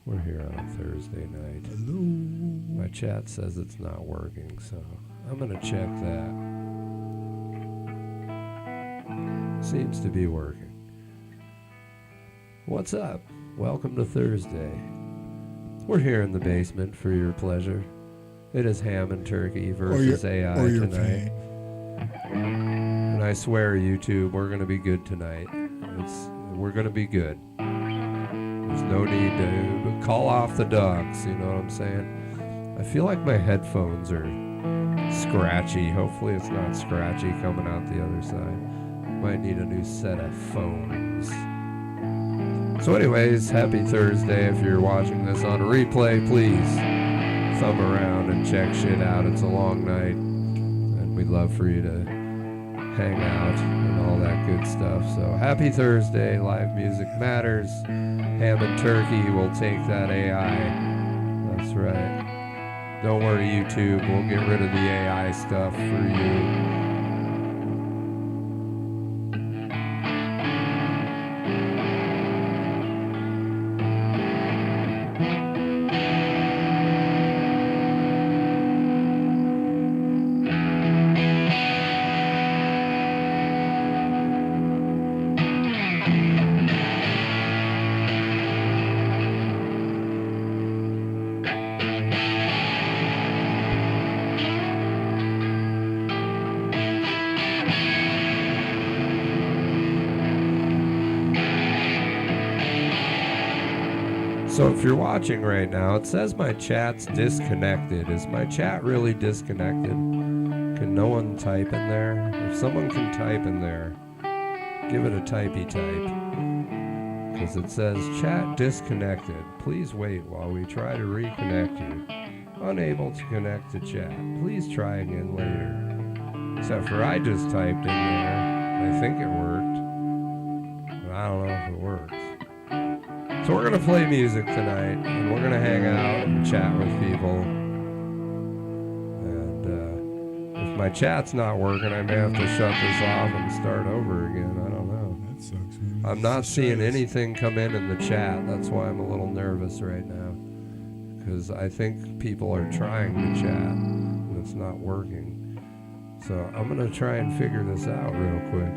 We're here on a Thursday night. Hello. My chat says it's not working, so I'm going to check that. Seems to be working. What's up? Welcome to Thursday. We're here in the basement for your pleasure. It is ham and turkey versus AI tonight. And I swear, YouTube, we're going to be good tonight. We're going to be good. There's no need to call off the dogs, you know what I'm saying? I feel like my headphones are scratchy. Hopefully it's not scratchy coming out the other side. Might need a new set of phones. So anyways, happy Thursday. If you're watching this on a replay, please thumb around and check shit out. It's a long night, and we'd love for you to hang out and all that good stuff. So happy Thursday. Live music matters. Ham and turkey will take that AI. That's right. Don't worry, YouTube. We'll get rid of the AI stuff for you. So if you're watching right now, it says my chat's disconnected. Is my chat really disconnected? Can no one type in there? If someone can type in there, give it a typey type. Because it says chat disconnected. Please wait while we try to reconnect you. Unable to connect to chat. Please try again later. Except for I just typed in there. I think it worked. But I don't know if it works. So we're going to play music tonight, and we're going to hang out and chat with people. And if my chat's not working, I may have to shut this off and start over again. I don't know. That sucks, man. I'm not seeing anything come in the chat. That's why I'm a little nervous right now. Because I think people are trying to chat, and it's not working. So I'm going to try and figure this out real quick.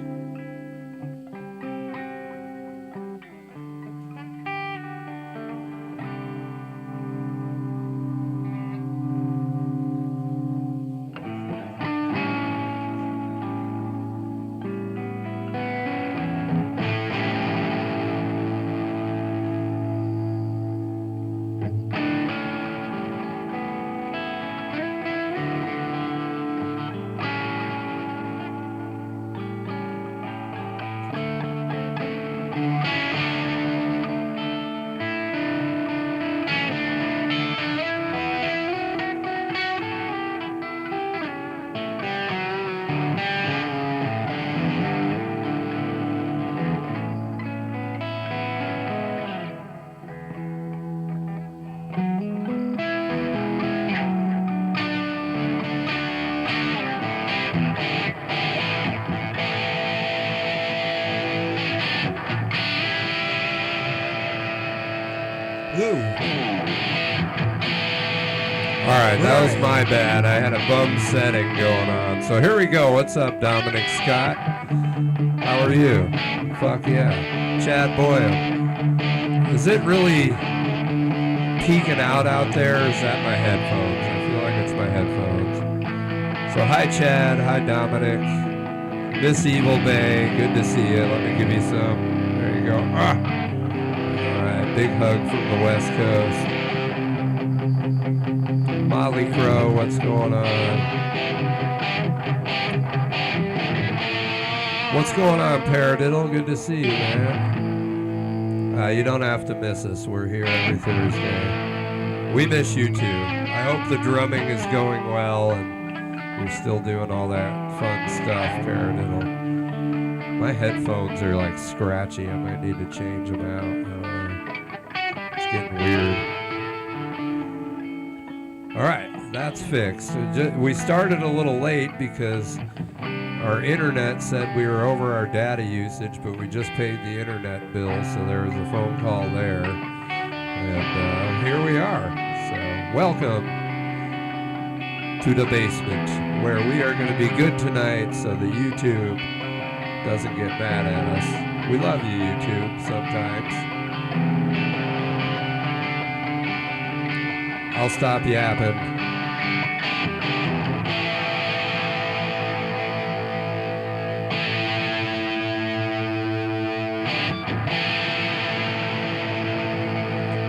That was my bad. I had a bum setting going on. So here we go. What's up, Dominic Scott? How are you? Fuck yeah. Chad Boyle. Is it really peeking out there, or is that my headphones? I feel like it's my headphones. So hi, Chad. Hi, Dominic. Miss Evil Bay. Good to see you. Let me give you some. There you go. Ah. All right. Big hug from the West Coast. Molly Crow, what's going on? What's going on, Paradiddle? Good to see you, man. You don't have to miss us. We're here every Thursday. We miss you, too. I hope the drumming is going well and you're still doing all that fun stuff, Paradiddle. My headphones are, like, scratchy. I might need to change them out. It's getting weird. All right, that's fixed. We started a little late because our internet said we were over our data usage, but we just paid the internet bill, so there was a phone call there. And here we are. So welcome to the basement, where we are going to be good tonight so that YouTube doesn't get mad at us. We love you, YouTube, sometimes. I'll stop yapping.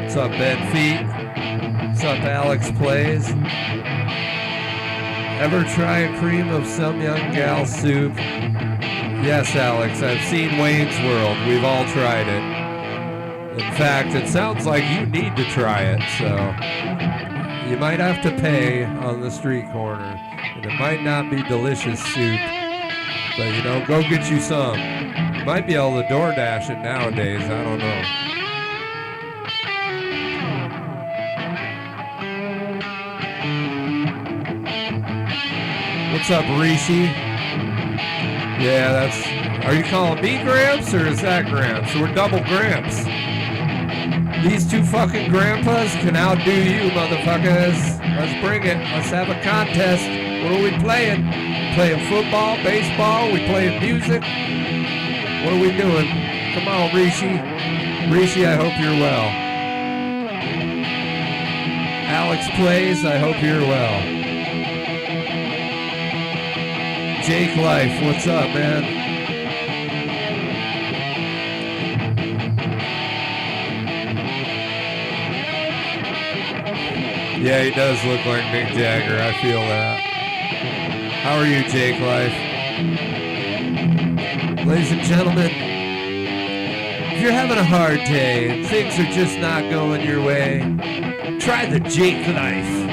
What's up, Ben Feet? What's up, Alex Plays? Ever try a cream of some young gal soup? Yes, Alex, I've seen Wayne's World. We've all tried it. In fact, it sounds like you need to try it, so you might have to pay on the street corner. And it might not be delicious soup, but you know, go get you some. You might be able to DoorDash it nowadays, I don't know. What's up, Rishi? Yeah, that's... Are you calling me Gramps, or is that Gramps? We're double Gramps. These two fucking grandpas can outdo you, motherfuckers. Let's bring it. Let's have a contest. What are we playing? Playing football, baseball? We playing music? What are we doing? Come on, Rishi. Rishi, I hope you're well. Alex Plays, I hope you're well. Jake Life, what's up, man? Yeah, he does look like Mick Jagger, I feel that. How are you, Jake Life? Ladies and gentlemen, if you're having a hard day and things are just not going your way, try the Jake Life.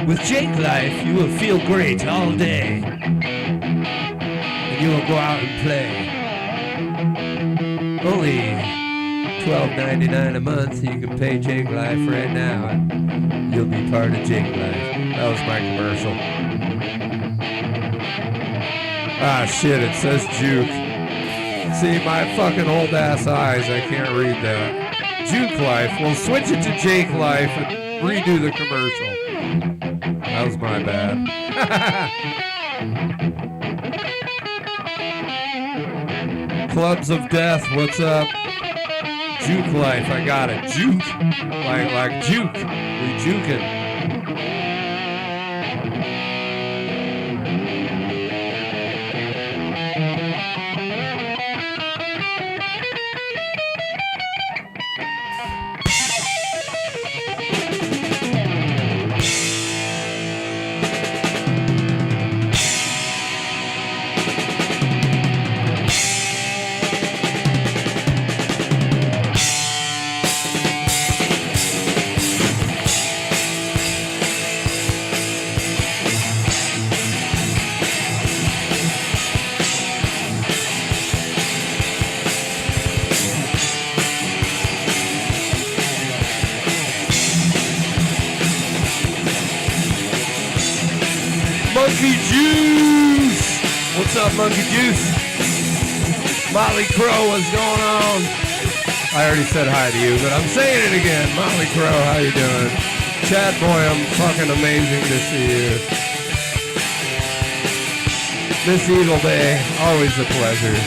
With Jake Life, you will feel great all day. And you will go out and play. Only $12.99 a month. You can pay Jake Life right now, and you'll be part of Jake Life. That was my commercial. Ah, shit, it says Juke. See, my fucking old ass eyes, I can't read that. Juke Life. We'll switch it to Jake Life and redo the commercial. That was my bad. Clubs of Death, what's up? Juke Life, I got it. Juke, like Juke. We juking. Monkey Juice! What's up, Monkey Juice? Molly Crow, what's going on? I already said hi to you, but I'm saying it again. Molly Crow, how you doing? Chad Boy, I'm fucking amazing to see you. Miss Evil Day, always a pleasure.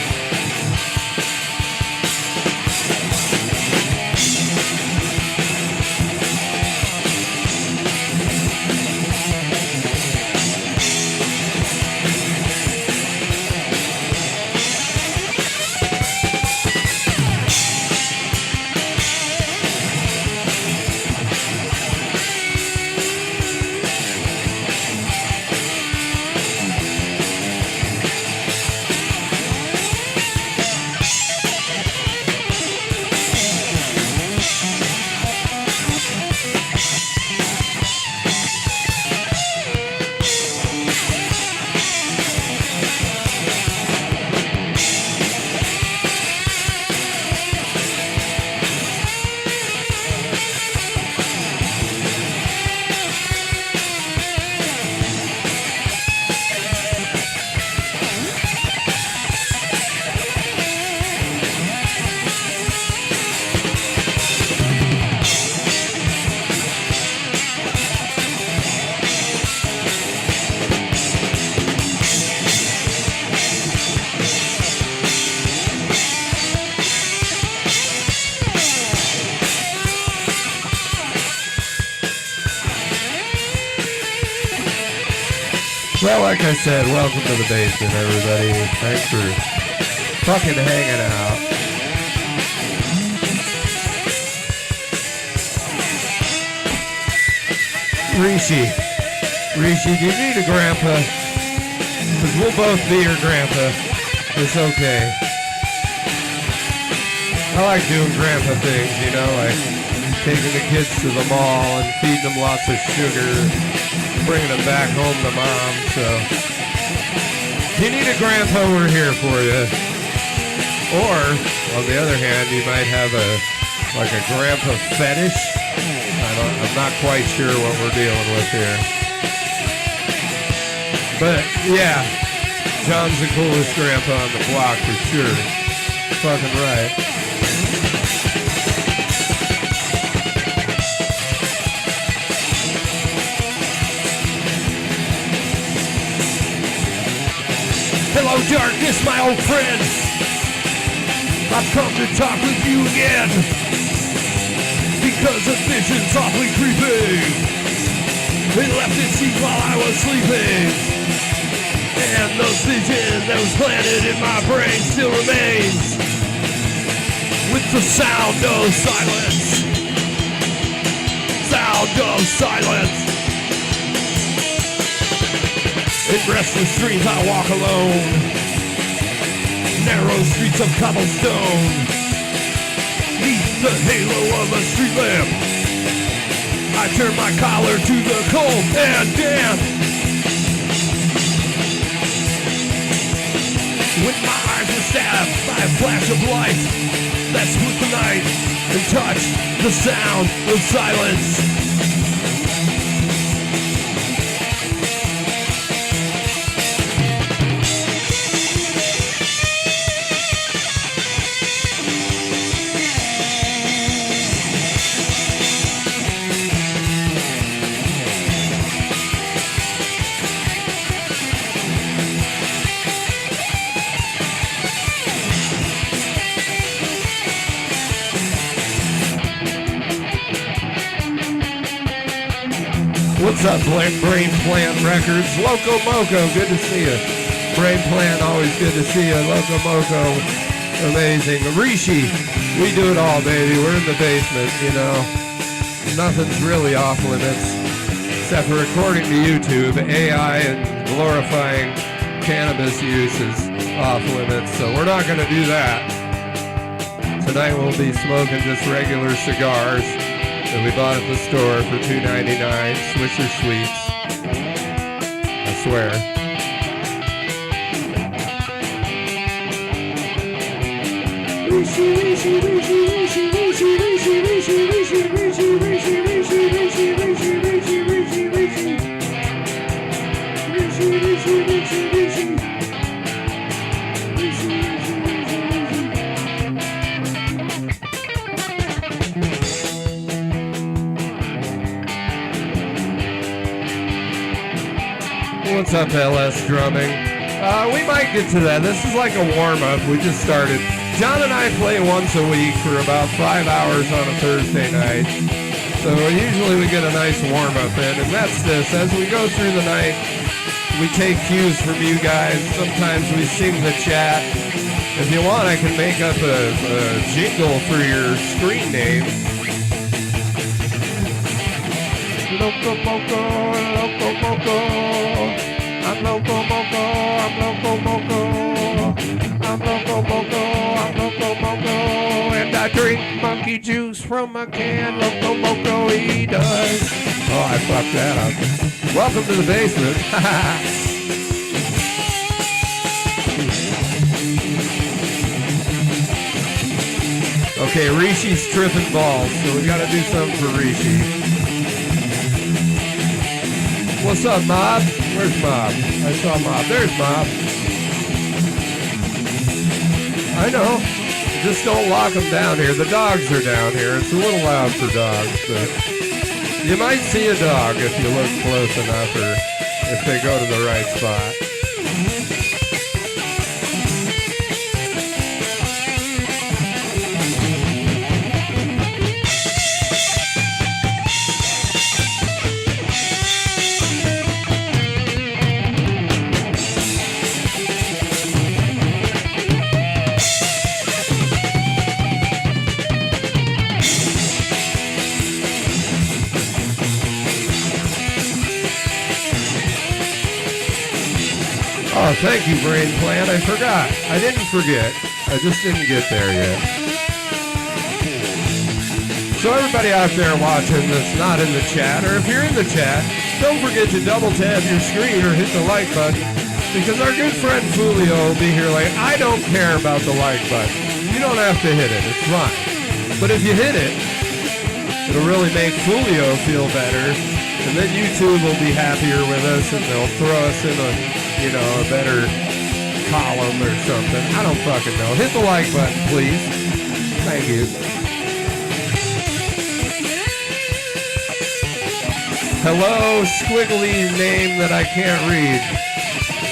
Well, like I said, welcome to the basement, everybody. Thanks for fucking hanging out. Rishi, do you need a grandpa? Because we'll both be your grandpa. It's okay. I like doing grandpa things, you know, like taking the kids to the mall and feeding them lots of sugar, bringing them back home to mom, so. If you need a grandpa, we're here for you. Or, on the other hand, you might have a grandpa fetish. I'm not quite sure what we're dealing with here. But, yeah, John's the coolest grandpa on the block for sure. Fucking right. Hello, darkness, my old friend. I've come to talk with you again. Because a vision's awfully creepy. It left its seat while I was sleeping. And the vision that was planted in my brain still remains. With the sound of silence. Sound of silence. In restless streets I walk alone. Narrow streets of cobblestone. Neath the halo of a street lamp, I turn my collar to the cold and damp. When my eyes were stabbed by a flash of light that split the night and touched the sound of silence. What's up, Brain Plant Records? Loco Moco, good to see you. Brain Plant, always good to see you. Loco Moco, amazing. Rishi, we do it all, baby. We're in the basement, you know. Nothing's really off limits, except for according to YouTube, AI and glorifying cannabis use is off limits, so we're not going to do that. Tonight we'll be smoking just regular cigars that we bought at the store for $2.99, Swisher Sweets. I swear. What's up, LS Drumming? We might get to that. This is like a warm-up. We just started. John and I play once a week for about 5 hours on a Thursday night. So usually we get a nice warm-up in, and that's this. As we go through the night, we take cues from you guys. Sometimes we sing the chat. If you want, I can make up a jingle for your screen name. Loco Moco, Loco Moco. I'm Loco Moco, I'm Loco Moco. I'm Loco Moco, I'm Loco Moco. And I drink monkey juice from a can. Loco Moco, he does. Oh, I fucked that up. Welcome to the basement. Okay, Rishi's tripping balls, so we gotta do something for Rishi. What's up, Mob? Where's Mob? I saw Mob. There's Mob. I know. Just don't lock them down here. The dogs are down here. It's a little loud for dogs, but you might see a dog if you look close enough or if they go to the right spot. Oh, thank you, Brain Plant. I forgot. I didn't forget. I just didn't get there yet. So everybody out there watching that's not in the chat, or if you're in the chat, don't forget to double tap your screen or hit the like button, because our good friend Fulio will be here like, I don't care about the like button. You don't have to hit it. It's fine. But if you hit it, it'll really make Fulio feel better, and then YouTube will be happier with us, and they'll throw us in a, a better column or something. I don't fucking know. Hit the like button, please. Thank you. Hello, squiggly name that I can't read.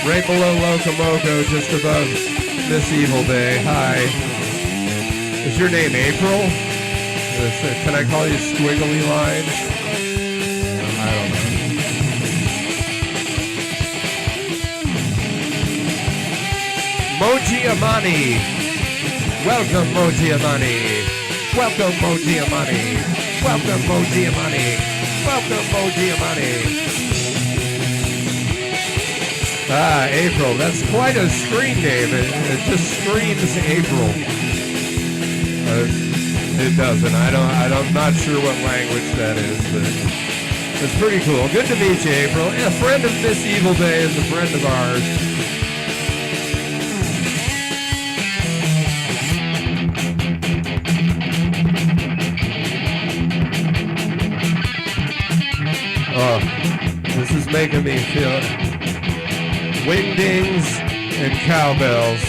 Right below Locomoco, just above Miss Evil Day. Hi. Is your name April? Can I call you Squiggly Line? I don't know. Moji Amani. Welcome, Moji Amani. Welcome, Moji Amani. Welcome, Moji Amani. Welcome, Moji Amani. Ah, April. That's quite a screen name. It just screams April. It doesn't. I'm not sure what language that is, but it's pretty cool. Good to meet you, April. A friend of Miss Evil Day is a friend of ours. Oh, this is making me feel wingdings and cowbells.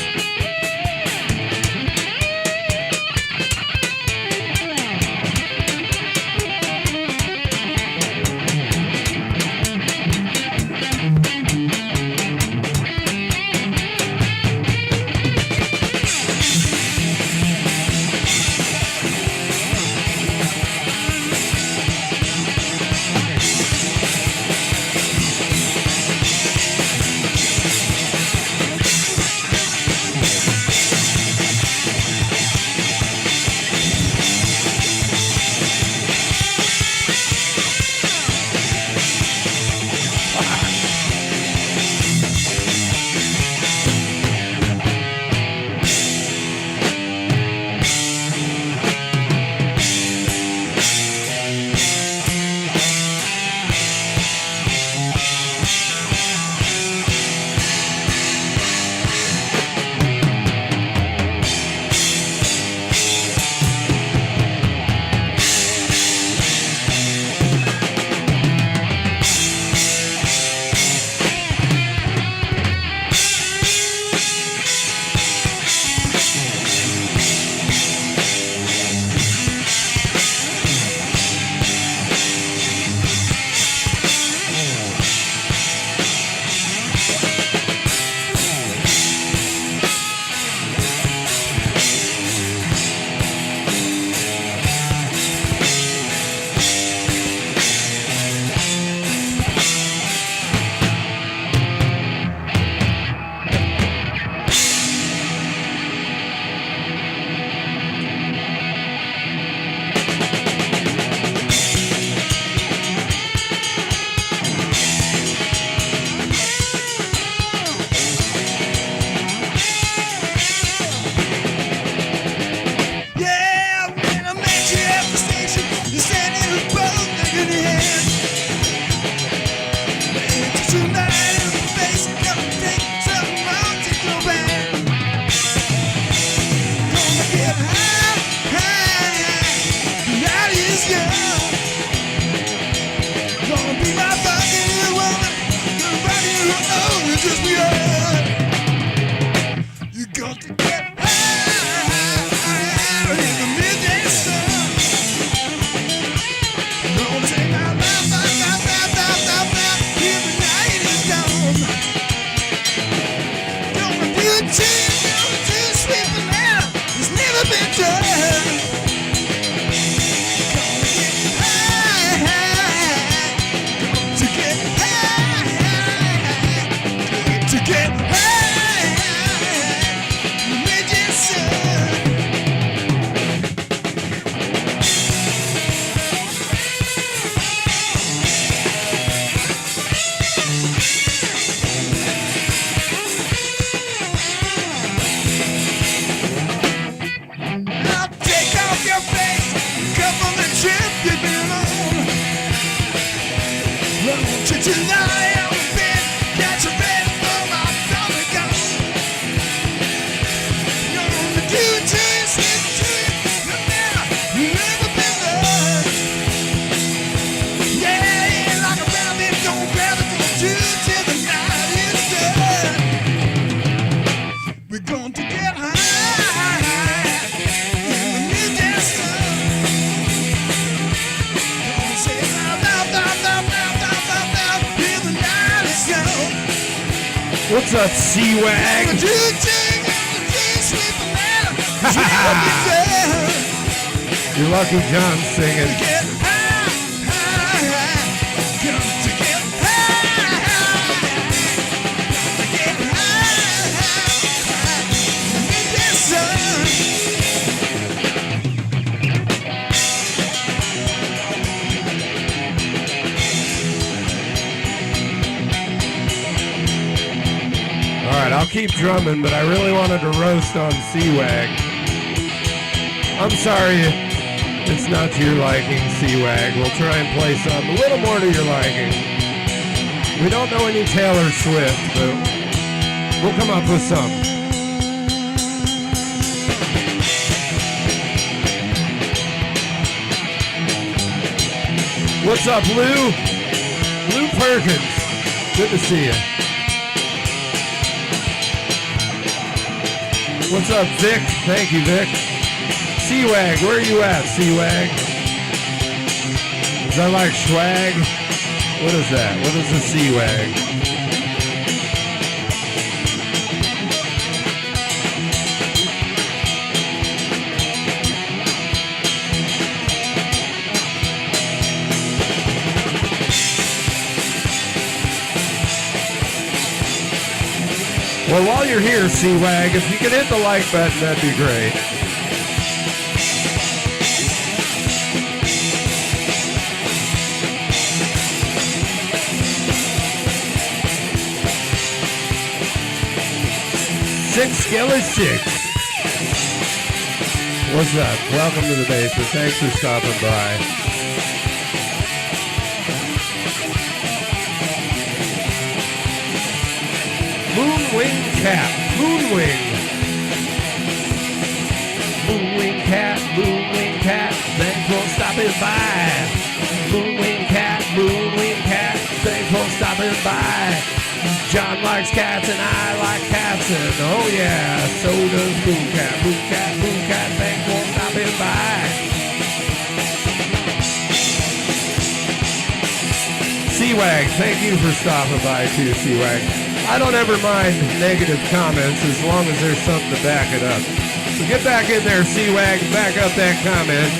It's never been done. What's up, C-Wag? You're lucky John's singing. Alright, I'll keep drumming, but I really wanted to roast on C-Wag. I'm sorry it's not to your liking, C-Wag. We'll try and play something a little more to your liking. We don't know any Taylor Swift, but we'll come up with something. What's up, Lou? Lou Perkins. Good to see you. What's up, Vic? Thank you, Vic. C-Wag, where are you at, C-Wag? Is that like swag? What is that? What is a C-Wag? Well, while you're here, C-Wag, if you could hit the like button, that'd be great. Six. What's up? Welcome to the basement. Thanks for stopping by. Moonwing cat. Moonwing cat. Thanks for stopping by. Moonwing cat. Thanks for stopping by. John likes cats and I like cats and oh yeah, so does Mooncat. Mooncat, thanks for stopping by. C-Wag, thank you for stopping by too, C-Wag. I don't ever mind negative comments as long as there's something to back it up. So get back in there, C-Wag, back up that comment.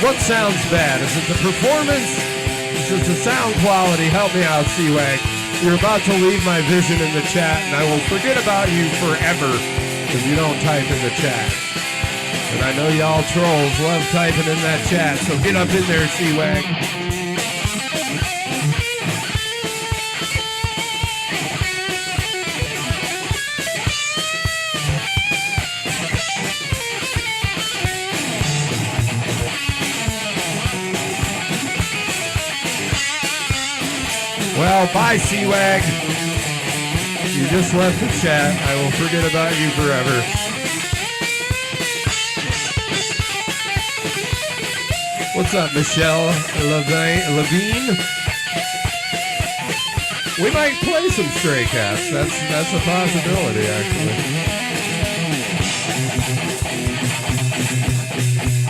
What sounds bad? Is it the performance? Is it the sound quality? Help me out, C-Wag. You're about to leave my vision in the chat, and I will forget about you forever if you don't type in the chat. And I know y'all trolls love typing in that chat, so get up in there, C-Wag. Well, bye, C-Wag. You just left the chat. I will forget about you forever. What's up, Michelle Levine? We might play some Stray Cats. That's a possibility, actually.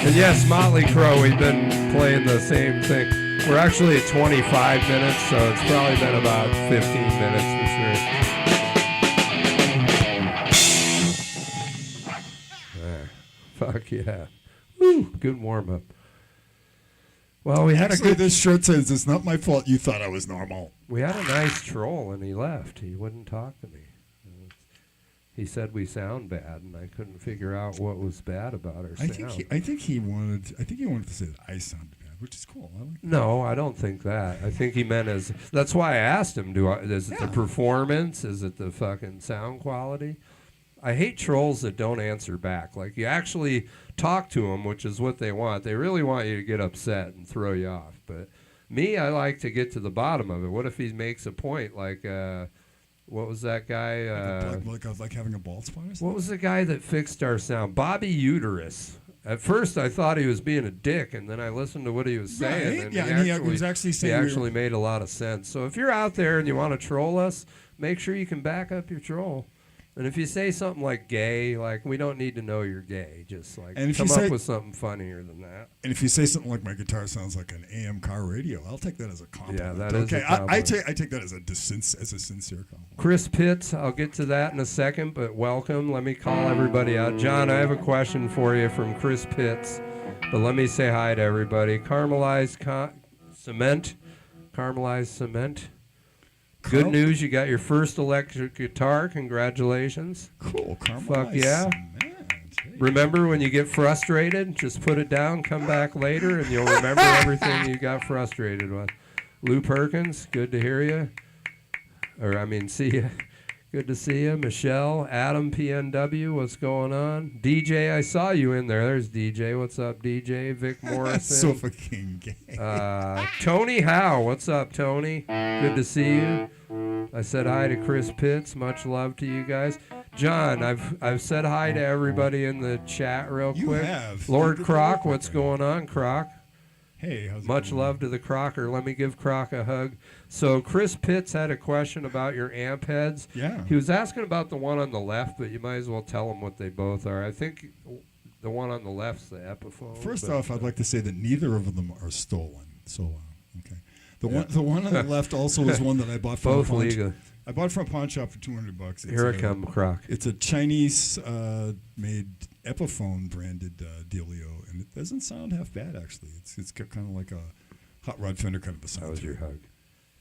And yes, Motley Crue, we've been playing the same thing. We're actually at 25 minutes, so it's probably been about 15 minutes for sure. Fuck yeah. Woo, good warm-up. Well, we had actually, this shirt says, it's not my fault you thought I was normal. We had a nice troll, and he left. He wouldn't talk to me. He said we sound bad, and I couldn't figure out what was bad about our sound. I think he wanted to say that I sounded bad, which is cool. No, I don't think that. I think he meant as. That's why I asked him. Is it the performance? Is it the fucking sound quality? I hate trolls that don't answer back. Like, you actually talk to them, which is what they want. They really want you to get upset and throw you off. But me, I like to get to the bottom of it. What if he makes a point? Like, what was that guy? Like having a bald spot or something? What was the guy that fixed our sound? Bobby Uterus. At first, I thought he was being a dick, and then I listened to what he was saying, right? and he was actually saying he actually made a lot of sense. So if you're out there and you want to troll us, make sure you can back up your troll. And if you say something like gay, like, we don't need to know you're gay. Just like come up with something funnier than that. And if you say something like my guitar sounds like an AM car radio, I'll take that as a compliment. Yeah, that is okay. A compliment. I take that as a sincere compliment. Chris Pitts, I'll get to that in a second, but welcome. Let me call everybody out. John, I have a question for you from Chris Pitts, but let me say hi to everybody. Caramelized cement. Good news, you got your first electric guitar. Congratulations. Cool. Fuck yeah. Remember, when you get frustrated, just put it down, come back later, and you'll remember everything you got frustrated with. Lou Perkins, good to hear you. See you. Good to see you. Michelle, Adam, PNW, what's going on? DJ, I saw you in there. There's DJ. What's up, DJ? Vic Morrison. So fucking gay. Tony Howe, what's up, Tony? Good to see you. I said hi to Chris Pitts. Much love to you guys. John, I've said hi to everybody in the chat real quick. You have. Lord Croc, what's going on, Croc? Hey, how's it Much going? love to the Crocker. Let me give Croc a hug. So Chris Pitts had a question about your amp heads. Yeah. He was asking about the one on the left, but you might as well tell him what they both are. I think the one on the left's the Epiphone. First off, I'd like to say that neither of them are stolen. So, okay. The one on the left also is one that I bought from both legal. I bought from a pawn shop for $200. Here I come, Croc. It's a Chinese made Epiphone branded dealio, and it doesn't sound half bad actually. It's got kind of like a hot rod Fender kind of a sound. That was your hug.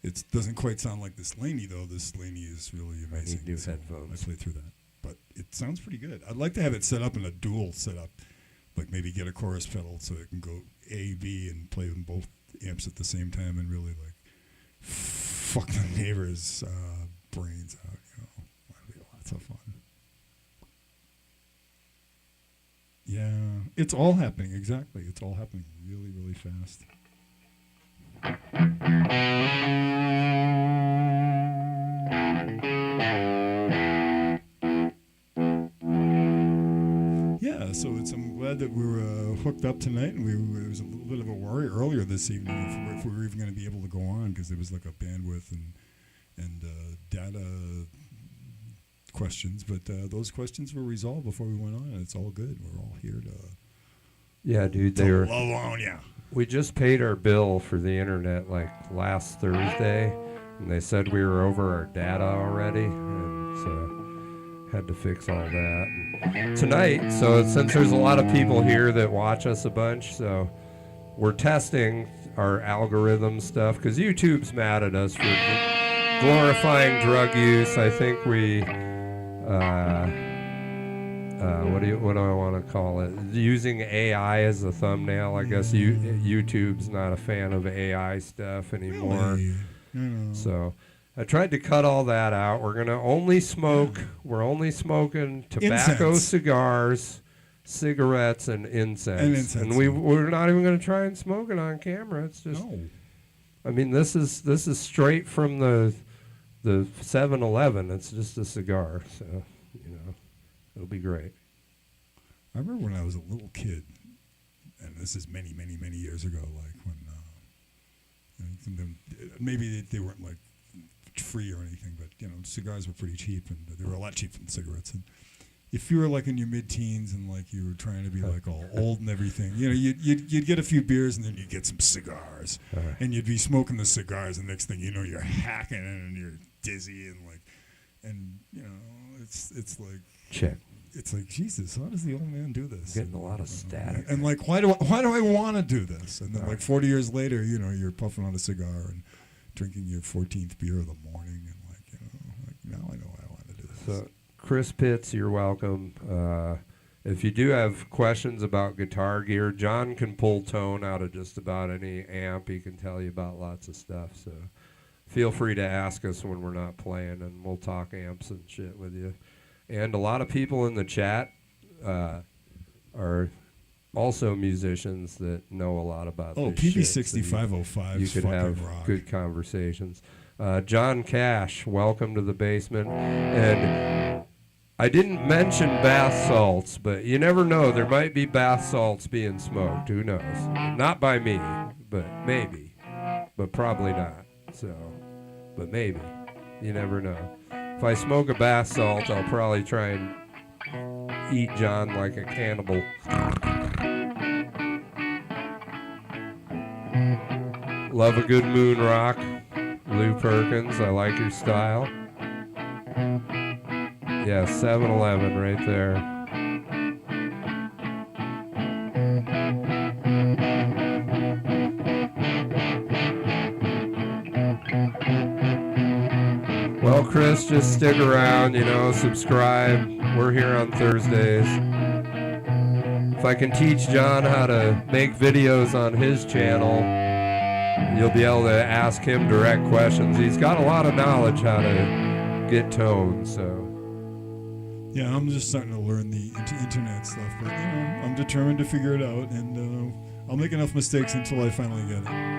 It doesn't quite sound like this Laney though. This Laney is really amazing. I need new headphones. I played through that, but it sounds pretty good. I'd like to have it set up in a dual setup, like maybe get a chorus pedal so it can go A, B, and play with both amps at the same time, and really like fuck the neighbors' brains out. That'd be lots of fun. Yeah, it's all happening. Exactly, it's all happening really, really fast. Yeah, so I'm glad that we were hooked up tonight, and it was a little bit of a worry earlier this evening if we were even going to be able to go on, because there was like a bandwidth and data questions, but those questions were resolved before we went on, and it's all good. We're all here to love on ya. We just paid our bill for the internet like last Thursday, and they said we were over our data already, and so had to fix all that. And tonight, so since there's a lot of people here that watch us a bunch, so we're testing our algorithm stuff, because YouTube's mad at us for glorifying drug use. I think we what do I want to call it? Using AI as a thumbnail. I guess YouTube's not a fan of AI stuff anymore. Really? So I tried to cut all that out. We're gonna only smoke. We're only smoking tobacco, cigars, cigarettes, and incense. And we're not even gonna try and smoke it on camera. It's just. No. I mean, this is straight from the 7-Eleven. It's just a cigar, so it'll be great. I remember when I was a little kid, and this is many, many, many years ago, like when maybe they weren't like free or anything, but cigars were pretty cheap, and they were a lot cheaper than cigarettes. And if you were like in your mid-teens and like you were trying to be like all old and everything, you'd get a few beers and then you'd get some cigars, and you'd be smoking the cigars, and next thing you know, you're hacking and you're dizzy and it's like check. It's like, Jesus, how does the old man do this? Getting a lot of static. And like, why do I want to do this? And then like 40 years later, you're puffing on a cigar and drinking your 14th beer of the morning, and like now I know why I want to do this. So Chris Pitts, you're welcome. If you do have questions about guitar gear, John can pull tone out of just about any amp. He can tell you about lots of stuff. So feel free to ask us when we're not playing, and we'll talk amps and shit with you. And a lot of people in the chat are also musicians that know a lot about this shit. PB6505 you could have rock. Good conversations. John Cash, welcome to the basement. And I didn't mention bath salts, but you never know. There might be bath salts being smoked. Who knows? Not by me, but maybe. But probably not. So, but maybe. You never know. If I smoke a bath salt, I'll probably try and eat John like a cannibal. Love a good moon rock. Lou Perkins, I like your style. Yeah, 7-Eleven right there. Well, Chris, just stick around, subscribe. We're here on Thursdays. If I can teach John how to make videos on his channel, you'll be able to ask him direct questions. He's got a lot of knowledge how to get tone, so. Yeah, I'm just starting to learn the internet stuff, but I'm determined to figure it out, and I'll make enough mistakes until I finally get it.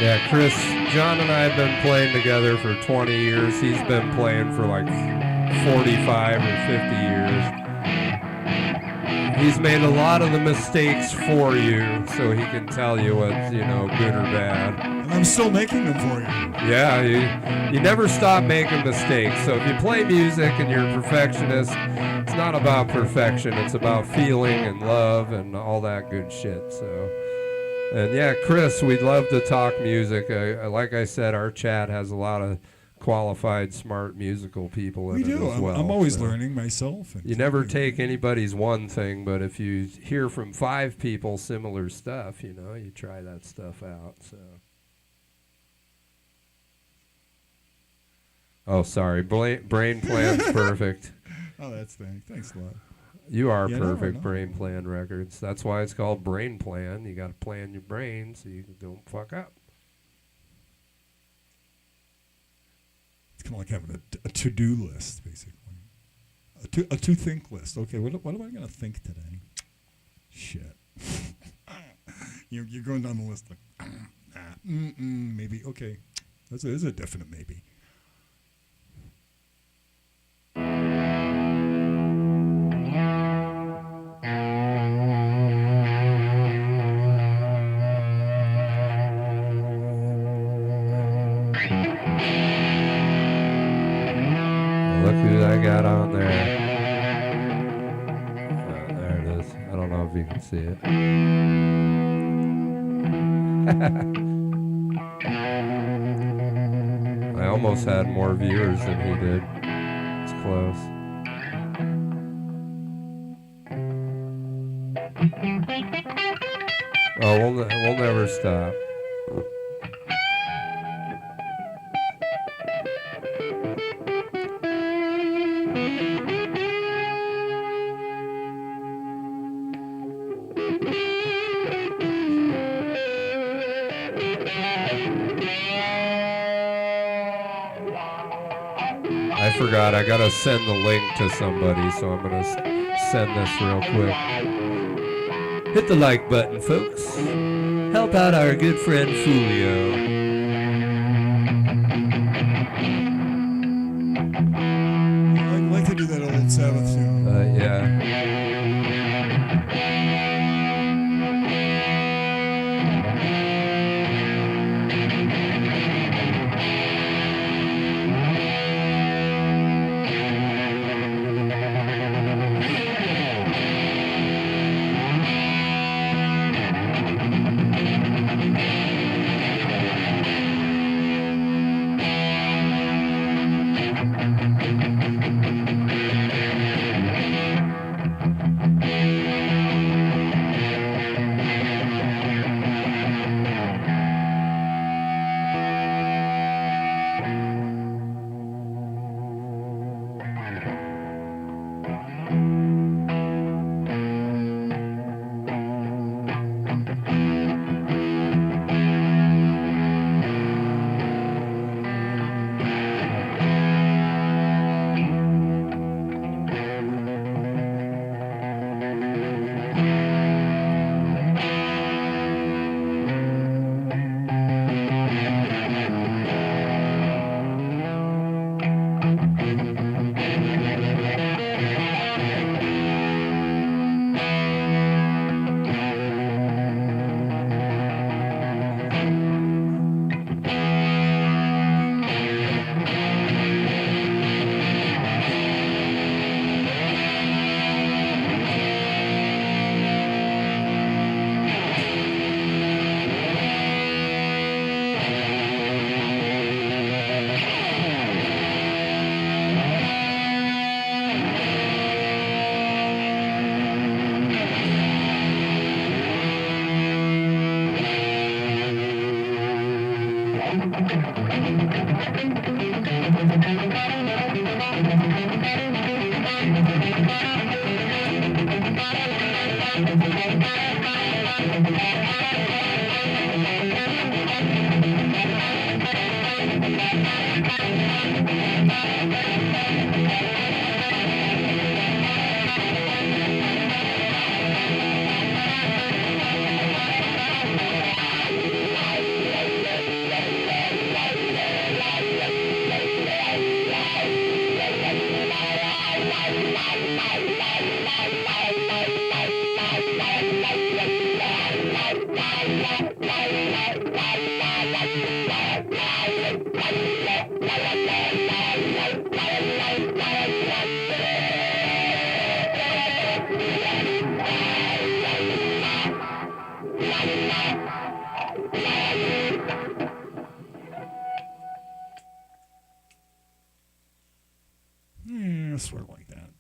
Yeah, Chris, John and I have been playing together for 20 years. He's been playing for like 45 or 50 years. He's made a lot of the mistakes for you, so he can tell you what's, good or bad. And I'm still making them for you. Yeah, you never stop making mistakes. So if you play music and you're a perfectionist, it's not about perfection. It's about feeling and love and all that good shit, so... And yeah, Chris, we'd love to talk music. Like I said, our chat has a lot of qualified, smart musical people in it as well. I'm always learning myself. You never take anybody's one thing, but if you hear from 5 people similar stuff, you try that stuff out. So. Oh, sorry. Brain Plan's perfect. Oh, thanks a lot. You are perfect, Brain Plan Records. That's why it's called Brain Plan. You got to plan your brain so you don't fuck up. It's kind of like having a to-do list, basically. A to-think list. Okay, what am I going to think today? Shit. You're going down the list like, maybe. Okay, that's a definite maybe. Look who I got on there. Oh, there it is. I don't know if you can see it. I almost had more viewers than he did. It's close. Oh, we'll never stop. I forgot, I gotta send the link to somebody, so I'm gonna send this real quick. Hit the like button, folks. Help out our good friend Fulio. I'd like to do that old Sabbath tune. Yeah. gonna swear like that.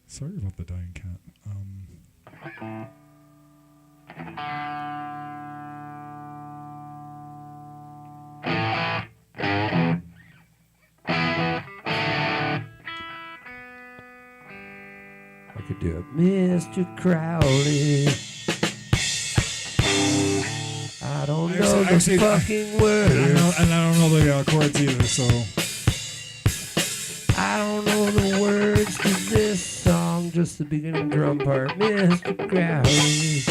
Sorry about the dying cat. I could do it. Mr. Crowley. I don't know the fucking words. And I don't know the chords either, so. I don't know the words to this song, just the beginning drum part. Mr. Crowley.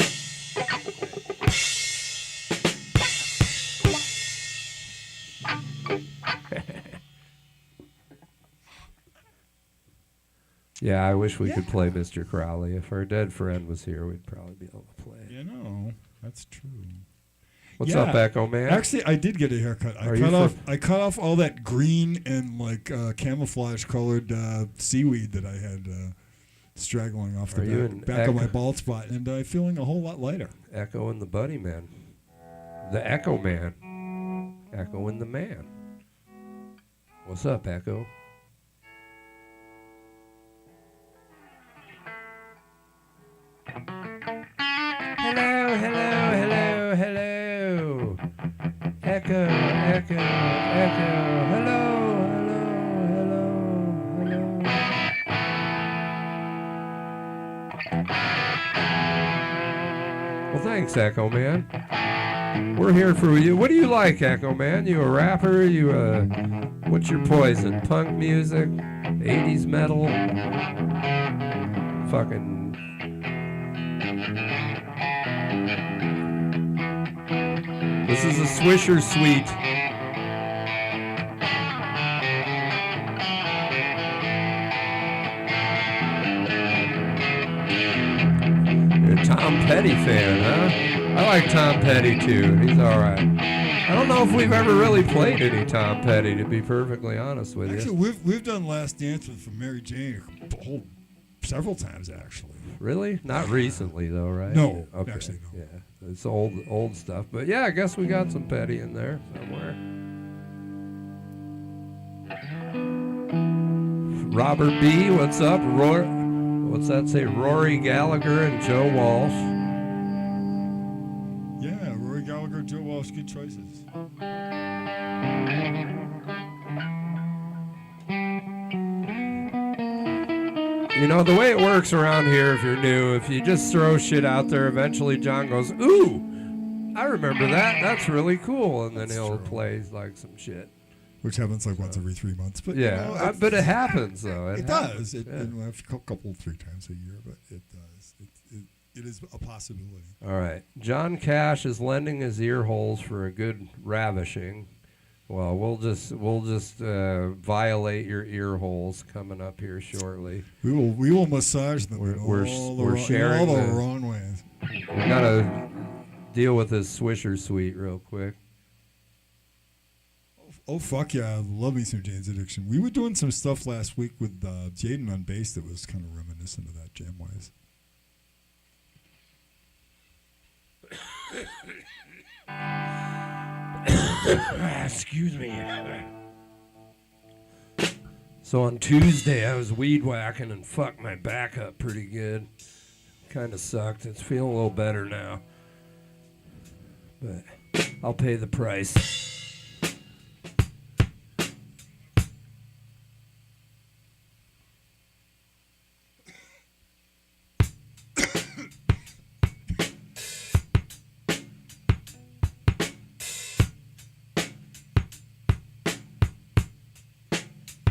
Yeah, I wish we could play Mr. Crowley. If our dead friend was here, we'd probably be able to play. You know, that's true. What's up, Echo Man? Actually, I did get a haircut. I cut off all that green and like camouflage colored seaweed that I had straggling off the back of my bald spot, and I'm feeling a whole lot lighter. Echo and the Buddy Man. The Echo Man. Echo and the Man. What's up, Echo? Hello, hello, hello, hello. Echo, echo, echo. Hello, hello, hello, hello. Well, thanks, Echo Man. We're here for you. What do you like, Echo Man? You a rapper? You what's your poison? Punk music? 80s metal? Fucking... This is a Swisher Suite. You're a Tom Petty fan, huh? I like Tom Petty too. He's all right. I don't know if we've ever really played any Tom Petty, to be perfectly honest with you. Actually, we've done Last Dance with Mary Jane several times, actually. Really? Not recently, though, right? No, okay. Actually, no. Yeah, it's old stuff. But yeah, I guess we got some Petty in there somewhere. Robert B., what's up? What's that say? Rory Gallagher and Joe Walsh. Yeah, Rory Gallagher, Joe Walsh, good choices. You know, the way it works around here, if you're new, if you just throw shit out there, eventually John goes, ooh, I remember that. That's really cool. And then he'll play like some shit. Which happens like once every 3 months. But yeah, you know, but it happens, though. It does. A couple, 3 times a year, but it does. It is a possibility. All right. John Cash is lending his ear holes for a good ravishing. Well, we'll just violate your ear holes coming up here shortly. We will massage them. We're sharing all the wrong ways. We gotta deal with this Swisher Suite real quick. Oh fuck yeah! I love me some Jane's Addiction. We were doing some stuff last week with Jaden on bass that was kind of reminiscent of that jam-wise. Excuse me. So on Tuesday, I was weed whacking and fucked my back up pretty good. Kind of sucked. It's feeling a little better now. But I'll pay the price.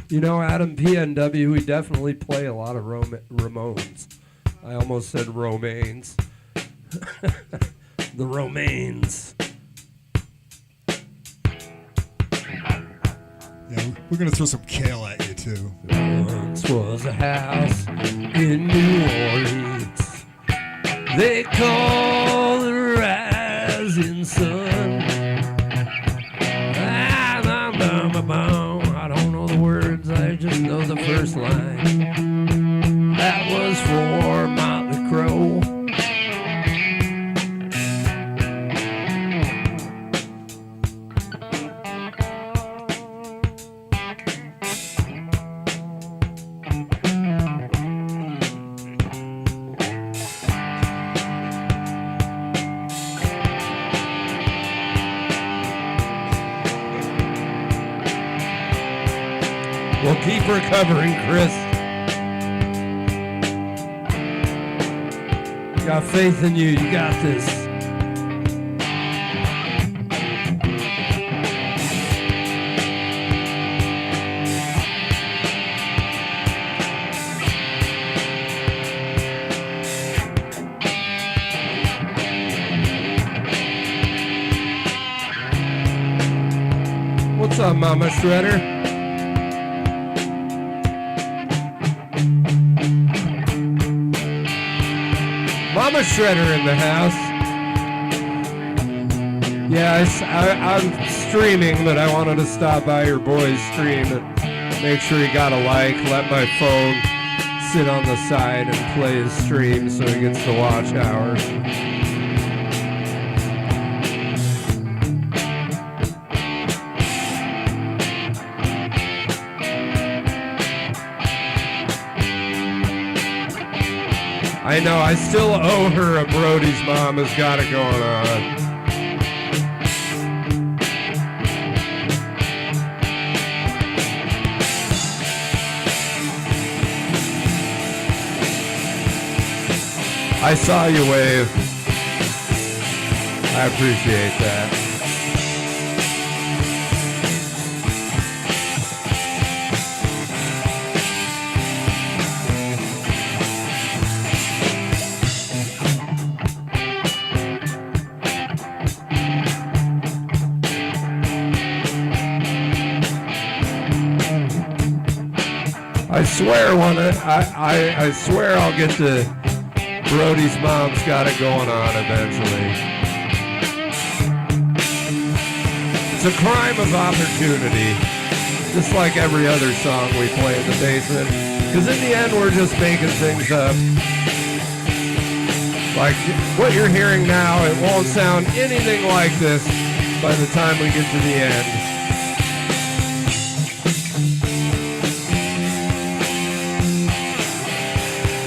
You know, Adam PNW, we definitely play a lot of Ramones. I almost said Romaines. The Romaines. Yeah, we're going to throw some kale at you, too. Once was a house in New Orleans. They call the rising sun. I don't know the words, I just know the first line. That was for Motley Crue. We'll keep recovering, Chris. Got faith in you. You got this. What's up, Mama Shredder? Mama Shredder in the house. Yeah, I'm streaming, but I wanted to stop by your boy's stream and make sure he got a like. Let my phone sit on the side and play his stream so he gets the watch hours. I know, I still owe her a Brody's Mom has got it going on. I saw you wave. I appreciate that. I swear I'll get the Brody's Mom's got it going on eventually. It's a crime of opportunity, just like every other song we play in the basement, because in the end we're just making things up. Like what you're hearing now, it won't sound anything like this by the time we get to the end.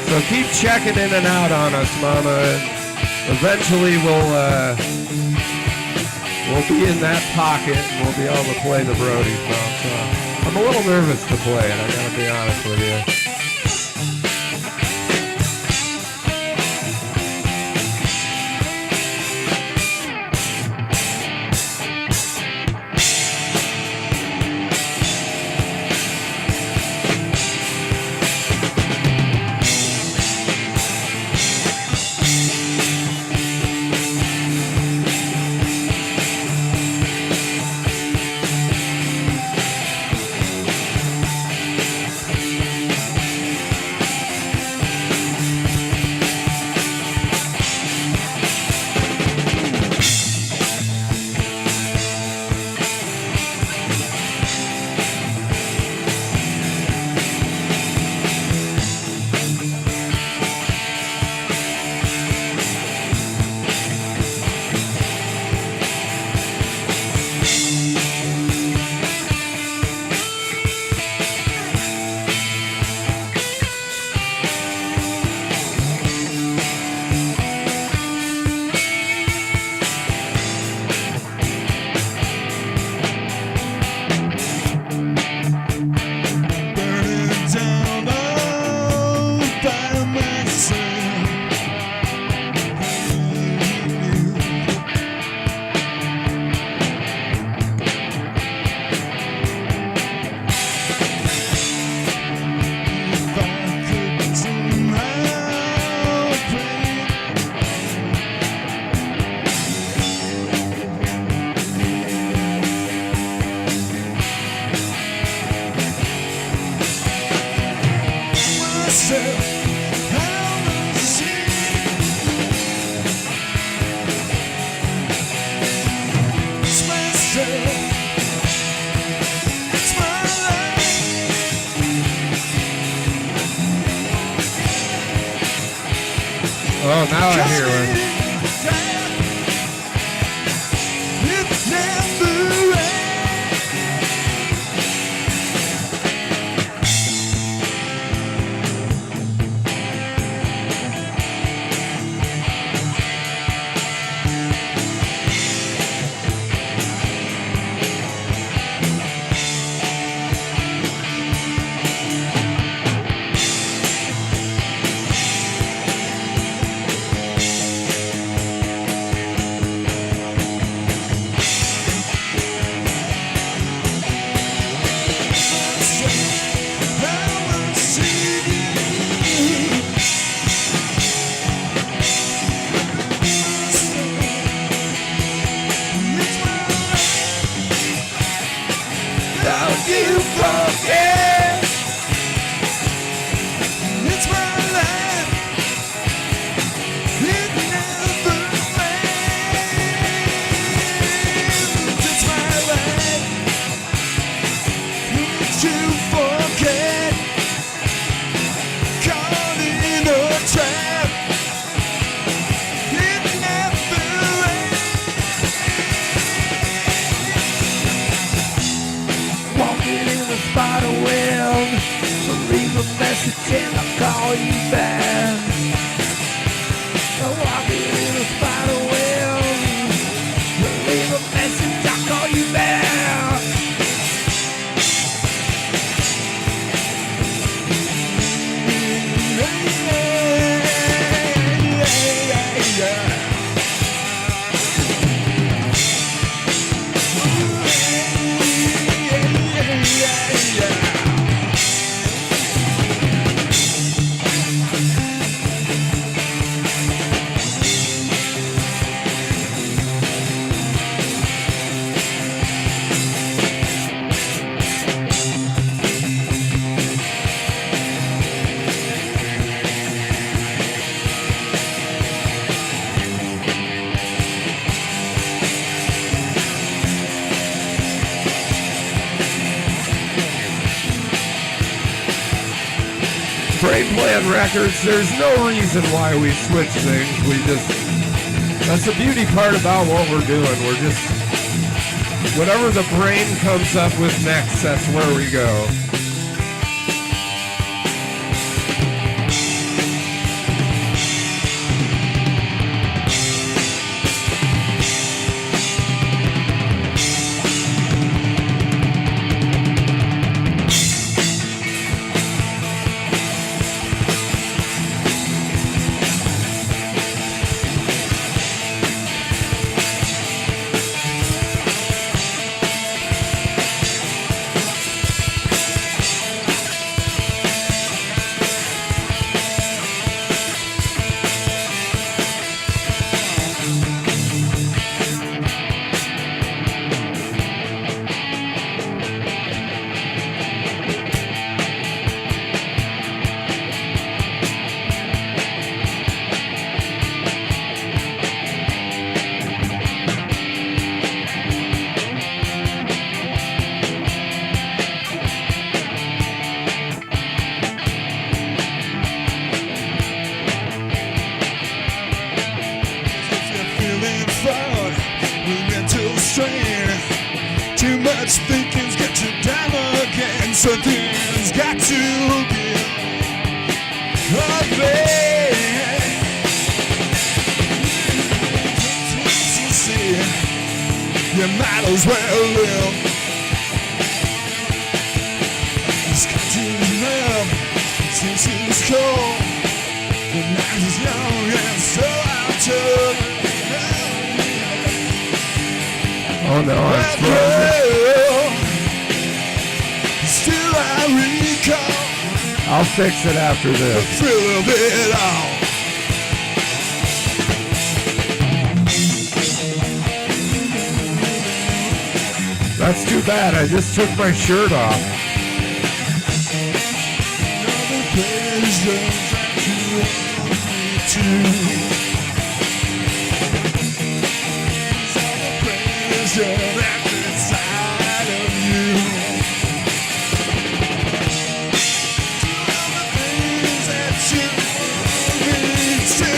So keep checking in and out on us, Mama. Eventually we'll be in that pocket and we'll be able to play the Brody's Mom song. I'm a little nervous to play it, I gotta be honest with you. Oh, now I hear her. message and I'll call you back. I'm walking in a spider web. Leave a message, I'll call you back. Brain Plan Records, there's no reason why we switch things. We just, that's the beauty part about what we're doing. We're just, whatever the brain comes up with next, that's where we go. Thinking's got you down again. Something's got to give away. You might as well live. It's got to love. Since it's cold, the night is young and so out to. Oh no, I'm frozen. Still I recall. I'll fix it after The this. thrill of it all. That's too bad. I just took my shirt off. Another pleasure that you want me to. It's all the pleasure that's inside of you. Do all the things that you want me to.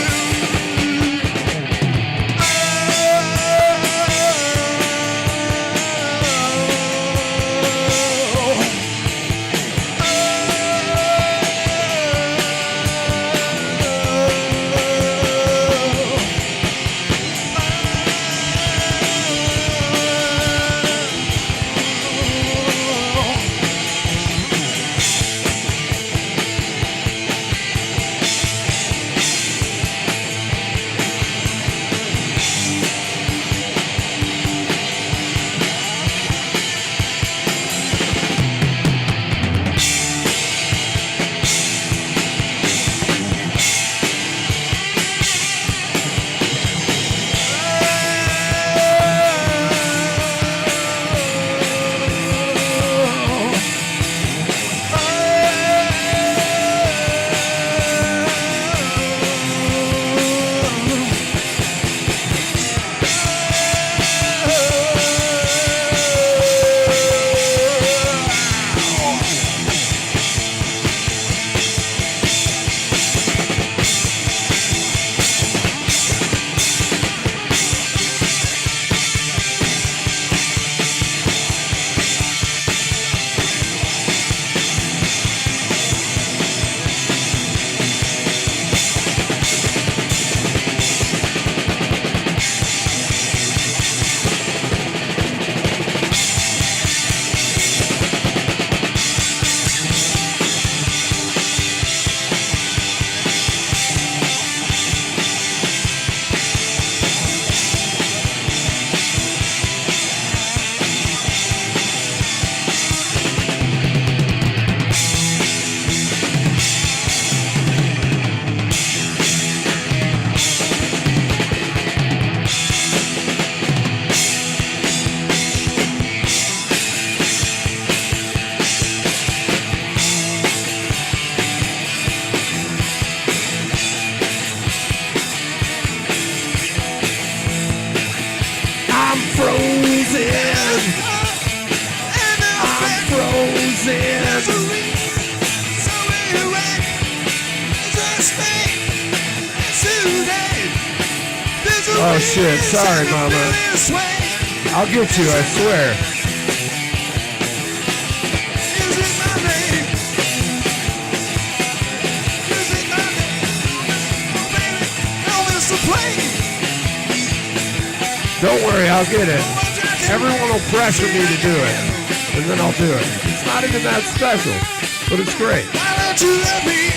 frozen. I'm frozen. Oh shit, sorry mama. I'll get you, I swear. Don't worry, I'll get it. Everyone will pressure me to do it, and then I'll do it. It's not even that special, but it's great. Why don't you let me?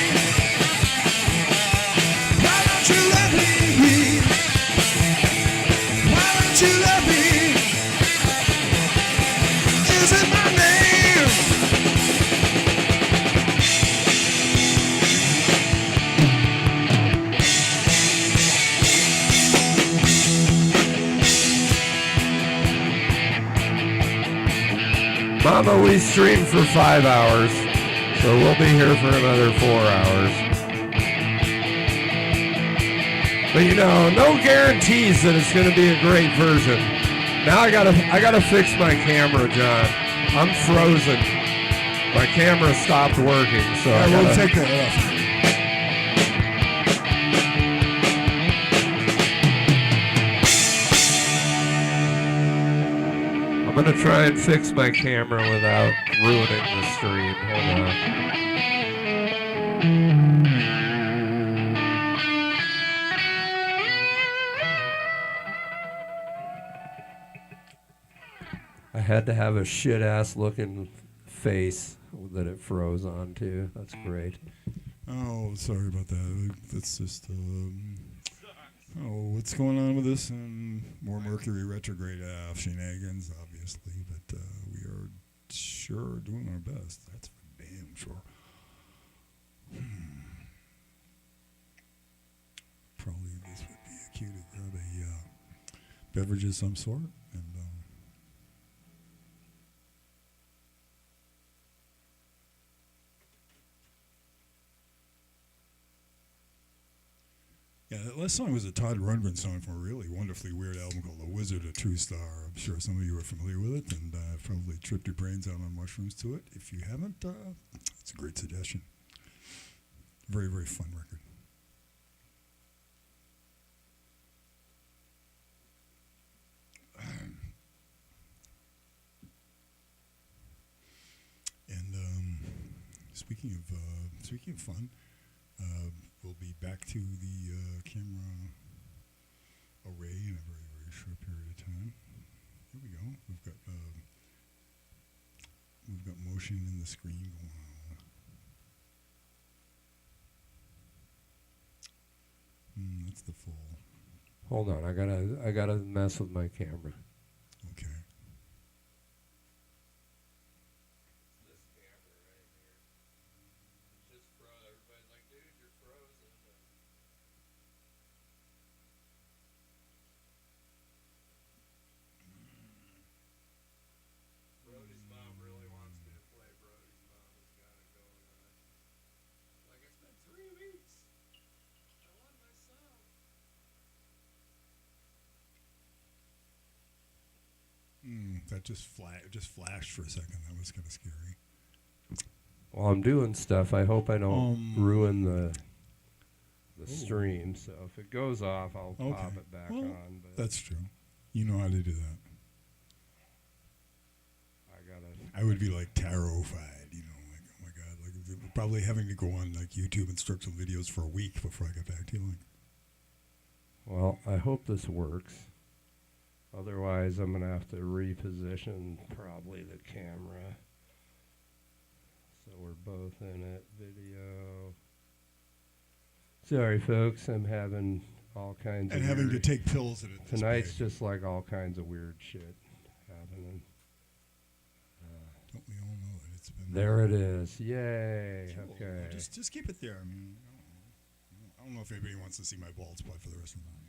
Why don't you let me? Why don't you let me? Is it my name? Mama, we streamed for 5 hours, so we'll be here for another 4 hours. But you know, no guarantees that it's going to be a great version. Now I gotta fix my camera, John. I'm frozen. My camera stopped working, so I will gotta take that off. I'm gonna try and fix my camera without ruining the stream. Hold on. I had to have a shit-ass looking face that it froze onto. That's great. Oh, sorry about that. That's just, what's going on with this? More Mercury retrograde shenanigans, obviously, but we are sure doing our best. That's for damn sure. Probably this would be a cue to grab a beverage of some sort, and yeah, that last song was a Todd Rundgren song from a really wonderfully weird album called The Wizard of True Star. I'm sure some of you are familiar with it, and probably tripped your brains out on mushrooms to it. If you haven't, it's a great suggestion. Very, very fun record. And speaking of fun, we'll be back to the camera array in a very, very short period of time. Here we go. We've got motion in the screen going on. That's the full. Hold on, I gotta mess with my camera. Okay. Brody's mom really wants me to play. Brody's mom has got it going on. Like, it's been 3 weeks. I want my song. That just flashed for a second. That was kind of scary. Well, I'm doing stuff. I hope I don't ruin the stream. So if it goes off, I'll pop it back on. But that's true. You know how to do that. I would be like terrified, you know, like, oh my God, like probably having to go on like YouTube and start some videos for a week before I get back to you. Like, well, I hope this works. Otherwise, I'm gonna have to reposition probably the camera. So we're both in it. Video. Sorry, folks. I'm having all kinds of. And having to take pills at it. Tonight's just like all kinds of weird shit happening. Don't we all know that it's been. There it is. Yay. Cool. Okay. Just keep it there. I mean, I don't know if anybody wants to see my bald spot for the rest of the night.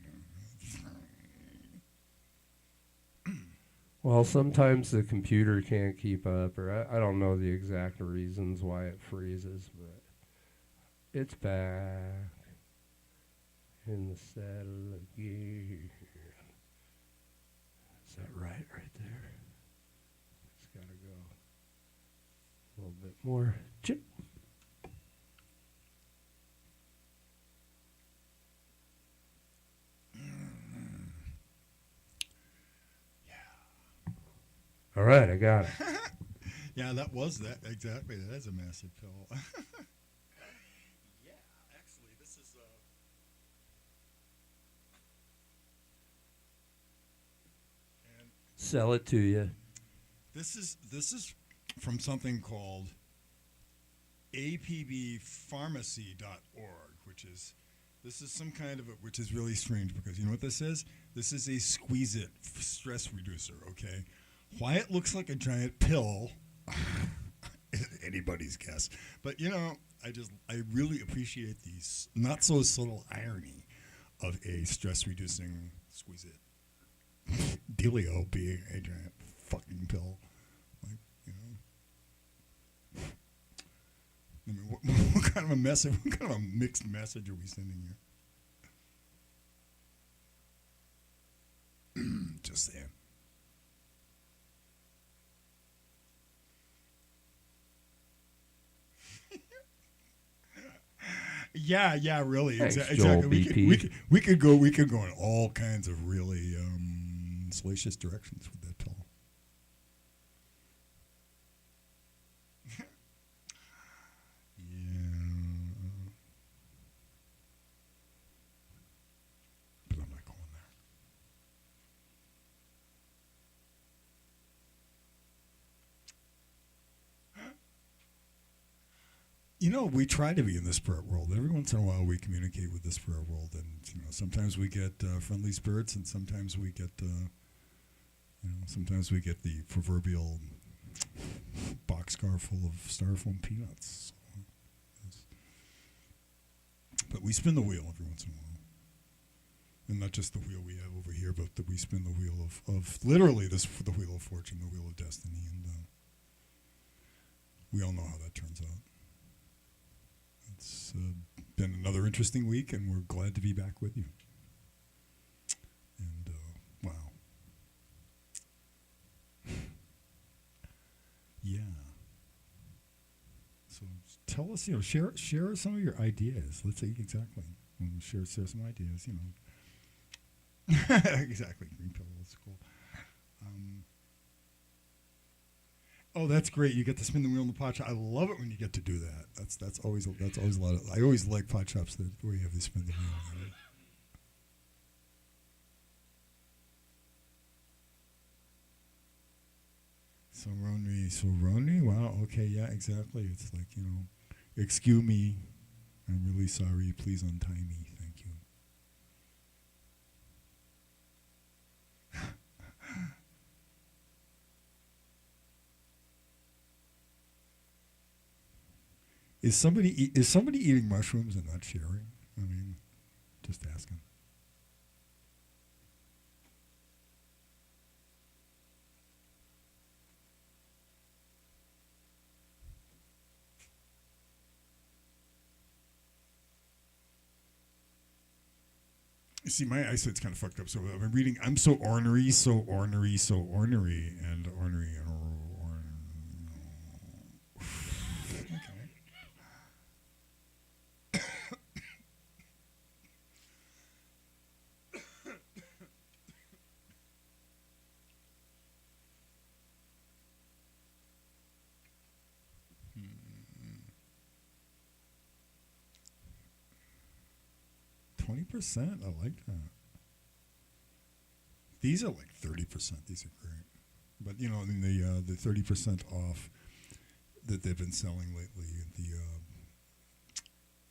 Well, sometimes the computer can't keep up, or I don't know the exact reasons why it freezes, but it's back in the saddle again. Is that right there? It's got to go a little bit more. Chip. All right, I got it. Yeah, that was that. Exactly. That is a massive pill. Yeah, actually, this is... and Sell it to you. this is from something called apbpharmacy.org, this is some kind of which is really strange because you know what this is? This is a squeeze it stress reducer, okay? Why it looks like a giant pill, anybody's guess. But you know, I really appreciate the not so subtle irony of a stress reducing squeeze it dealio being a giant fucking pill. Like, you know. I mean, what kind of a message? What kind of a mixed message are we sending here? Just saying. Yeah, really. Thanks, Exactly. Joel BP. We could go in all kinds of really salacious directions with that pill. Yeah. But I'm not going there. You know, we try to be in the spirit world. Every once in a while, we communicate with the spirit world, and you know, sometimes we get friendly spirits, and sometimes we get, sometimes we get the proverbial boxcar full of styrofoam peanuts. So, yes. But we spin the wheel every once in a while, and not just the wheel we have over here, but that we spin the wheel of literally the wheel of fortune, the wheel of destiny, and we all know how that turns out. It's been another interesting week, and we're glad to be back with you. And, wow. Yeah. So tell us, share some of your ideas. Let's say exactly. Share some ideas, Exactly. Green pill, that's cool. Oh, that's great! You get to spin the wheel in the pot shop. I love it when you get to do that. That's always a lot of. I always like pot shops where you have to spin the wheel. Right? So Ronnie, wow, okay, yeah, exactly. It's like excuse me, I'm really sorry. Please untie me, thank you. Is somebody eating mushrooms and not sharing? I mean, just asking. You see, my eyesight's kind of fucked up. So I've been reading. I'm so ornery, and ornery. Okay. 20%. I like that. These are like 30%. These are great. But in the 30% off that they've been selling lately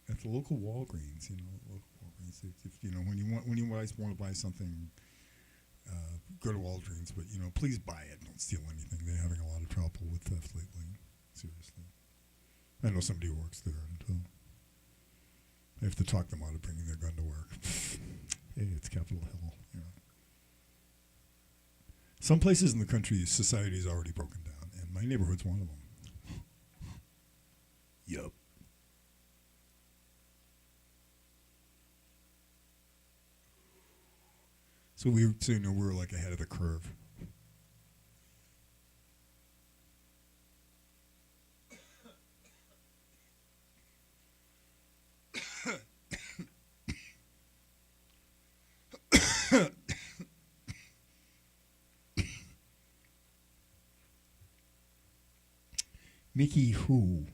at the local Walgreens. Local Walgreens. If when you guys want to buy something, go to Walgreens. But please buy it. Don't steal anything. They're having a lot of trouble with theft lately. Seriously. I know somebody who works there, and I have to talk them out of bringing their gun to work. Hey, it's Capitol Hill. Some places in the country, society is already broken down, and my neighborhood's one of them. Yup. So we're like ahead of the curve. Mickey who?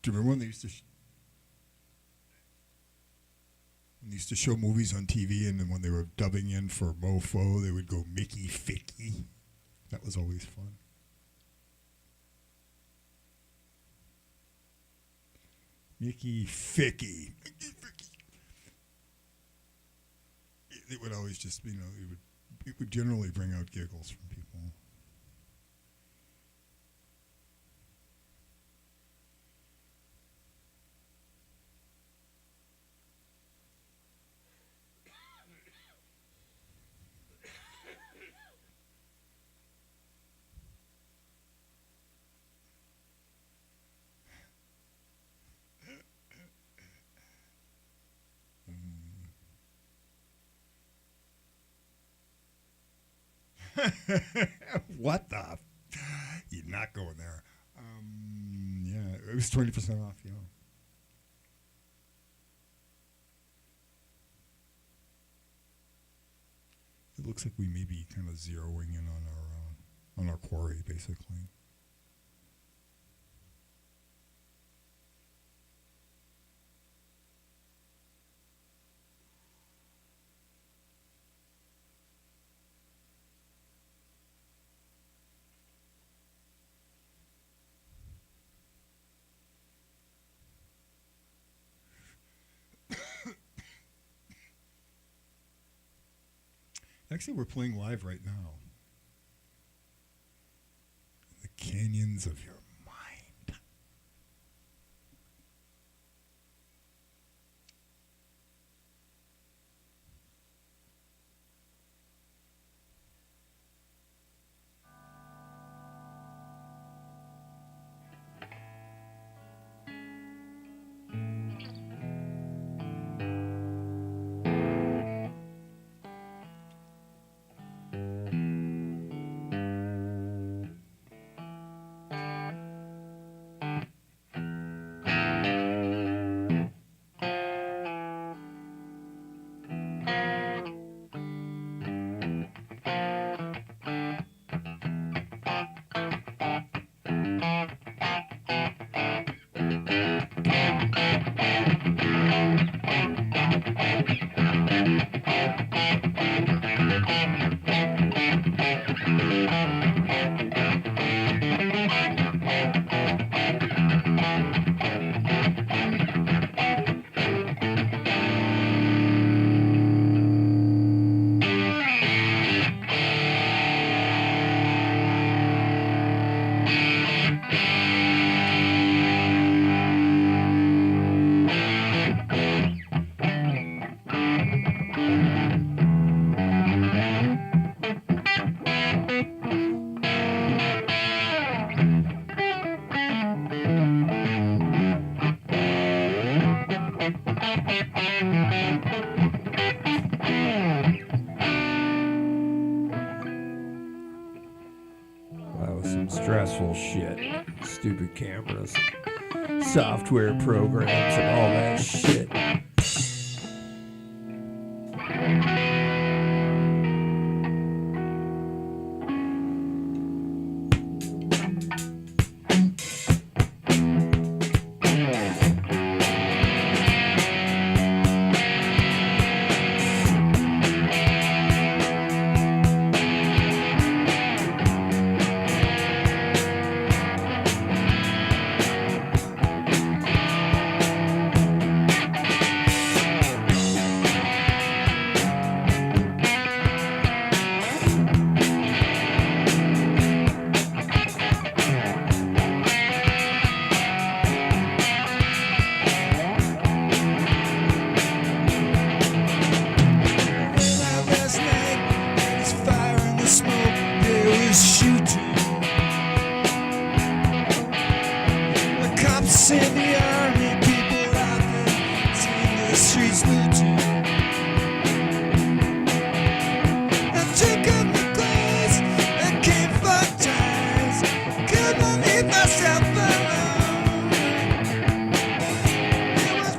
Do you remember when they used to show movies on TV, and then when they were dubbing in for Mofo, they would go Mickey Ficky? That was always fun. Mickey Ficky. Mickey Ficky. It would always just, it would generally bring out giggles from people. What the? You're not going there. Yeah, it was 20% off, yeah. It looks like we may be kind of zeroing in on our quarry, basically. Actually, we're playing live right now. The canyons of your mind. Stressful shit. Stupid cameras, software programs, and all that shit. Myself alone. It was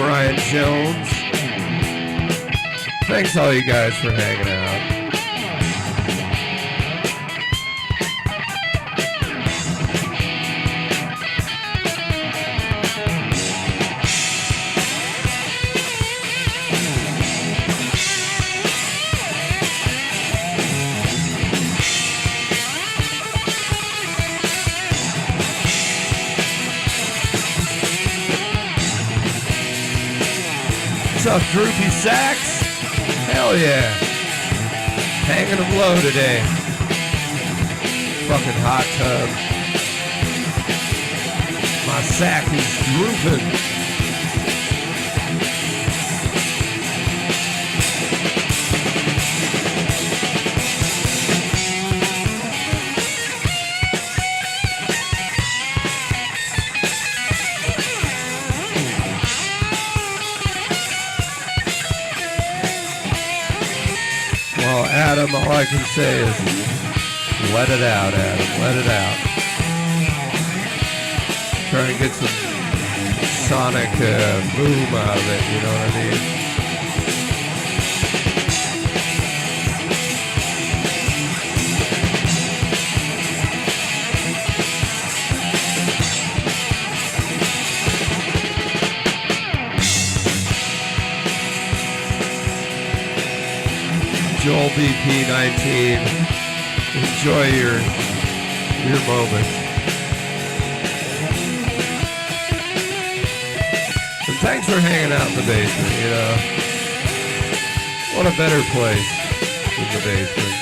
Brian Jones. Thanks all you guys for hanging out. What's up, Droopy Sax? Hell yeah. Hanging them low today. Fucking hot tub. My sack is drooping. Adam, all I can say is let it out, Adam. Let it out. Try and get some sonic boom out of it, you know what I mean? Joel BP19, enjoy your moments. And thanks for hanging out in the basement, you know. What a better place than the basement.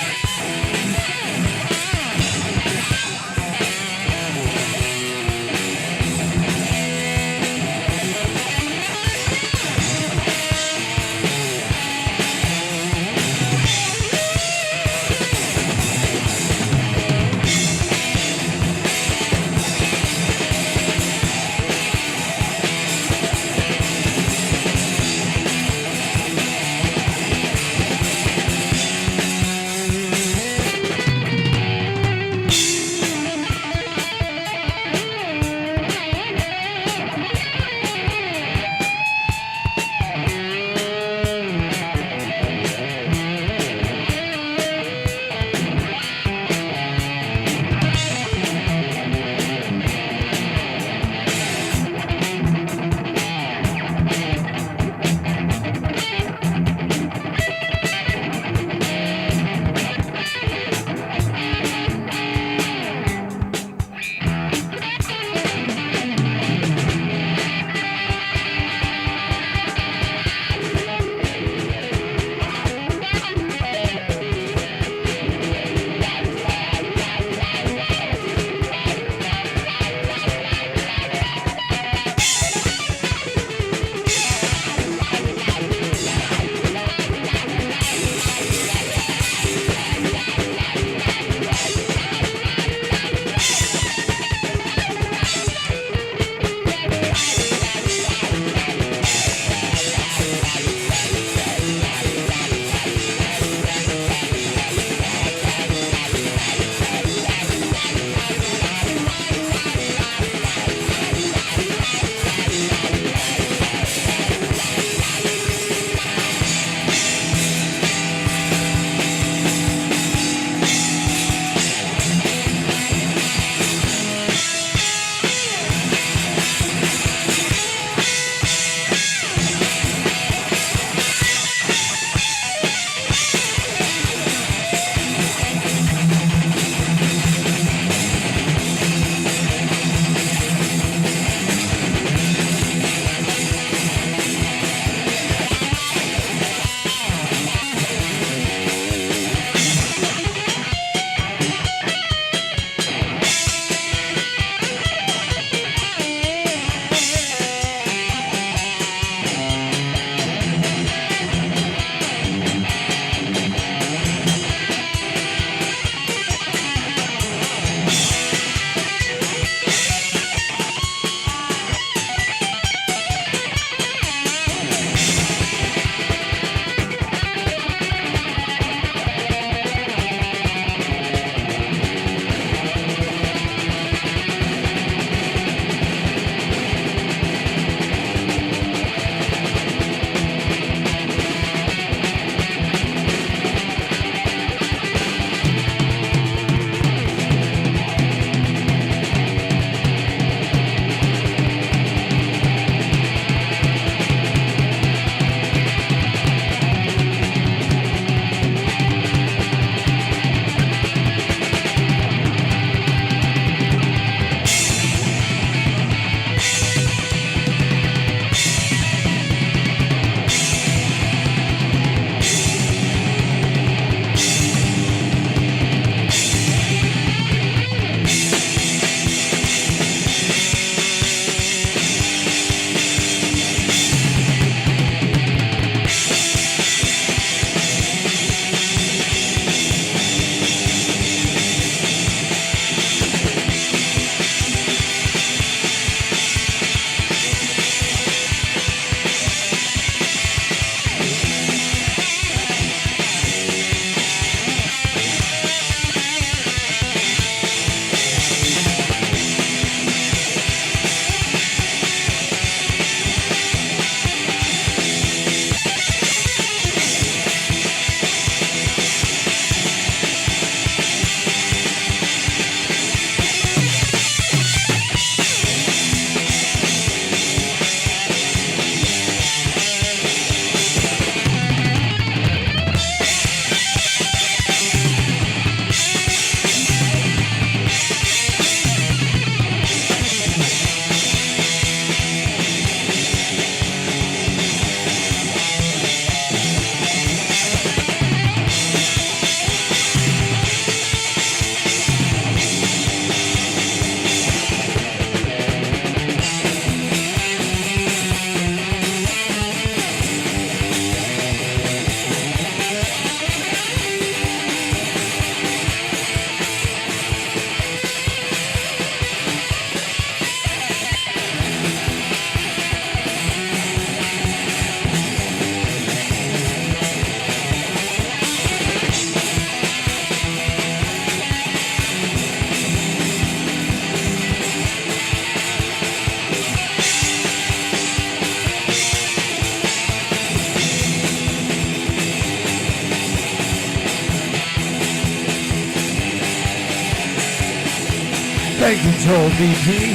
Thank you, Joel BP.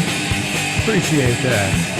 Appreciate that.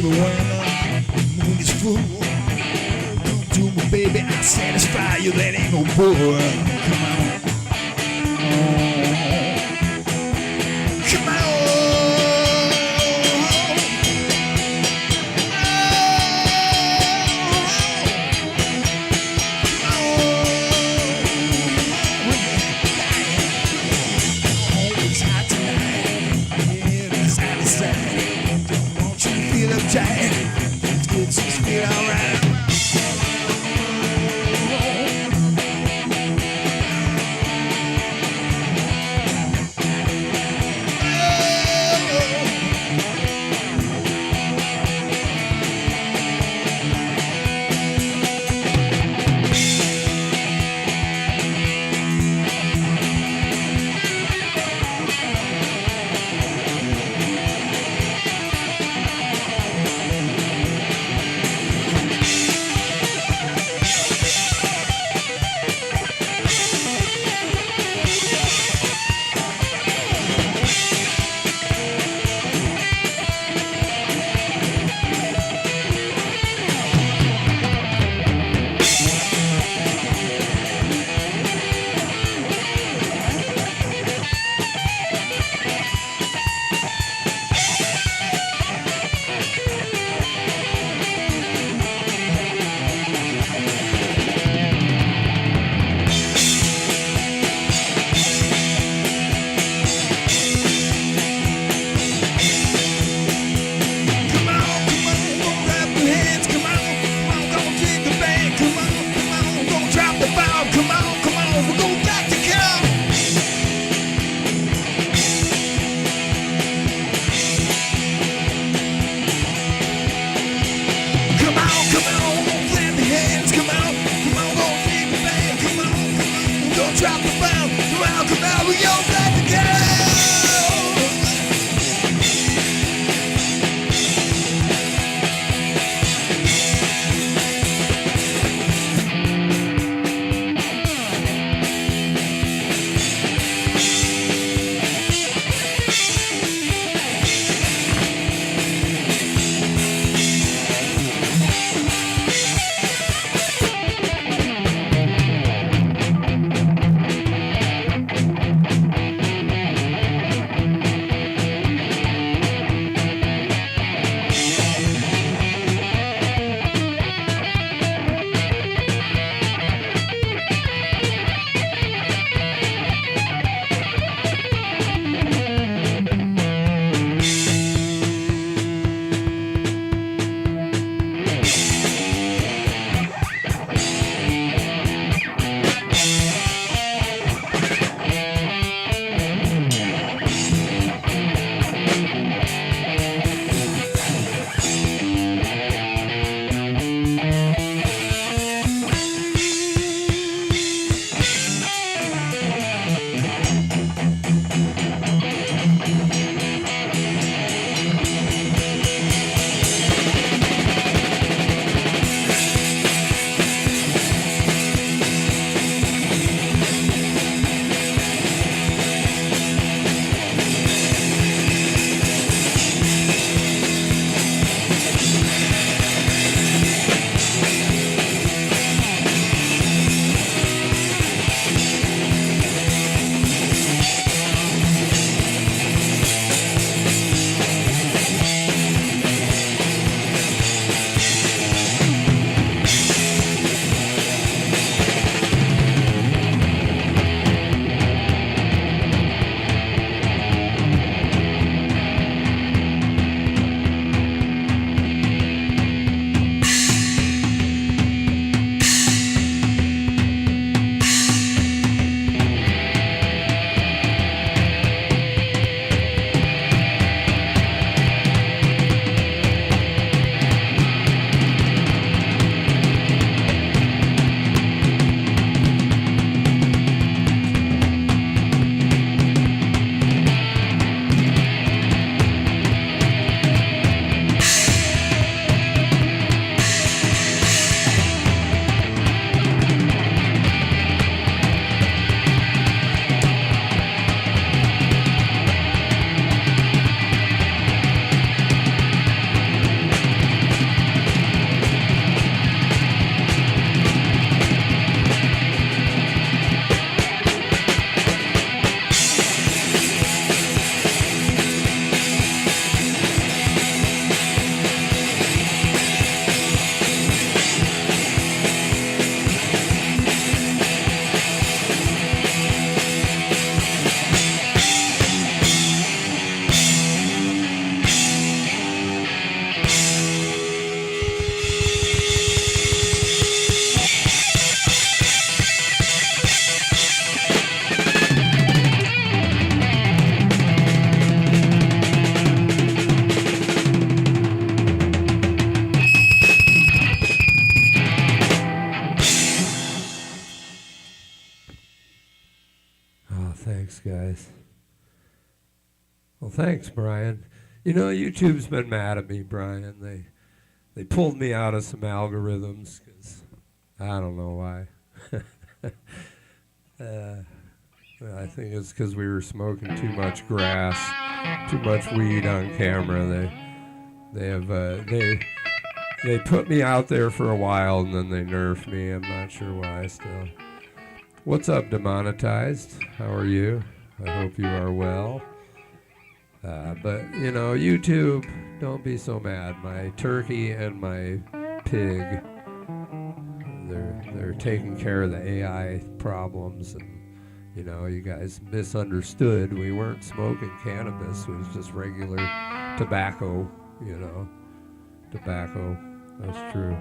baby, when the moon is full. Come to me, baby, I'll satisfy you. That ain't no bull. Come on. Come on. It's hot tonight. Yeah, it's out of sight. Don't want you to feel uptight. It's good to feel alright. Well, thanks, Brian. You know, YouTube's been mad at me, Brian. They pulled me out of some algorithms because I don't know why. I think it's because we were smoking too much grass, too much weed on camera. They put me out there for a while and then they nerfed me. I'm not sure why still. What's up, Demonetized? How are you? I hope you are well. But, you know, YouTube, don't be so mad. My turkey and my pig, they're taking care of the AI problems. And, you know, you guys misunderstood. We weren't smoking cannabis. It was just regular tobacco, you know. Tobacco. That's true.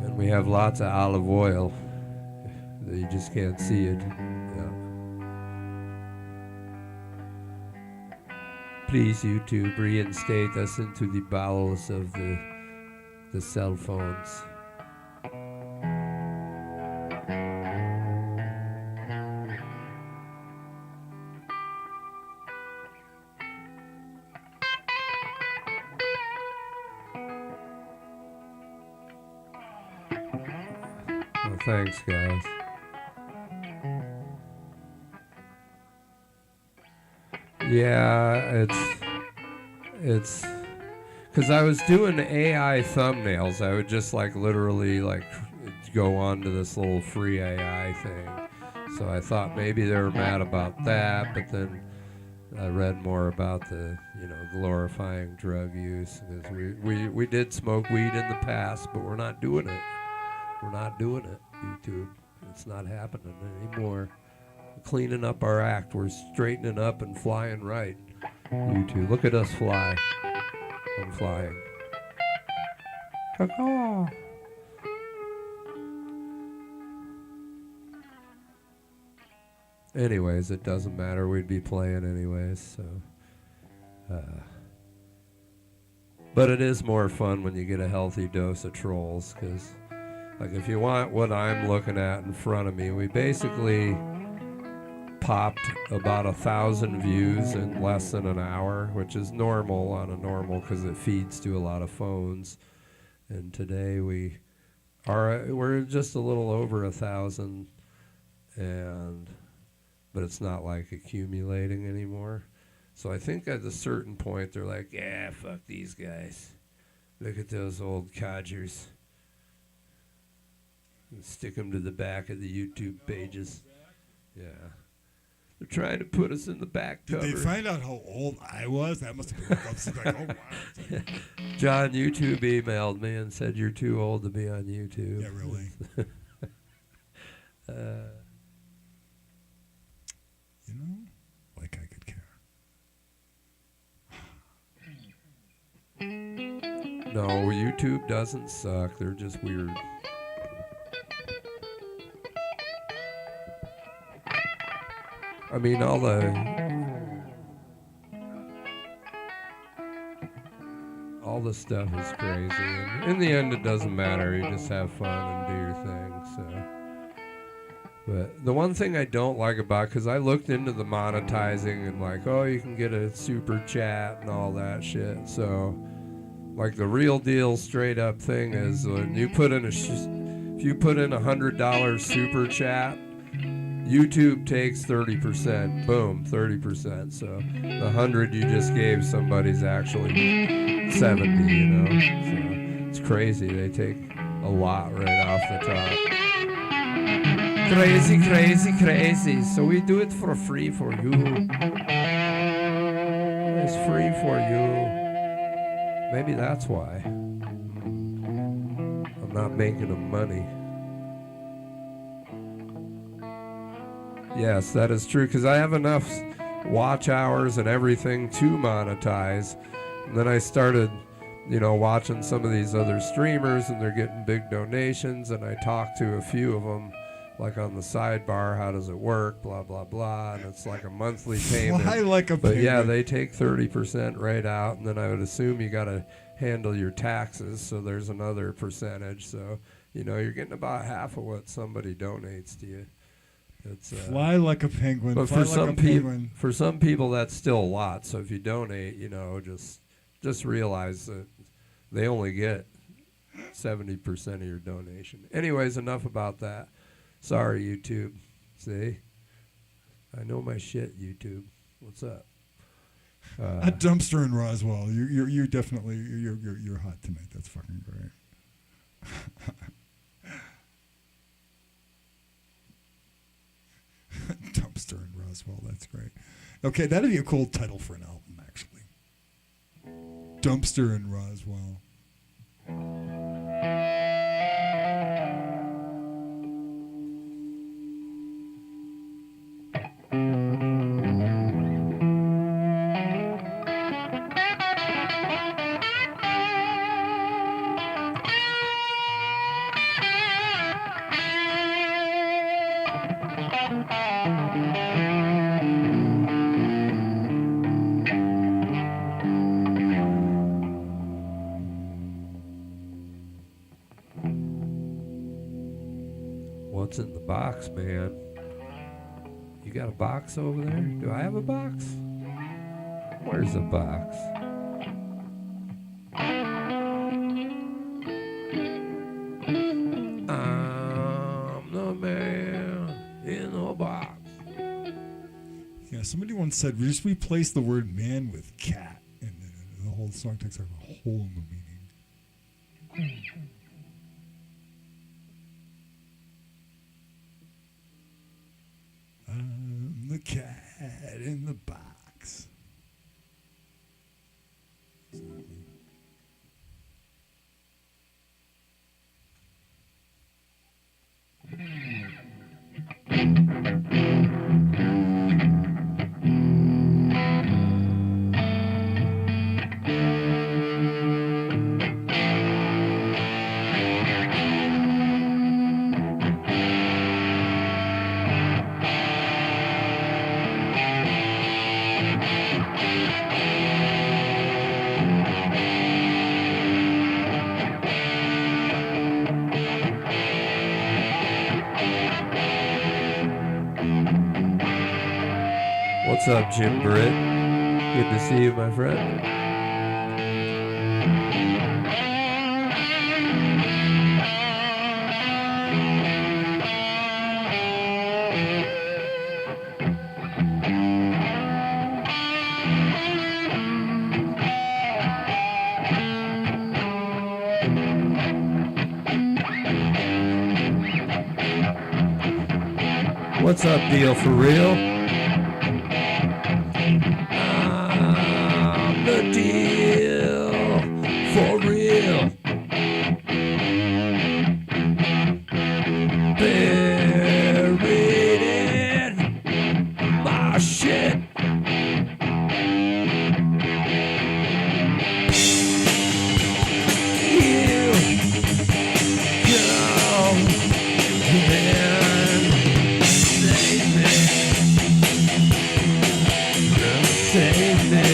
And we have lots of olive oil. You just can't see it. Yeah. Please, YouTube, reinstate us into the bowels of the cell phones. Well, thanks, guys. Yeah, it's because I was doing AI thumbnails. I would just like literally like go on to this little free AI thing. So I thought maybe they were mad about that, but then I read more about the, you know, glorifying drug use. Because we did smoke weed in the past, but we're not doing it. We're not doing it, YouTube. It's not happening anymore. Cleaning up our act. We're straightening up and flying right. You two, look at us fly. I'm flying. Caw-caw. Anyways, it doesn't matter. We'd be playing anyways. So, but it is more fun when you get a healthy dose of trolls. Because, like, if you want what I'm looking at in front of me, we basically popped about 1,000 views in less than an hour, which is normal on a normal because it feeds to a lot of phones. And today we're just a little over 1,000, but it's not like accumulating anymore. So I think at a certain point they're like, yeah, fuck these guys. Look at those old codgers. And stick them to the back of the YouTube pages. Yeah. They're trying to put us in the back cover. Did they find out how old I was? That must have been like, oh, wow. John, YouTube emailed me and said you're too old to be on YouTube. Yeah, really. You know, like I could care. No, YouTube doesn't suck. They're just weird. I mean, all the stuff is crazy. And in the end, it doesn't matter. You just have fun and do your thing. So, but the one thing I don't like about, because I looked into the monetizing and like, oh, you can get a super chat and all that shit. So, like the real deal, straight up thing is when you put in if you put in $100 super chat, YouTube takes 30%. Boom, 30%. So the 100 you just gave somebody's actually 70, you know. So it's crazy. They take a lot right off the top. Crazy, crazy, crazy. So we do it for free for you. It's free for you. Maybe that's why. I'm not making them money. Yes, that is true, because I have enough watch hours and everything to monetize. And then I started, you know, watching some of these other streamers, and they're getting big donations, and I talked to a few of them, like on the sidebar, how does it work, blah, blah, blah, and it's like a monthly payment. Why like a but payment? yeah, they take 30% right out, and then I would assume you got to handle your taxes, so there's another percentage. So, you know, you're getting about half of what somebody donates to you. It's fly like a penguin. But fly for like for some people, that's still a lot. So if you donate, just realize that they only get 70% of your donation. Anyways, enough about that. Sorry, YouTube. See, I know my shit, YouTube. What's up? A dumpster in Roswell. You definitely you're hot tonight. That's fucking great. Dumpster in Roswell. That's great. Okay, that'd be a cool title for an album, actually. Dumpster in Roswell. What's in the box, man? You got a box over there? Do I have a box? Where's the box? I'm the man in the box. Yeah, somebody once said, just replace the word man with cat, and the whole song takes like a whole new meaning. I'm the cat in the box. What's up, Jim Britt? Good to see you, my friend. What's up, Deal for Real? I'm the deal for real. Buried in my shit. You come and save me. Save me.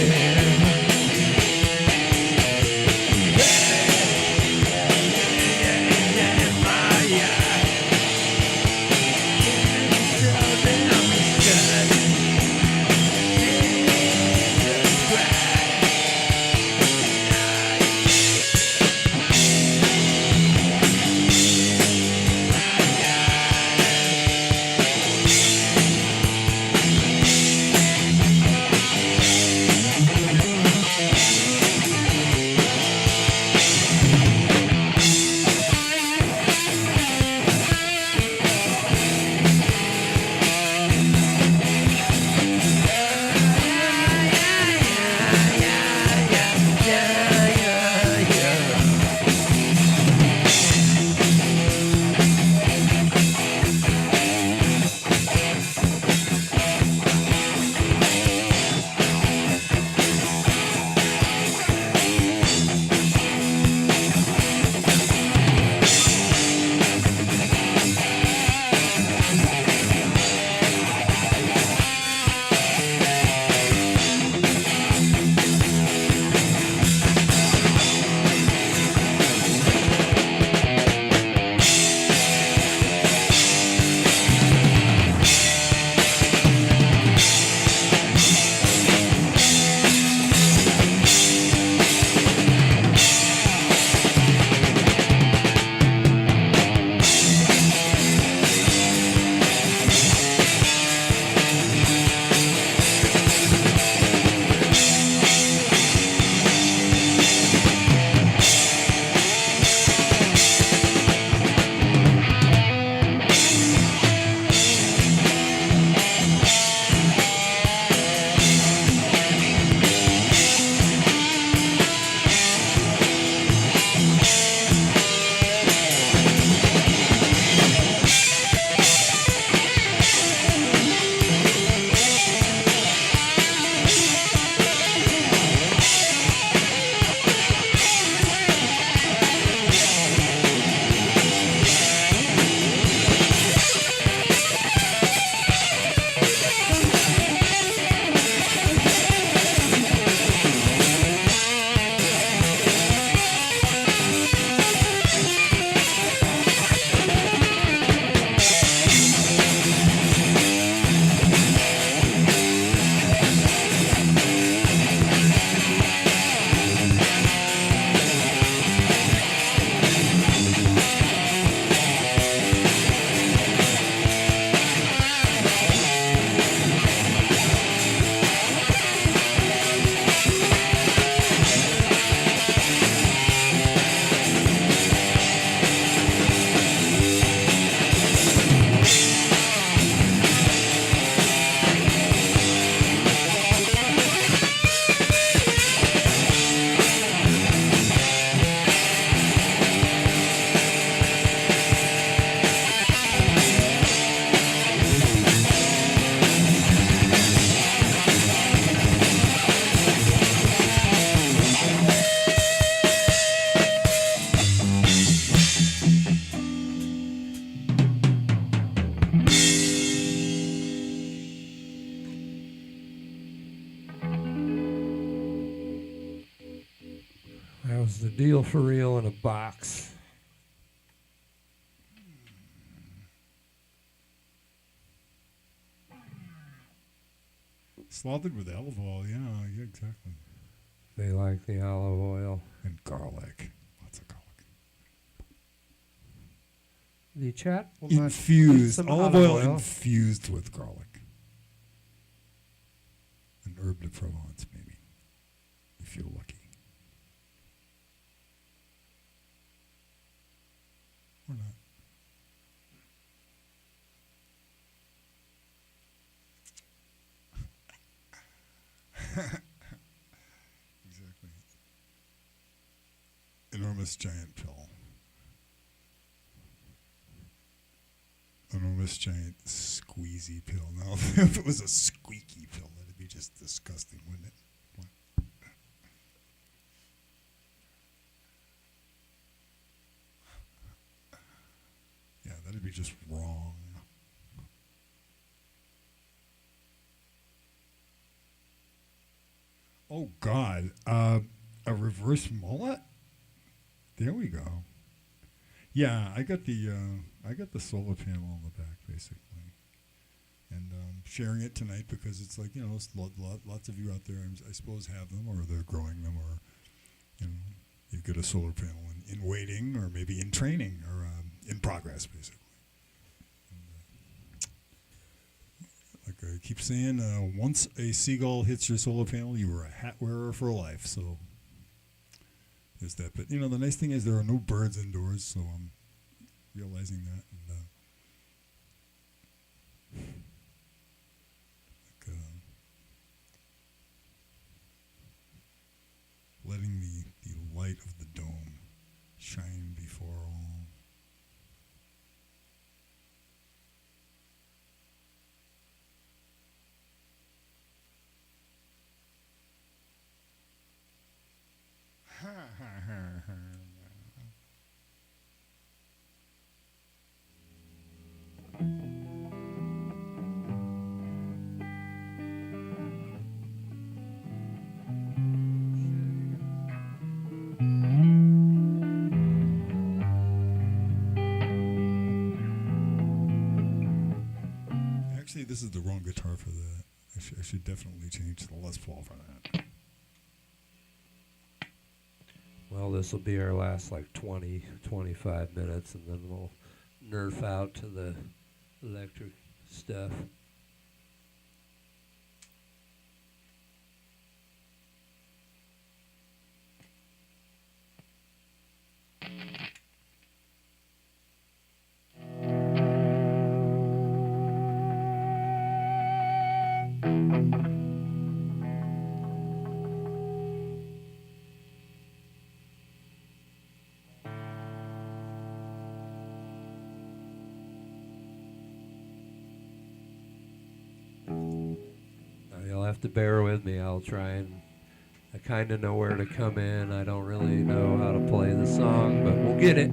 That was the deal for real in a box. Slathered with olive oil, yeah, exactly. They like the olive oil. And garlic. Lots of garlic. The chat will infused. Some Olive oil infused with garlic. And herb de Provence, maybe. If you're lucky. Or not. Exactly. Enormous giant pill. Enormous giant squeezy pill. Now, if it was a squeaky pill, that'd be just disgusting, wouldn't it? What? Yeah, that'd be just wrong. Oh God, a reverse mullet? There we go. Yeah, I got the solar panel on the back basically, and sharing it tonight because it's like it's lots of you out there I suppose have them or they're growing them or you've got a solar panel in waiting or maybe in training or in progress basically. Like I keep saying, once a seagull hits your solar panel, you are a hat wearer for life. So there's that. But the nice thing is there are no birds indoors, so I'm realizing that and letting the light of the dome shine before all. Actually, this is the wrong guitar for that. I should definitely change the Les Paul for that. Well, this will be our last 20, 25 minutes, and then we'll nerf out to the electric stuff. You'll have to bear with me. I'll try and I kind of know where to come in. I don't really know how to play the song, but we'll get it.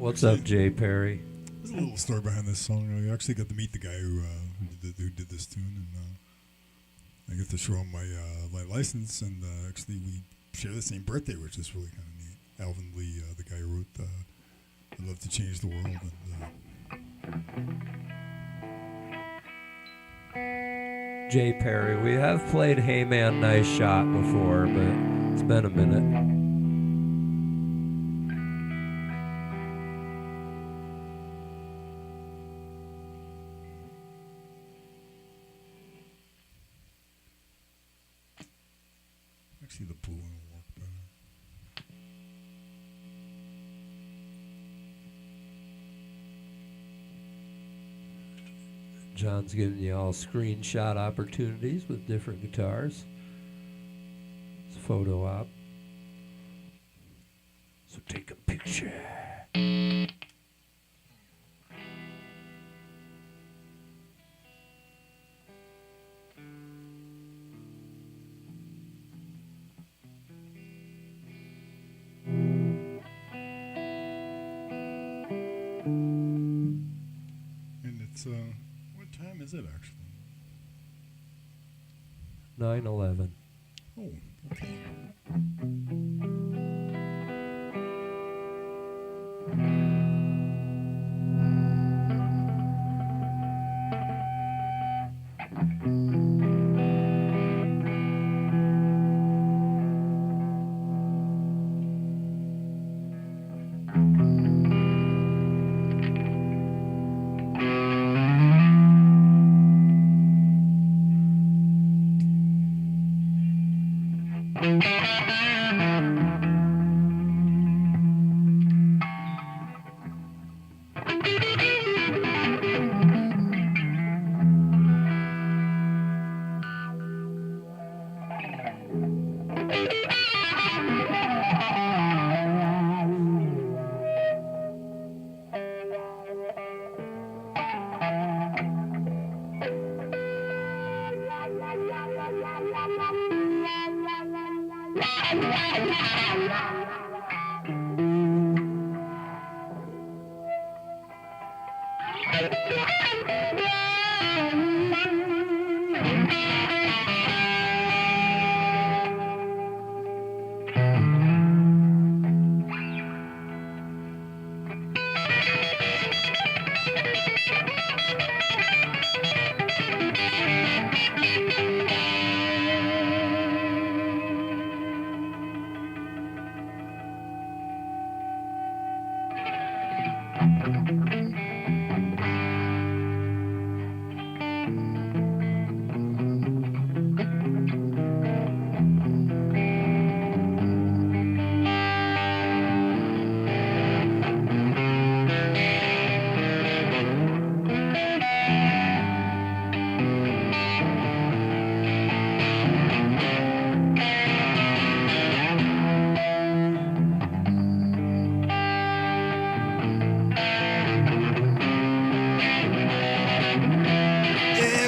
What's up, Jay Perry? There's a little story behind this song. I actually got to meet the guy who did this tune, and I get to show him my license, and actually we share the same birthday, which is really kind of neat. Alvin Lee, the guy who wrote "I'd Love to Change the World." And, Jay Perry, we have played "Hey Man, Nice Shot" before, but it's been a minute. Actually, the blue one will work better. John's giving you all screenshot opportunities with different guitars. It's a photo op. So take a picture. It's what time is it actually? 9:11. Oh, okay.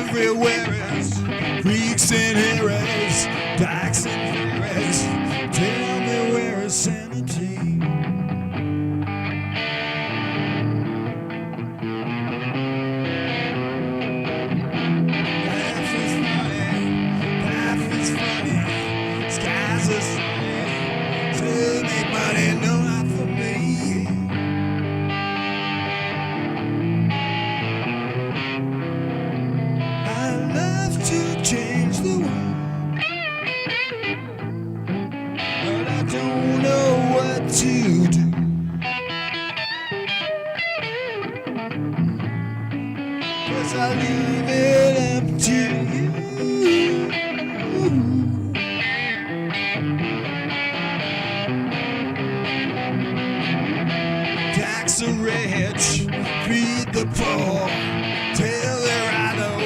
Everywhere is freaks and heroes, dykes and fairies. Tell me where is sanity? Life is funny, skies are sunny. To make money, no, not for me. I love to change the world, but I don't know what to do. 'Cause I leave it up to you. Tax the rich, feed the poor, tell their I know,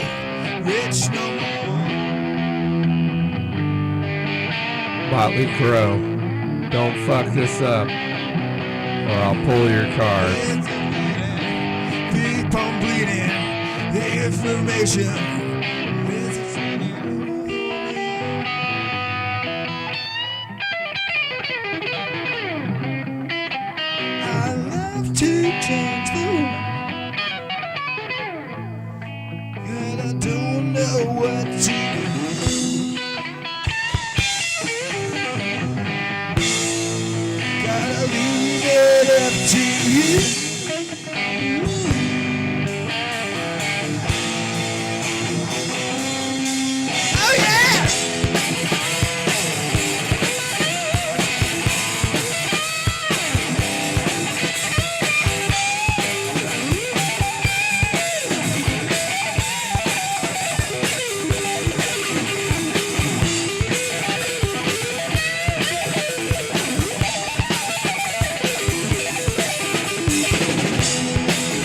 rich no more. Motley Crue, don't fuck this up, or I'll pull your card. Keep on bleeding, the information. I love to change the world, and I don't know what to do. Gotta leave it up to you. Oh yeah!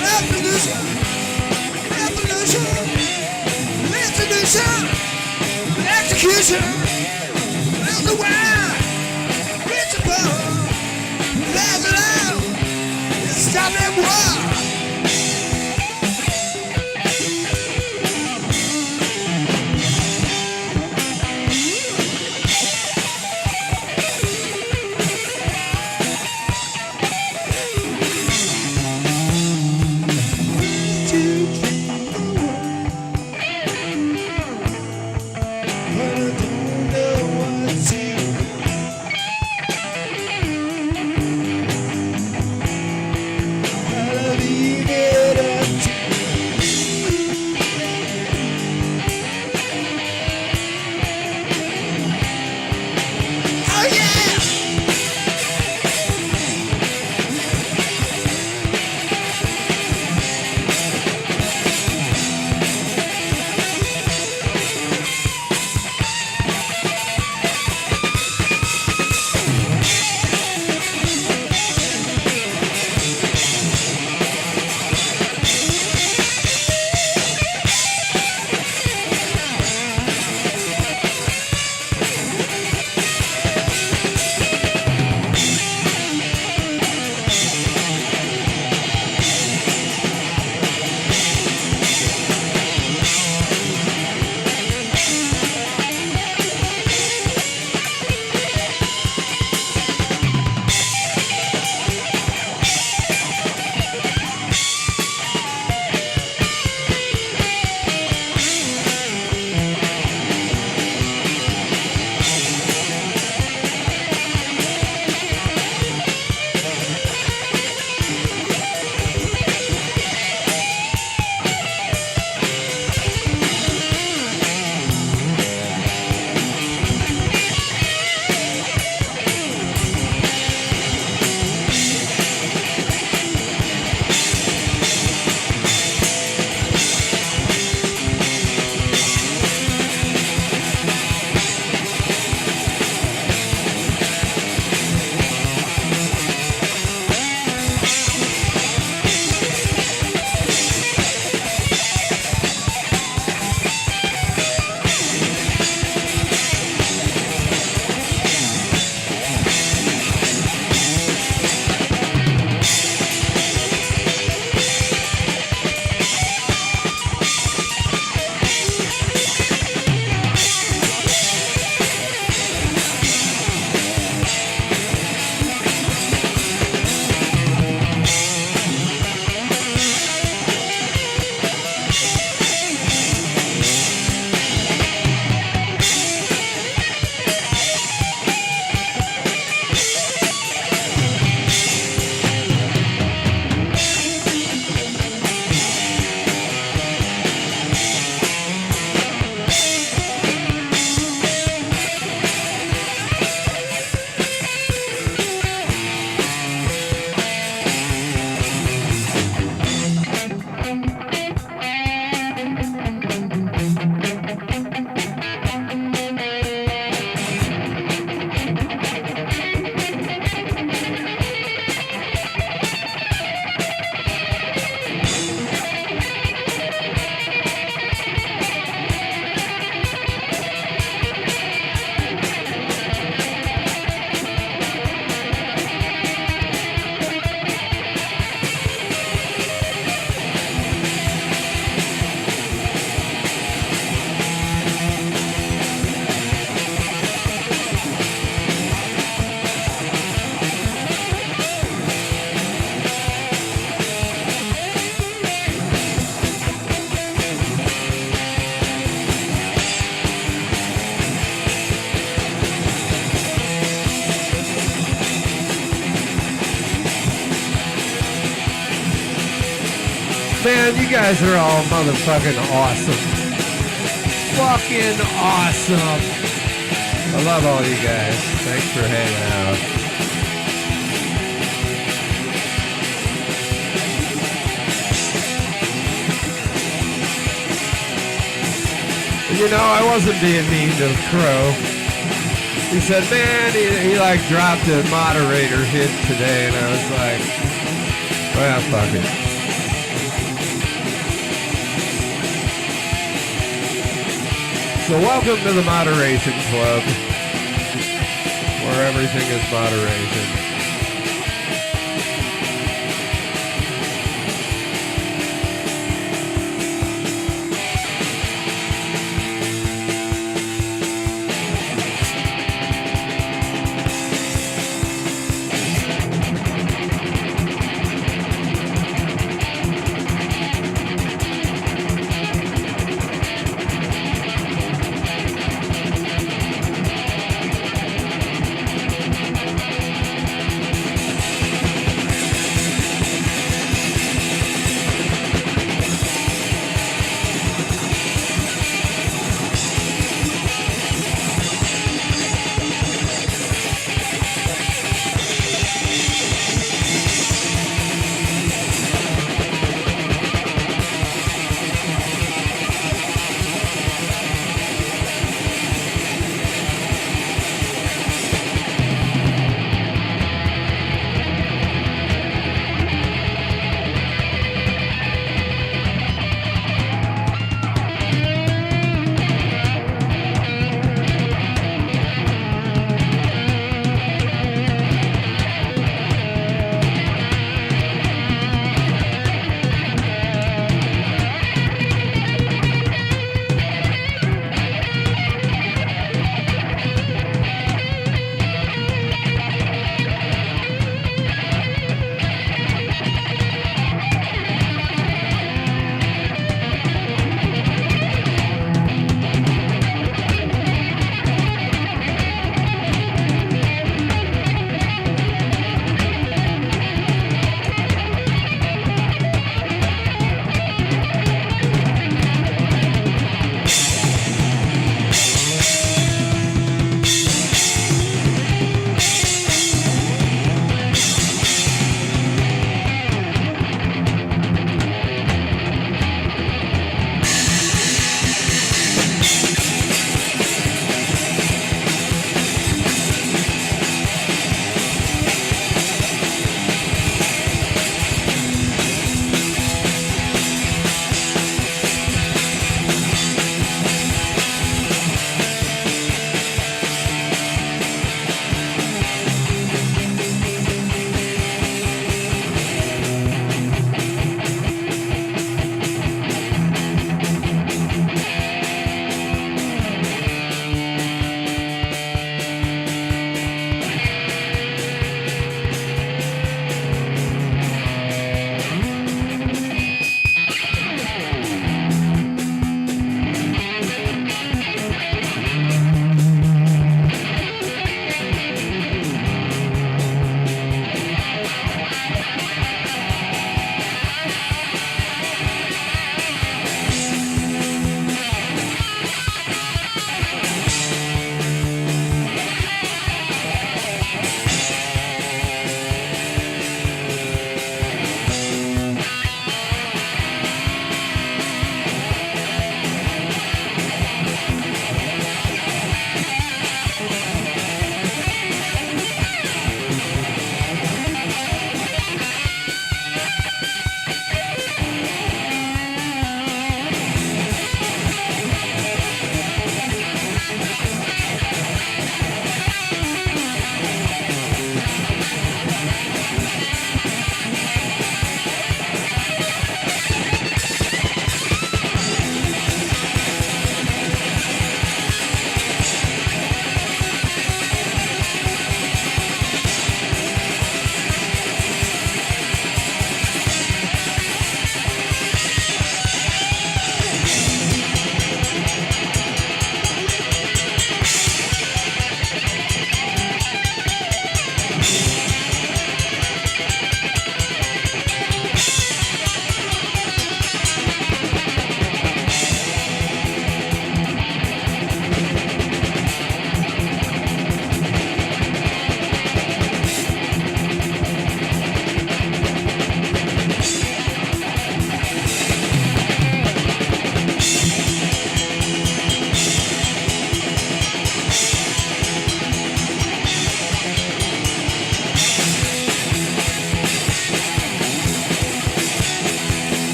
Revolution, revolution, institution, execution, there's the wild, principle, there's the love, stop that war. To change Man, you guys are all motherfucking awesome. Fucking awesome. I love all you guys. Thanks for hanging out. You know, I wasn't being mean to Crow. He said, man, he like dropped a moderator hit today, and I was like, well, fuck it. So welcome to the Moderation Club, where everything is moderation.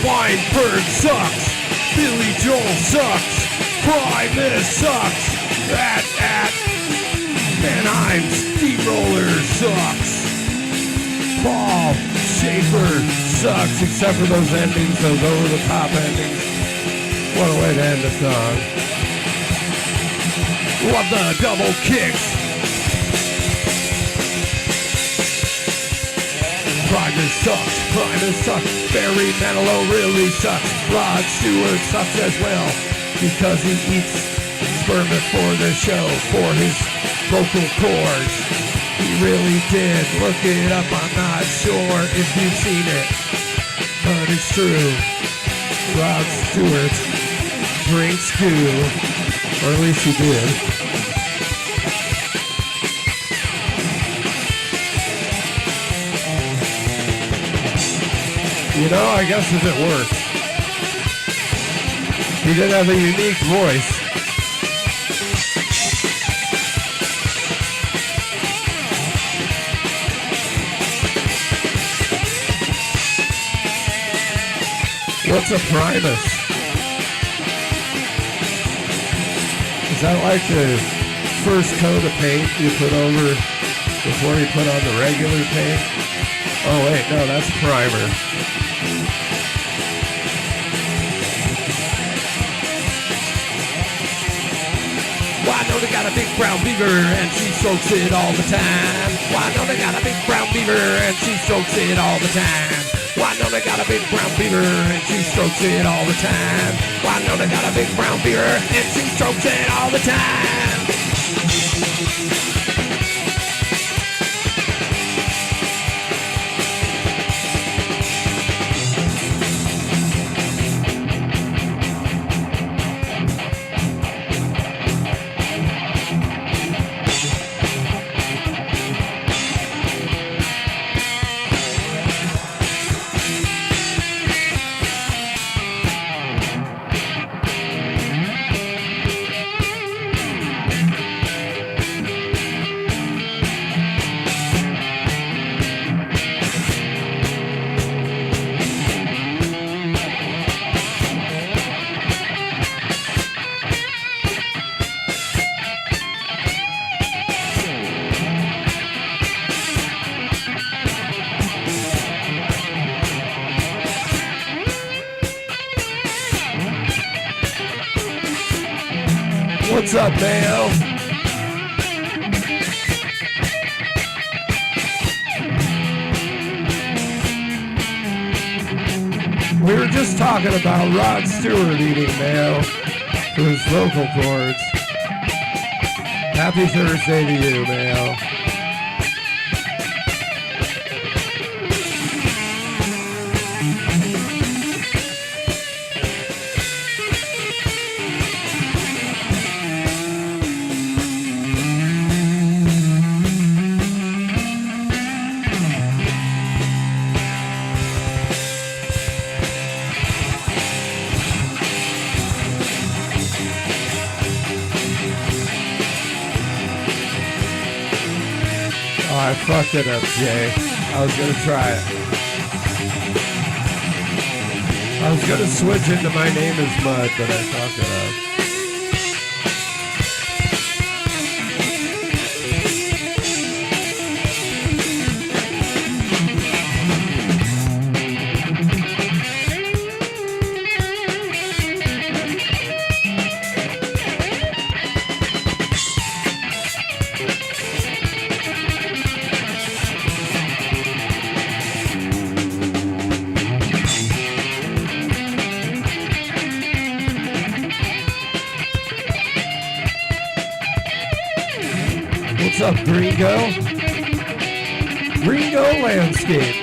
Weinberg sucks. Billy Joel sucks. Primus sucks. Manheim Steamroller sucks. Paul Schaefer sucks, except for those endings, those over-the-top endings. What a way to end a song. Love the double kicks. Primus sucks. Barry Manilow really sucks. Rod Stewart sucks as well, because he eats sperm before the show for his vocal cords. He really did. Look it up, I'm not sure if you've seen it, but it's true. Rod Stewart drinks goo, or at least he did. You know, I guess if it works. He did have a unique voice. What's a Primus? Is that like the first coat of paint you put over before you put on the regular paint? Oh wait, no, that's primer. Well, I know they got a big brown beaver and she strokes it all the time. Well, I know they got a big brown beaver and she strokes it all the time. Well, I know they got a big brown beaver and she strokes it all the time. Well, I know they got a big brown beaver and she strokes it all the time. What's up, Dale? We were just talking about Rod Stewart eating mayo for his vocal cords. Happy Thursday to you, Mayo. I fucked it up, Jay. I was gonna try it. I was gonna switch into My Name is Mud, but I fucked it up. What's up, Gringo? Gringo Landscape.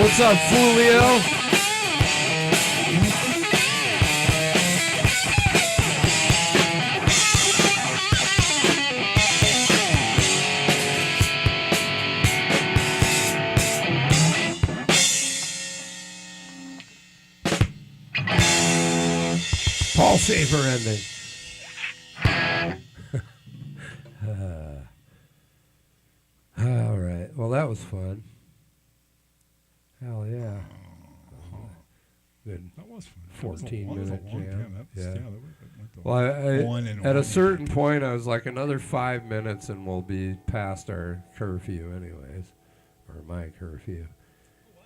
What's up, Fulio? Paul Saver ending. All right. Well, that was fun. Hell yeah. Good. That was fun. 14-minute jam. Yeah. Well, at a certain point, I was like, another 5 minutes and we'll be past our curfew anyways. Or my curfew. Wow,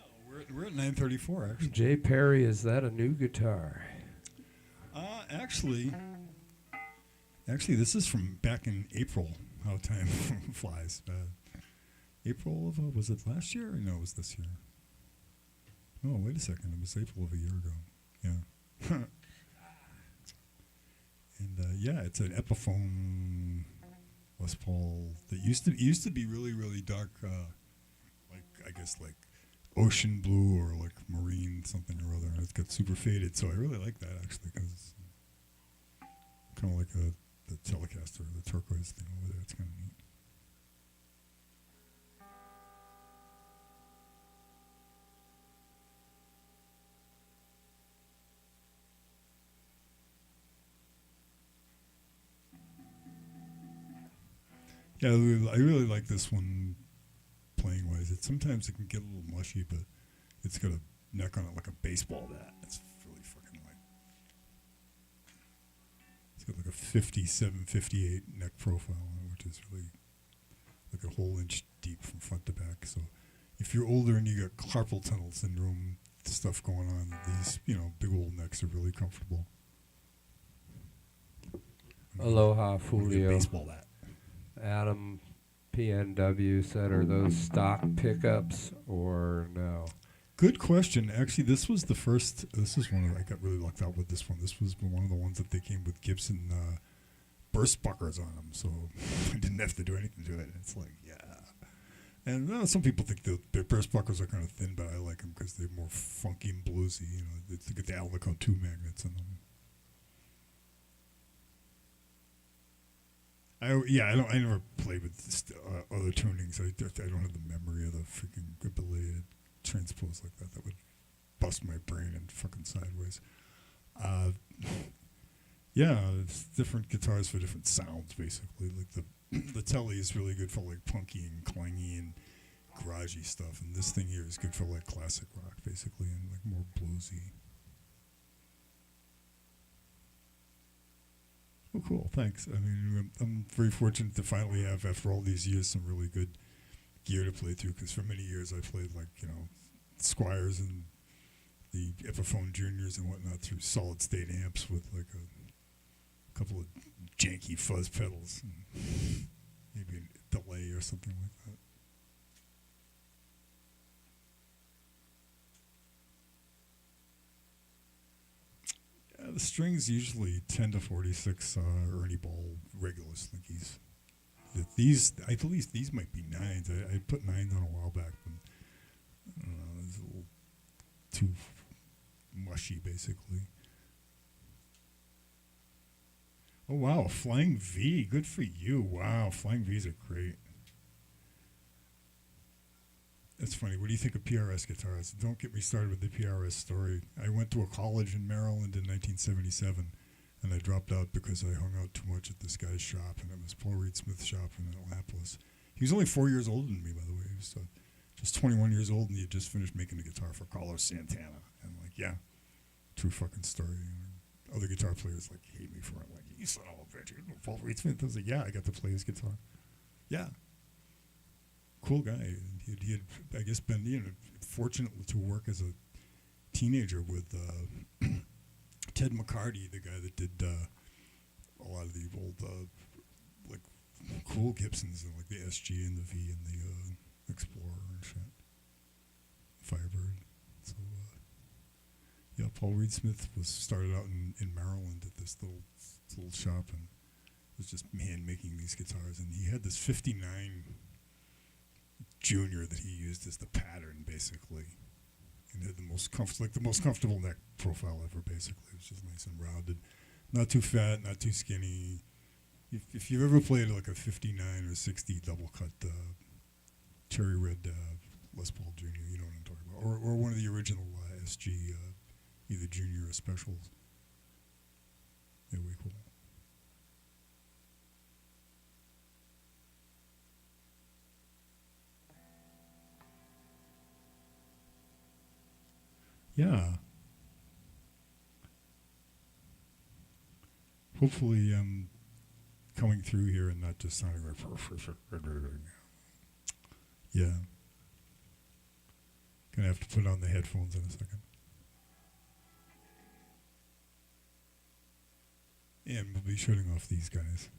we're at 9:34, actually. Jay Perry, is that a new guitar? Actually, this is from back in April. How time flies. April of was it last year? Or no, it was this year. Oh, wait a second. It was April of a year ago. Yeah. And yeah, it's an Epiphone Les Paul that used to be really, really dark, like I guess like ocean blue or like marine something or other. And it's got super faded, so I really like that actually because it's kind of like the Telecaster, the turquoise thing over there. It's kind of neat. Yeah, I really like this one playing wise. Sometimes it can get a little mushy, but it's got a neck on it like a baseball bat. It's really fucking like. It's got like a 57, 58 neck profile on it, which is really like a whole inch deep from front to back. So if you're older and you got carpal tunnel syndrome stuff going on, these, big old necks are really comfortable. Aloha, Fulio. Baseball bat. Adam PNW said, are those stock pickups or no? Good question. Actually, this was one of, I got really lucked out with this one. This was one of the ones that they came with Gibson burst buckers on them, so I didn't have to do anything to it. It's like, yeah. And some people think the burst buckers are kind of thin, but I like them because they're more funky and bluesy. They get the Alnico 2 magnets in them. I never played with other tunings. I don't have the memory of the freaking ability to transpose like that. That would bust my brain and fucking sideways. Yeah, it's different guitars for different sounds, basically. Like the Telly is really good for like punky and clangy and garagey stuff, and this thing here is good for like classic rock, basically, and like more bluesy. Oh, cool. Thanks. I mean, I'm very fortunate to finally have, after all these years, some really good gear to play through, because for many years I played, like, Squires and the Epiphone Juniors and whatnot through solid-state amps with, like, a couple of janky fuzz pedals and maybe a delay or something like that. The strings usually 10 to 46 Ernie Ball regular slinkies. I believe these might be 9s. I put 9s on a while back, but I don't know, it's a little too mushy, basically. Oh, wow, a Flying V. Good for you. Wow, Flying Vs are great. That's funny. What do you think of PRS guitars? Don't get me started with the PRS story. I went to a college in Maryland in 1977, and I dropped out because I hung out too much at this guy's shop, and it was Paul Reed Smith's shop in Annapolis. He was only 4 years older than me, by the way. He was just 21 years old, and he had just finished making a guitar for Carlos Santana. And yeah, true fucking story. Other guitar players hate me for it. Like, you son of a bitch, you know Paul Reed Smith. I was like, yeah, I got to play his guitar. Yeah. Cool guy. He had, I guess, been fortunate to work as a teenager with Ted McCarty, the guy that did a lot of the old cool Gibsons and the SG and the V and the Explorer and shit, Firebird. So yeah, Paul Reed Smith started out in Maryland at this little shop and was just hand making these guitars, and he had this 59 Junior that he used as the pattern, basically. had the most comfortable neck profile ever. Basically, it was just nice and rounded, not too fat, not too skinny. If you've ever played like a 59 or 60 double cut cherry red Les Paul Junior, you know what I'm talking about, or one of the original SG, either Junior or Specials. They're way cool. Yeah. Hopefully I'm coming through here and not just sounding like... Yeah. Gonna have to put on the headphones in a second. And we'll be shutting off these guys.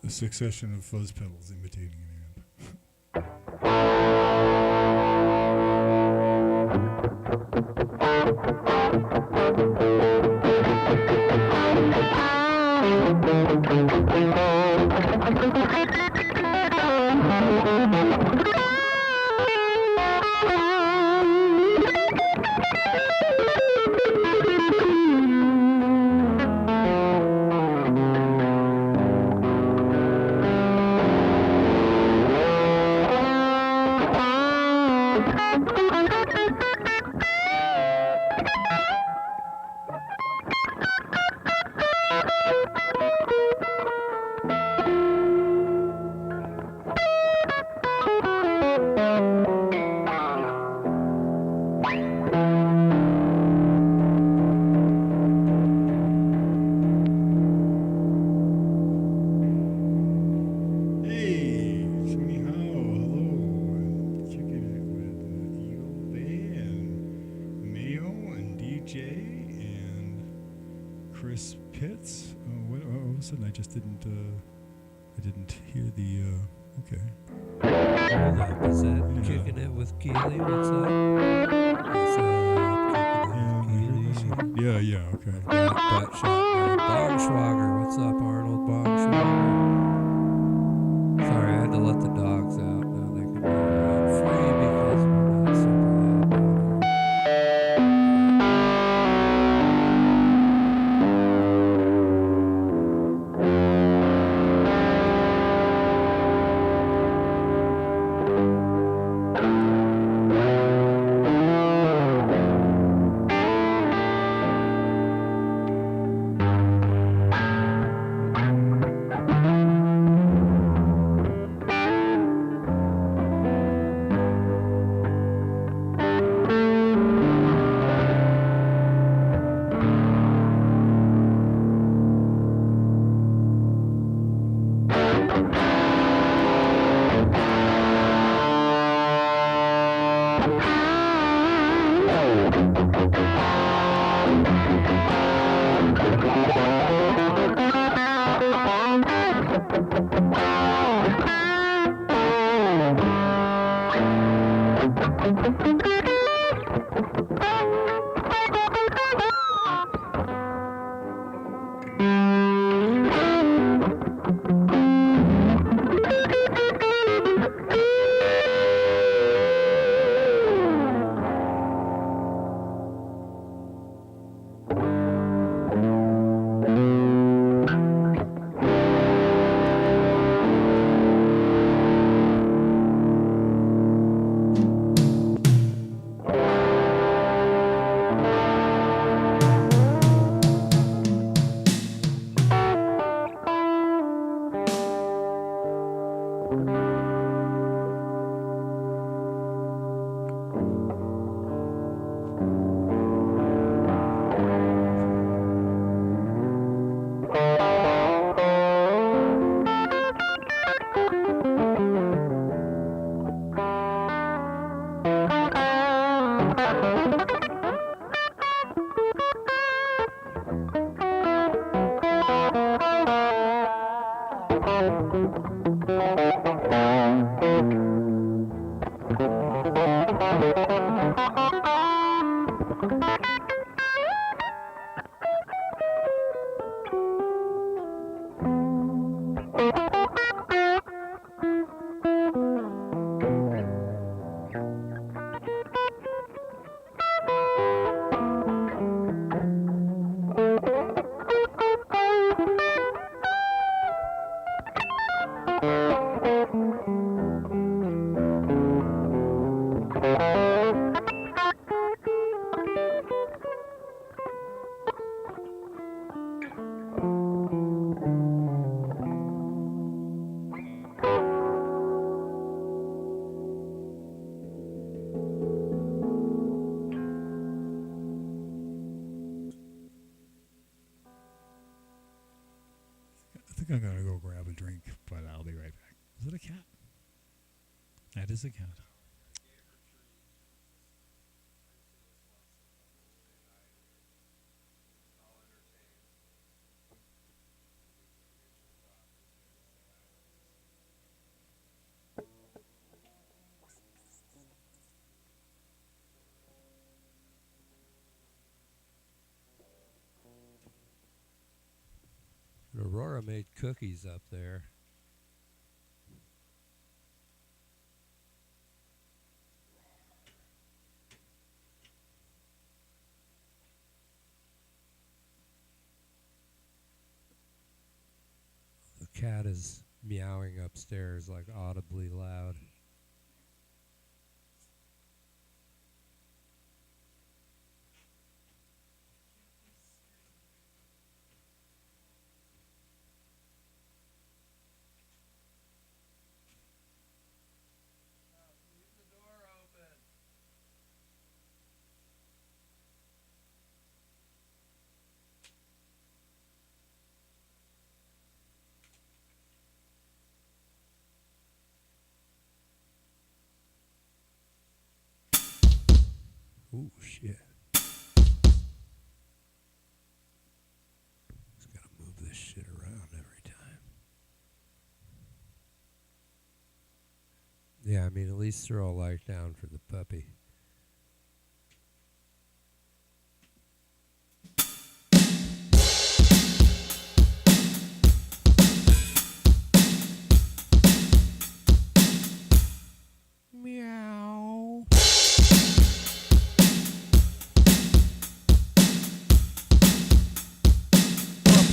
A succession of fuzz pedals imitating an amp. I didn't hear the, okay. Hold up, is that Kicking It with Keely? What's up? What's up, Kicking It with Keely? Yeah, okay. Butt shot. Bongschwager, what's up, Arnold Bongschwager? Sorry, I had to let the dogs out. Now they can run around free because we're not super loud down here. I think I'm going to go grab a drink, but I'll be right back. Is it a cat? That is a cat. Aurora made cookies up there. The cat is meowing upstairs like audibly loud. Ooh, shit. Just gotta move this shit around every time. Yeah, I mean, at least throw a light down for the puppy. Meow.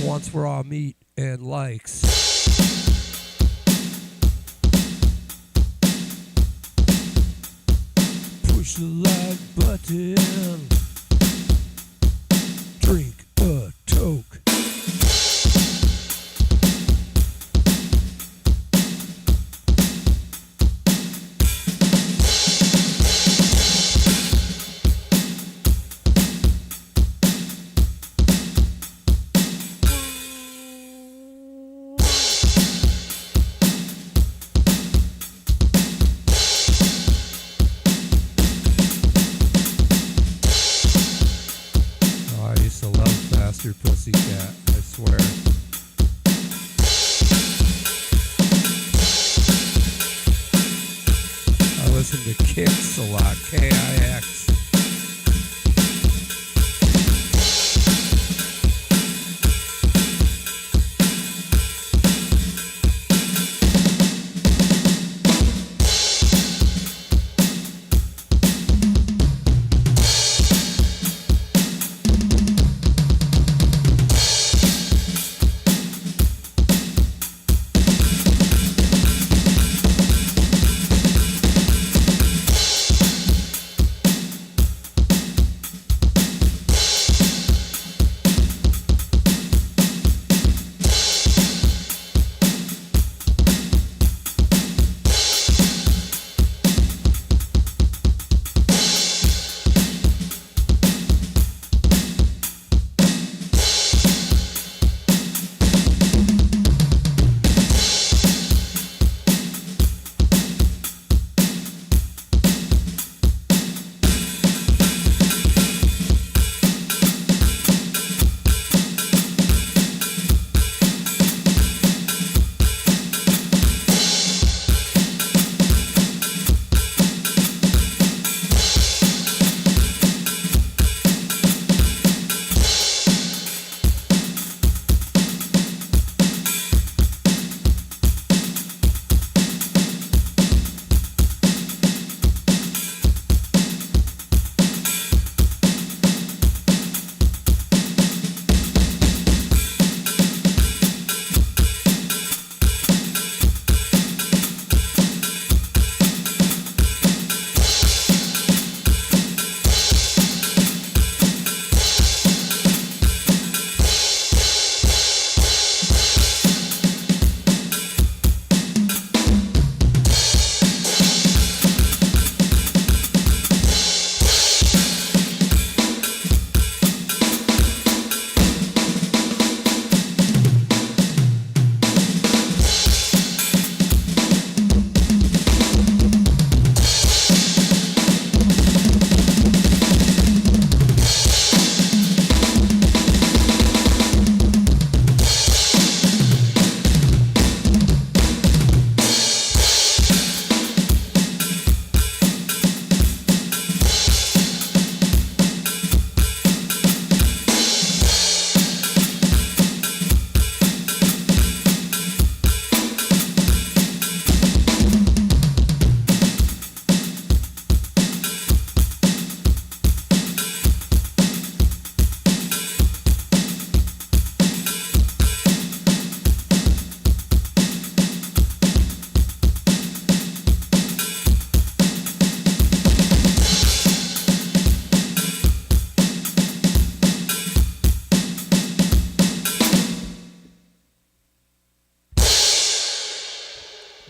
Wants raw meat and likes. Push the like button. Drink a toke. Mr. Pussycat, I swear. I listen to Kix a lot, K-I-X.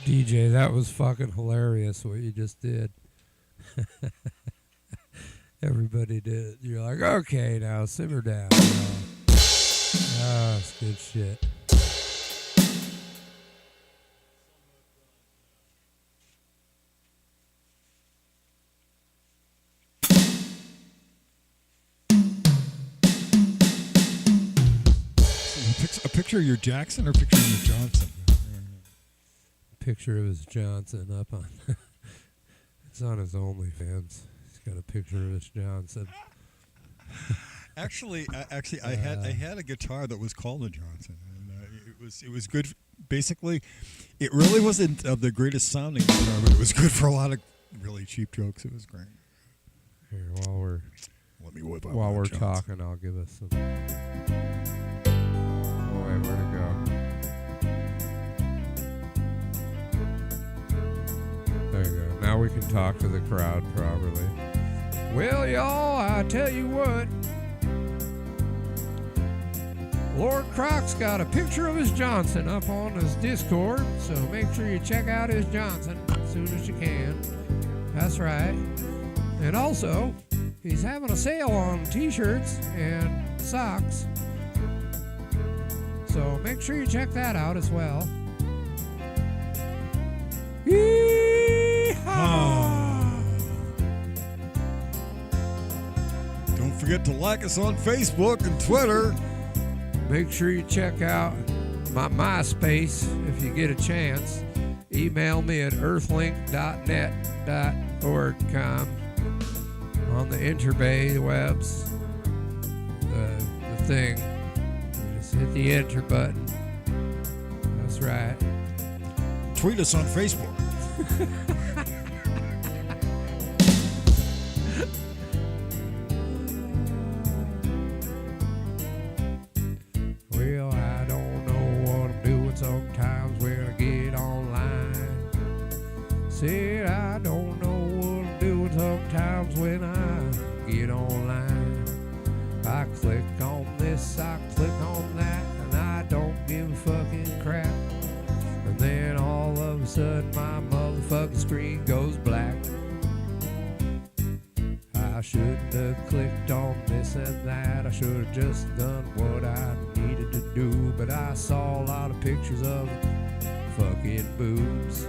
DJ, that was fucking hilarious what you just did. Everybody did. You're like, okay, now simmer down. Ah, it's good shit. A picture of your Jackson or a picture of your Johnson? Picture of his Johnson up on. It's on his OnlyFans. He's got a picture of his Johnson. Actually, I had a guitar that was called a Johnson, and it was good. Basically, it really wasn't the greatest sounding guitar, but it was good for a lot of really cheap jokes. It was great. Here, while we're talking, I'll give us some. Oh wait, where'd it go? There you go. Now we can talk to the crowd properly. Well, y'all, I tell you what. Lord Croc's got a picture of his Johnson up on his Discord, so make sure you check out his Johnson as soon as you can. That's right. And also, he's having a sale on t-shirts and socks, so make sure you check that out as well. Don't forget to like us on Facebook and Twitter. make sure you check out my MySpace if you get a chance. Email me at earthlink.net.org.com on the interwebs. The thing. You just hit the enter button. That's right. Tweet us on Facebook. Well, I don't know what I'm doing sometimes when I get online. Said I don't know what I'm doing sometimes when I get online. I click on this, I click on that, and I don't give a fucking crap. And then all of a sudden my motherfucking screen goes black. I shouldn't have clicked on this and that. I should have just done what I needed to do. But I saw a lot of pictures of fucking boobs.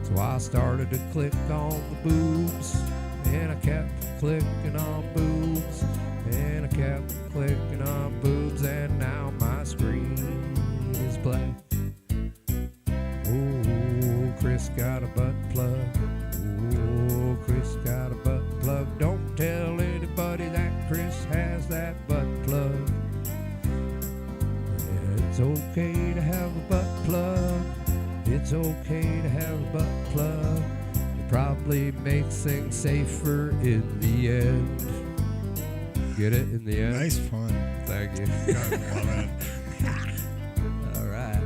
So I started to click on the boobs. And I kept clicking on boobs. And I kept clicking on boobs. And now my screen is black. Oh, Chris got a butt plug. Oh, Chris got a butt plug. Don't tell anybody that Chris has that butt plug. It's okay to have a butt plug. It's okay to have a butt plug. It probably makes things safer in the end. Get it? In the end? Nice pun. Thank you. God, I love it. All right.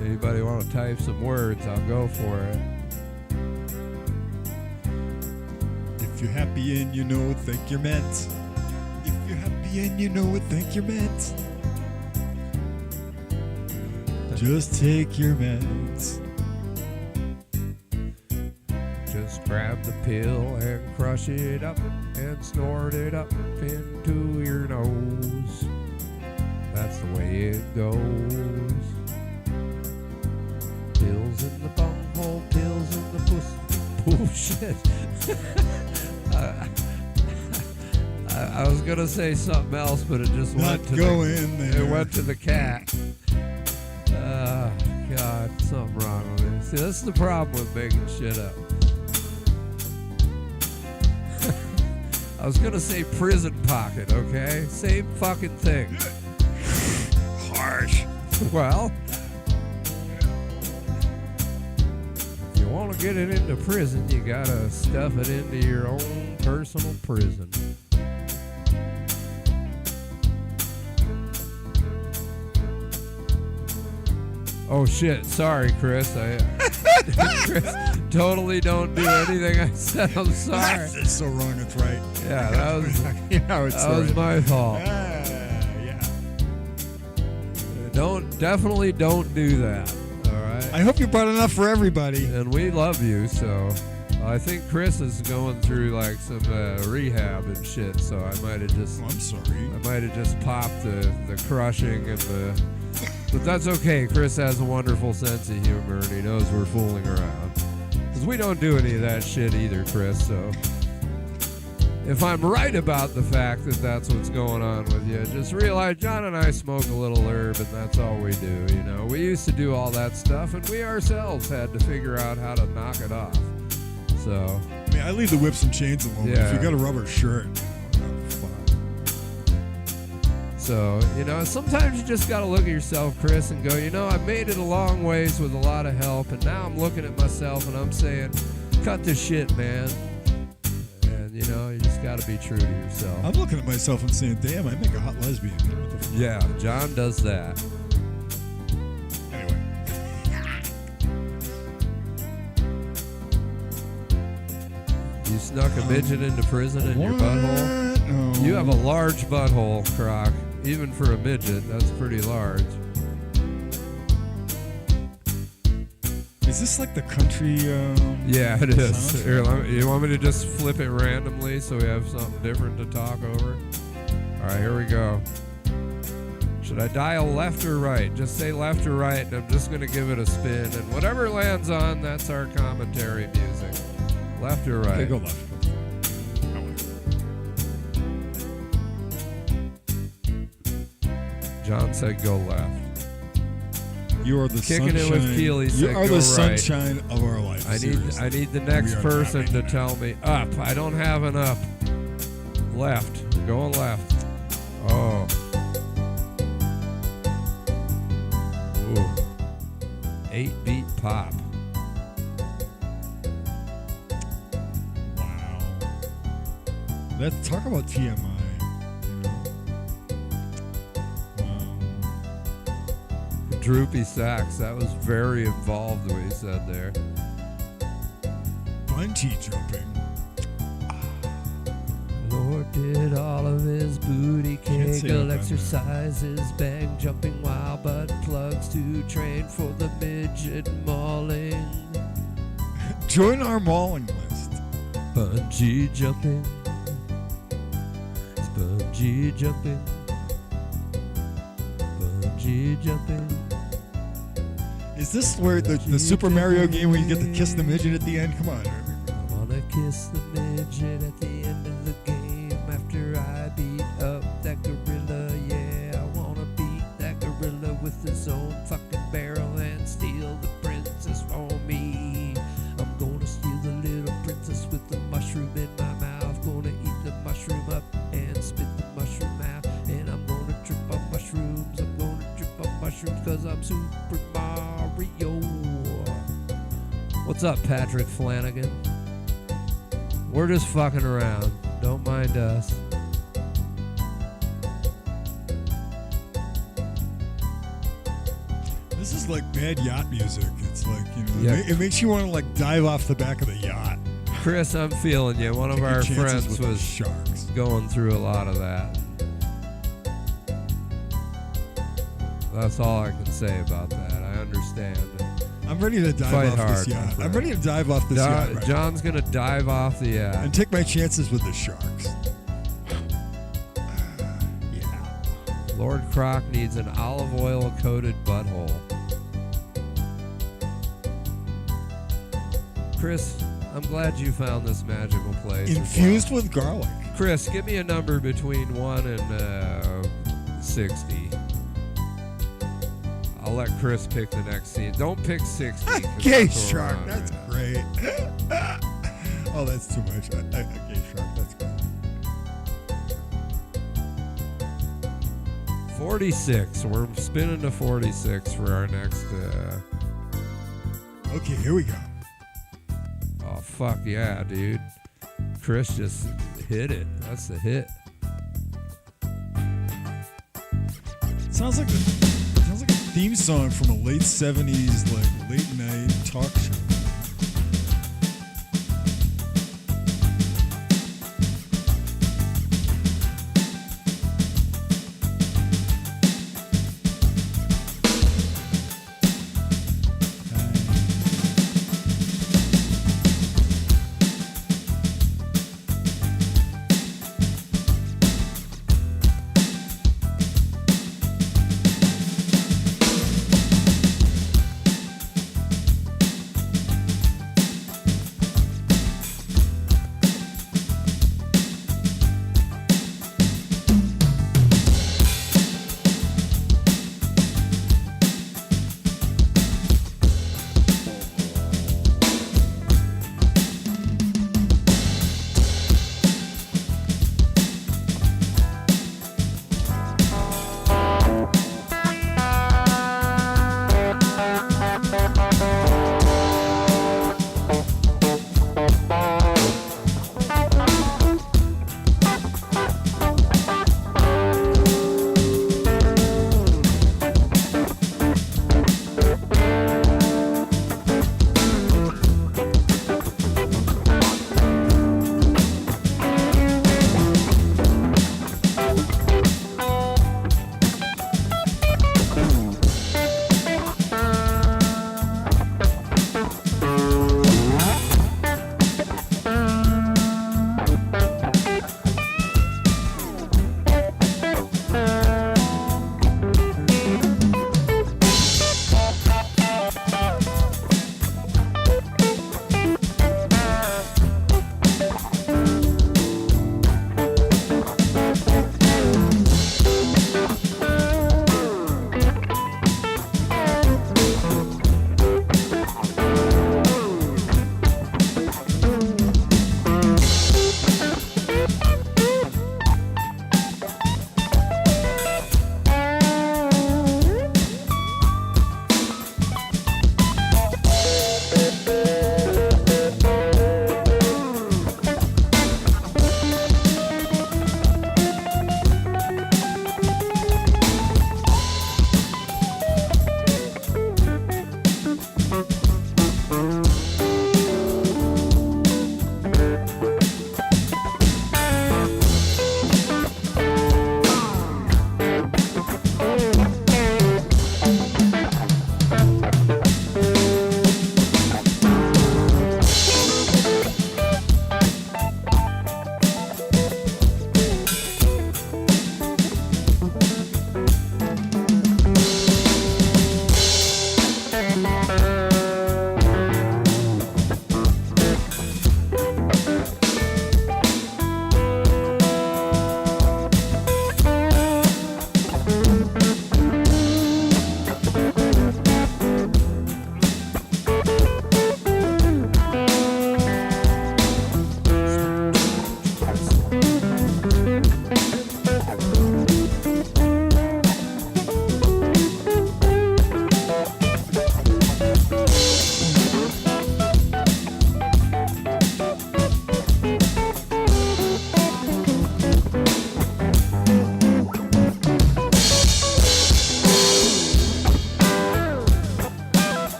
Anybody want to type some words? I'll go for it. If you're happy and you know it, think you're meant. If you're happy and you know it, think you're meant. Just take your meds. Just grab the pill and crush it up and snort it up into your nose. That's the way it goes. Pills in the bunghole, pills in the pussy. Bullshit. I was gonna say something else, but it just went to there. It went to the cat. God, something wrong with it. See, that's the problem with making shit up. I was gonna say prison pocket, okay? Same fucking thing. Harsh. Well, if you want to get it into prison, you gotta stuff it into your own personal prison. Oh shit! Sorry, Chris. Chris, totally don't do anything I said. I'm sorry. That's so wrong. It's right. Yeah, that was that was my fault. Yeah. Definitely don't do that. All right. I hope you brought enough for everybody. And we love you, so I think Chris is going through like some rehab and shit. So I might have just. Oh, I'm sorry. I might have just popped the crushing and the. But that's okay. Chris has a wonderful sense of humor, and he knows we're fooling around. Because we don't do any of that shit either, Chris. So if I'm right about the fact that that's what's going on with you, just realize John and I smoke a little herb, and that's all we do. You know, we used to do all that stuff, and we ourselves had to figure out how to knock it off. So I mean, I leave the whips and chains alone. Yeah. If you got a rubber shirt, So, you know, sometimes you just got to look at yourself, Chris, and go, you know, I've made it a long ways with a lot of help, and now I'm looking at myself and I'm saying, cut the shit, man. And, you know, you just got to be true to yourself. I'm looking at myself and saying, damn, I make a hot lesbian. What the fuck? Yeah, John does that. Anyway. You snuck a midget into prison in your butthole? No. You have a large butthole, Croc. Even for a midget, that's pretty large. Is this like the country? Yeah, it is. soundtrack? Here, you want me to just flip it randomly so we have something different to talk over? All right, here we go. Should I dial left or right? Just say left or right, and I'm just going to give it a spin. And whatever lands on, that's our commentary music. Left or right? Okay, go left. John said go left. You are the Kicking sunshine. it with Keely You said are go the right. sunshine of our life. I need the next We are person not to making tell me up. I don't have an up. Left. Going left. Oh. Ooh. 8-beat pop. Wow. Let's talk about TMI. You know? Wow. Droopy sax. That was very involved the way he said there. Bungee jumping. Lord did all of his booty Can't say I've kegel done exercises, bang jumping while butt plugs to train for the midget mauling. Join our mauling list. Bungee jumping. It's bungee jumping. Bungee jumping. Is this where the Super Mario game where you get to kiss the midget at the end? Come on. I wanna kiss the midget at the end of the game after I beat up that gorilla. Yeah, I wanna beat that gorilla with his own fucking barrel and steal the princess for me. I'm gonna steal the little princess with the mushroom in my mouth. Gonna eat the mushroom up and spit the mushroom out. And I'm gonna trip on mushrooms. I'm gonna trip on mushrooms cause I'm Super Mario. What's up, Patrick Flanagan? We're just fucking around. Don't mind us. This is like bad yacht music. It's like, you know, Yeah. it makes you want to like dive off the back of the yacht. Chris, I'm feeling you. One of Take your our chances friends with the was sharks. going through a lot of that. That's all I can say about that. I understand. I'm ready to dive Fight off hard, this my yacht. friend. I'm ready to dive off this yacht right John's gonna dive off the yacht. and take my chances with the sharks. Yeah. Lord Croc needs an olive oil coated butthole. Chris, I'm glad you found this magical place. as Infused well. with garlic. Chris, give me a number between 1 and 60. I'll let Chris pick the next scene. Don't pick 60. 'cause Gay that's what we're shark. on That's right now. great. Oh, that's too much. A gay shark. That's great. 46. We're spinning to 46 for our next. Okay, here we go. Oh, fuck yeah, dude. Chris just hit it. That's the hit. Sounds like a theme song from a late 70s, like late night talk show.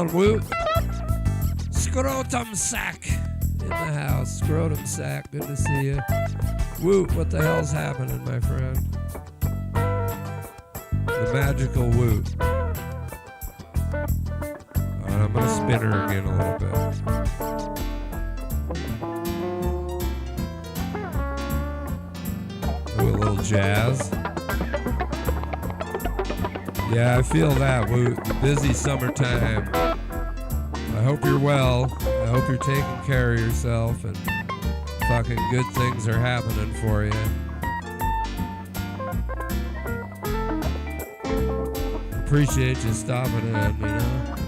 on, Woot? Scrotum Sack in the house. Scrotum Sack, good to see you. Woot, what the hell's happening, my friend? The magical Woot. Alright, I'm gonna spin her again a little bit. Ooh, a little jazz. Yeah, I feel that, Woot. Busy summertime. I hope you're well. I hope you're taking care of yourself and fucking good things are happening for you. Appreciate you stopping in, you know.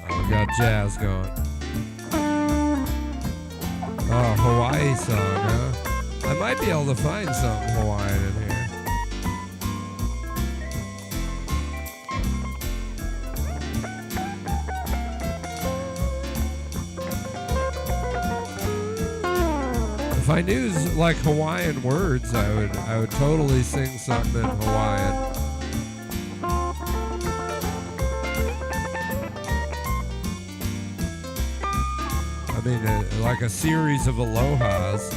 Oh, we got jazz going. Oh, Hawaii song, huh? I might be able to find something Hawaiian in here. If I knew like Hawaiian words, I would totally sing something in Hawaiian. I mean, like a series of alohas.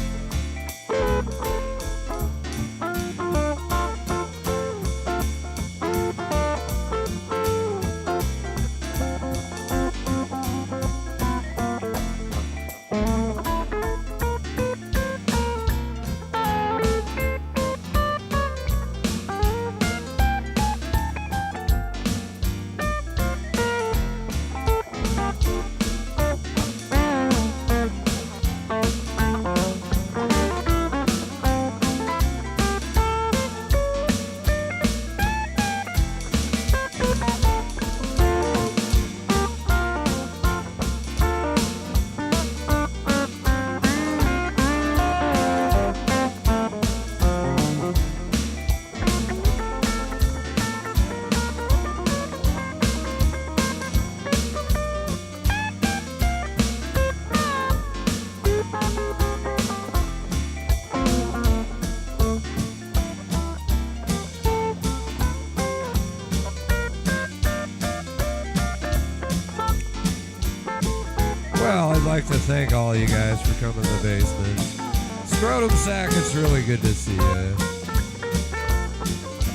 I'd like to thank all you guys for coming to the basement. Scrotum Sack, it's really good to see you.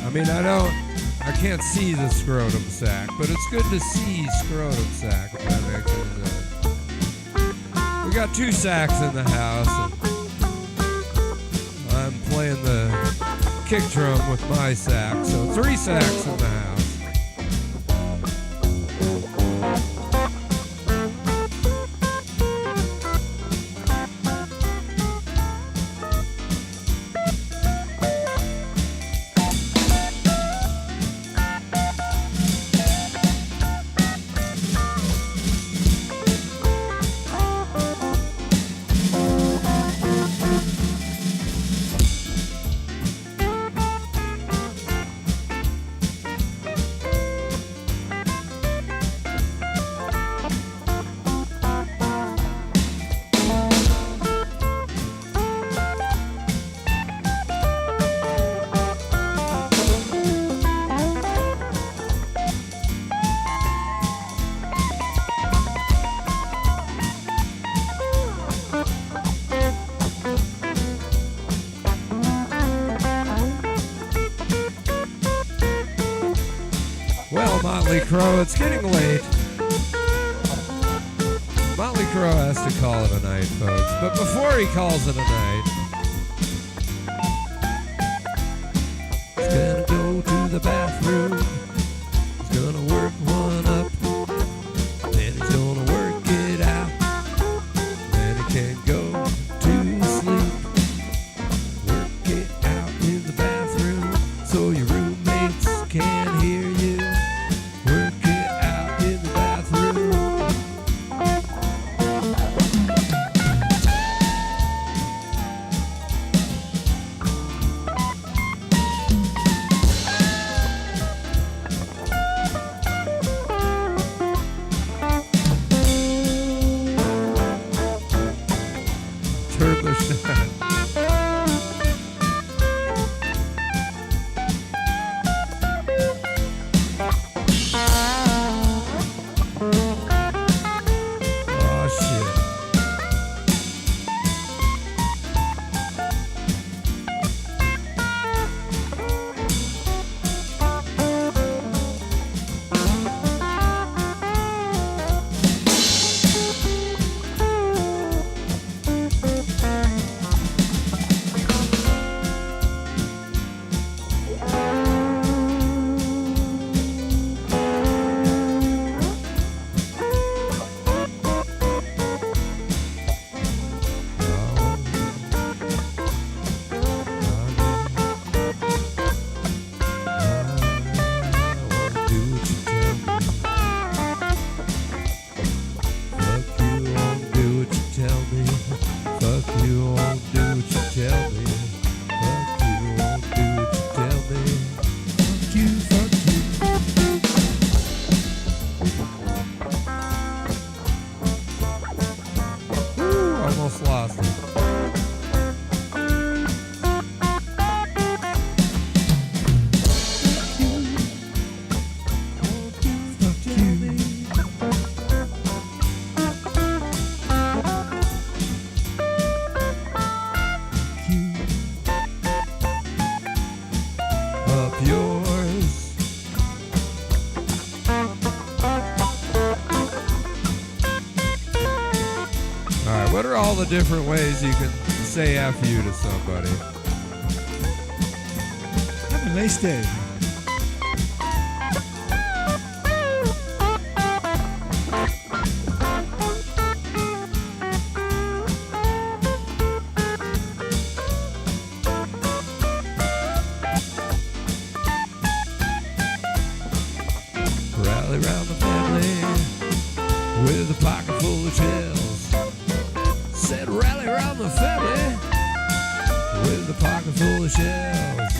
I mean, I can't see the Scrotum Sack, but it's good to see Scrotum Sack, if that makes any sense. We got 2 sacks in the house, and I'm playing the kick drum with my sack, so 3 sacks in the house. Motley Crue, it's getting late. Motley Crue has to call it a night, folks. But before he calls it a night, he's gonna go to the bathroom. He's gonna work one up. Then he's gonna work it out. Then he can go to sleep. Work it out in the bathroom so your roommates can hear you. all the different ways you can say F you to somebody. Have a nice day. Rally round the family with a pocket full of shells. Said rally round the family with a pocket full of shells.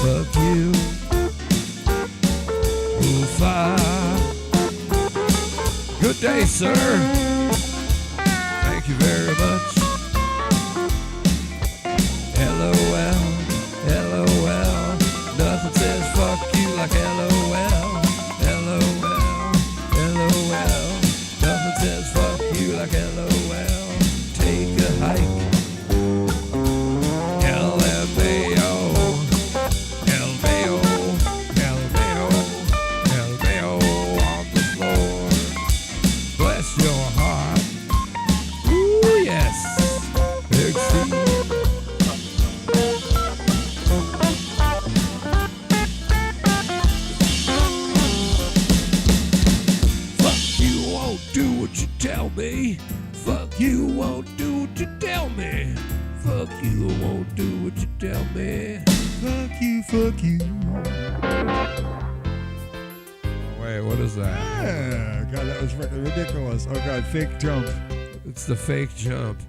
Fuck you, fire. Good day, sir. Thank you very much. LOL, LOL. Nothing says fuck you like LOL. Nothing says fuck you like LOL. Take a hike. LMAO. LMAO. LMAO. LMAO on the floor. Bless your heart. Ooh, yes. Big C. Do what you tell me. Fuck you, won't do what you tell me. Fuck you, won't do what you tell me. Fuck you, fuck you. Oh, wait, what is that? Yeah, God, that was fucking ridiculous. Oh God, fake jump. It's the fake jump.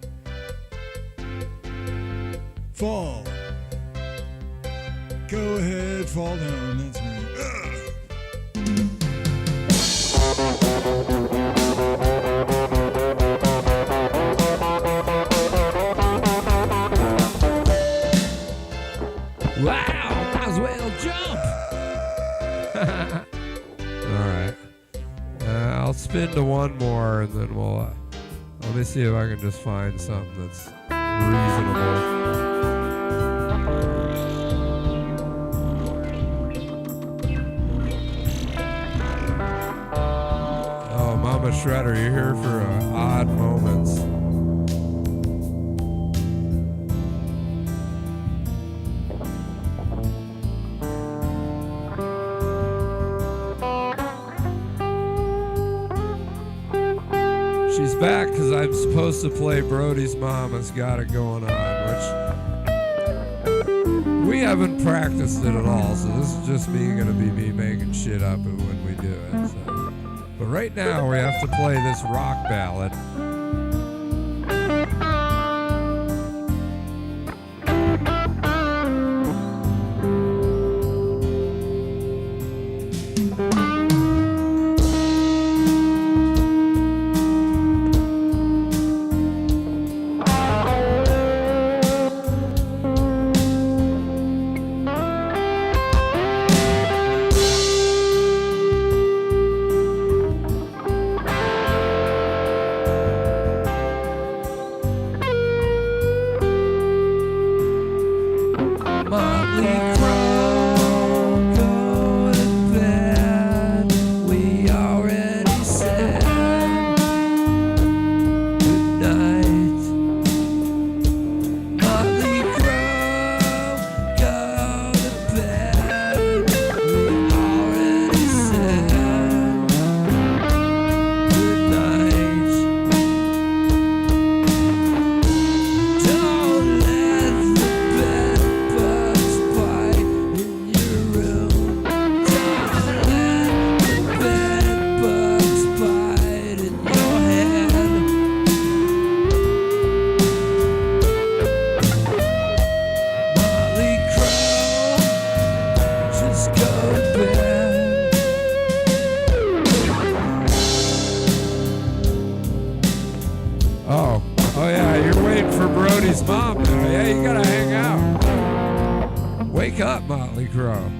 Fall. Go ahead, fall down. That's me. Wow, might as well jump. All right. I'll spin to one more and then we'll... let me see if I can just find something that's reasonable. Oh, Mama Shredder, you're here for odd moments. She's back because I'm supposed to play Brody's Mom Has Got It Going On, which we haven't practiced it at all, so this is just going to be me making shit up when we do it. So. But right now we have to play this rock ballad. Oh yeah, you're waiting for Brody's mom now. Yeah, you gotta hang out. Wake up, Motley Crue.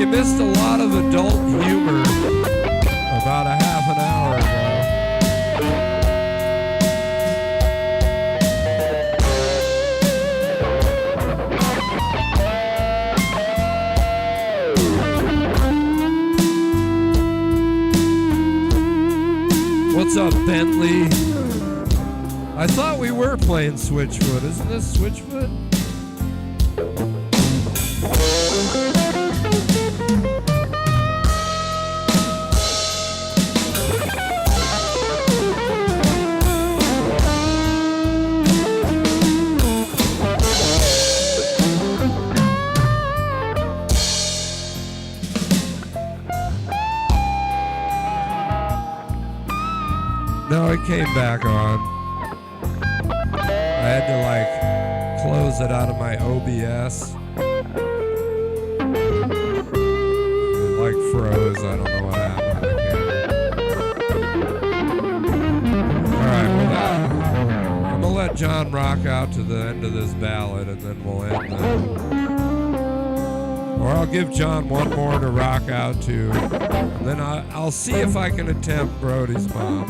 you missed a lot of adult humor about a half an hour ago. What's up, Bentley? I thought we were playing Switchfoot. Isn't this Switchfoot? No, it came back on. I had to close it out of my OBS. It froze. I don't know what happened. Alright, well I'm gonna let John rock out to the end of this ballad and then we'll end that. Or I'll give John one more to rock out to. And then I'll see if I can attempt Brody's Mom.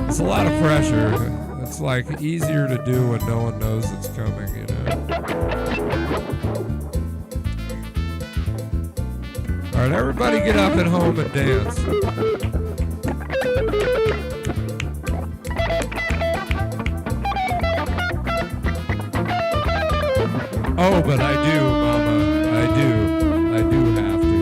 It's a lot of pressure. It's easier to do when no one knows it's coming, you know. Alright, everybody get up at home and dance. Oh, but I do, Mama. I do have to.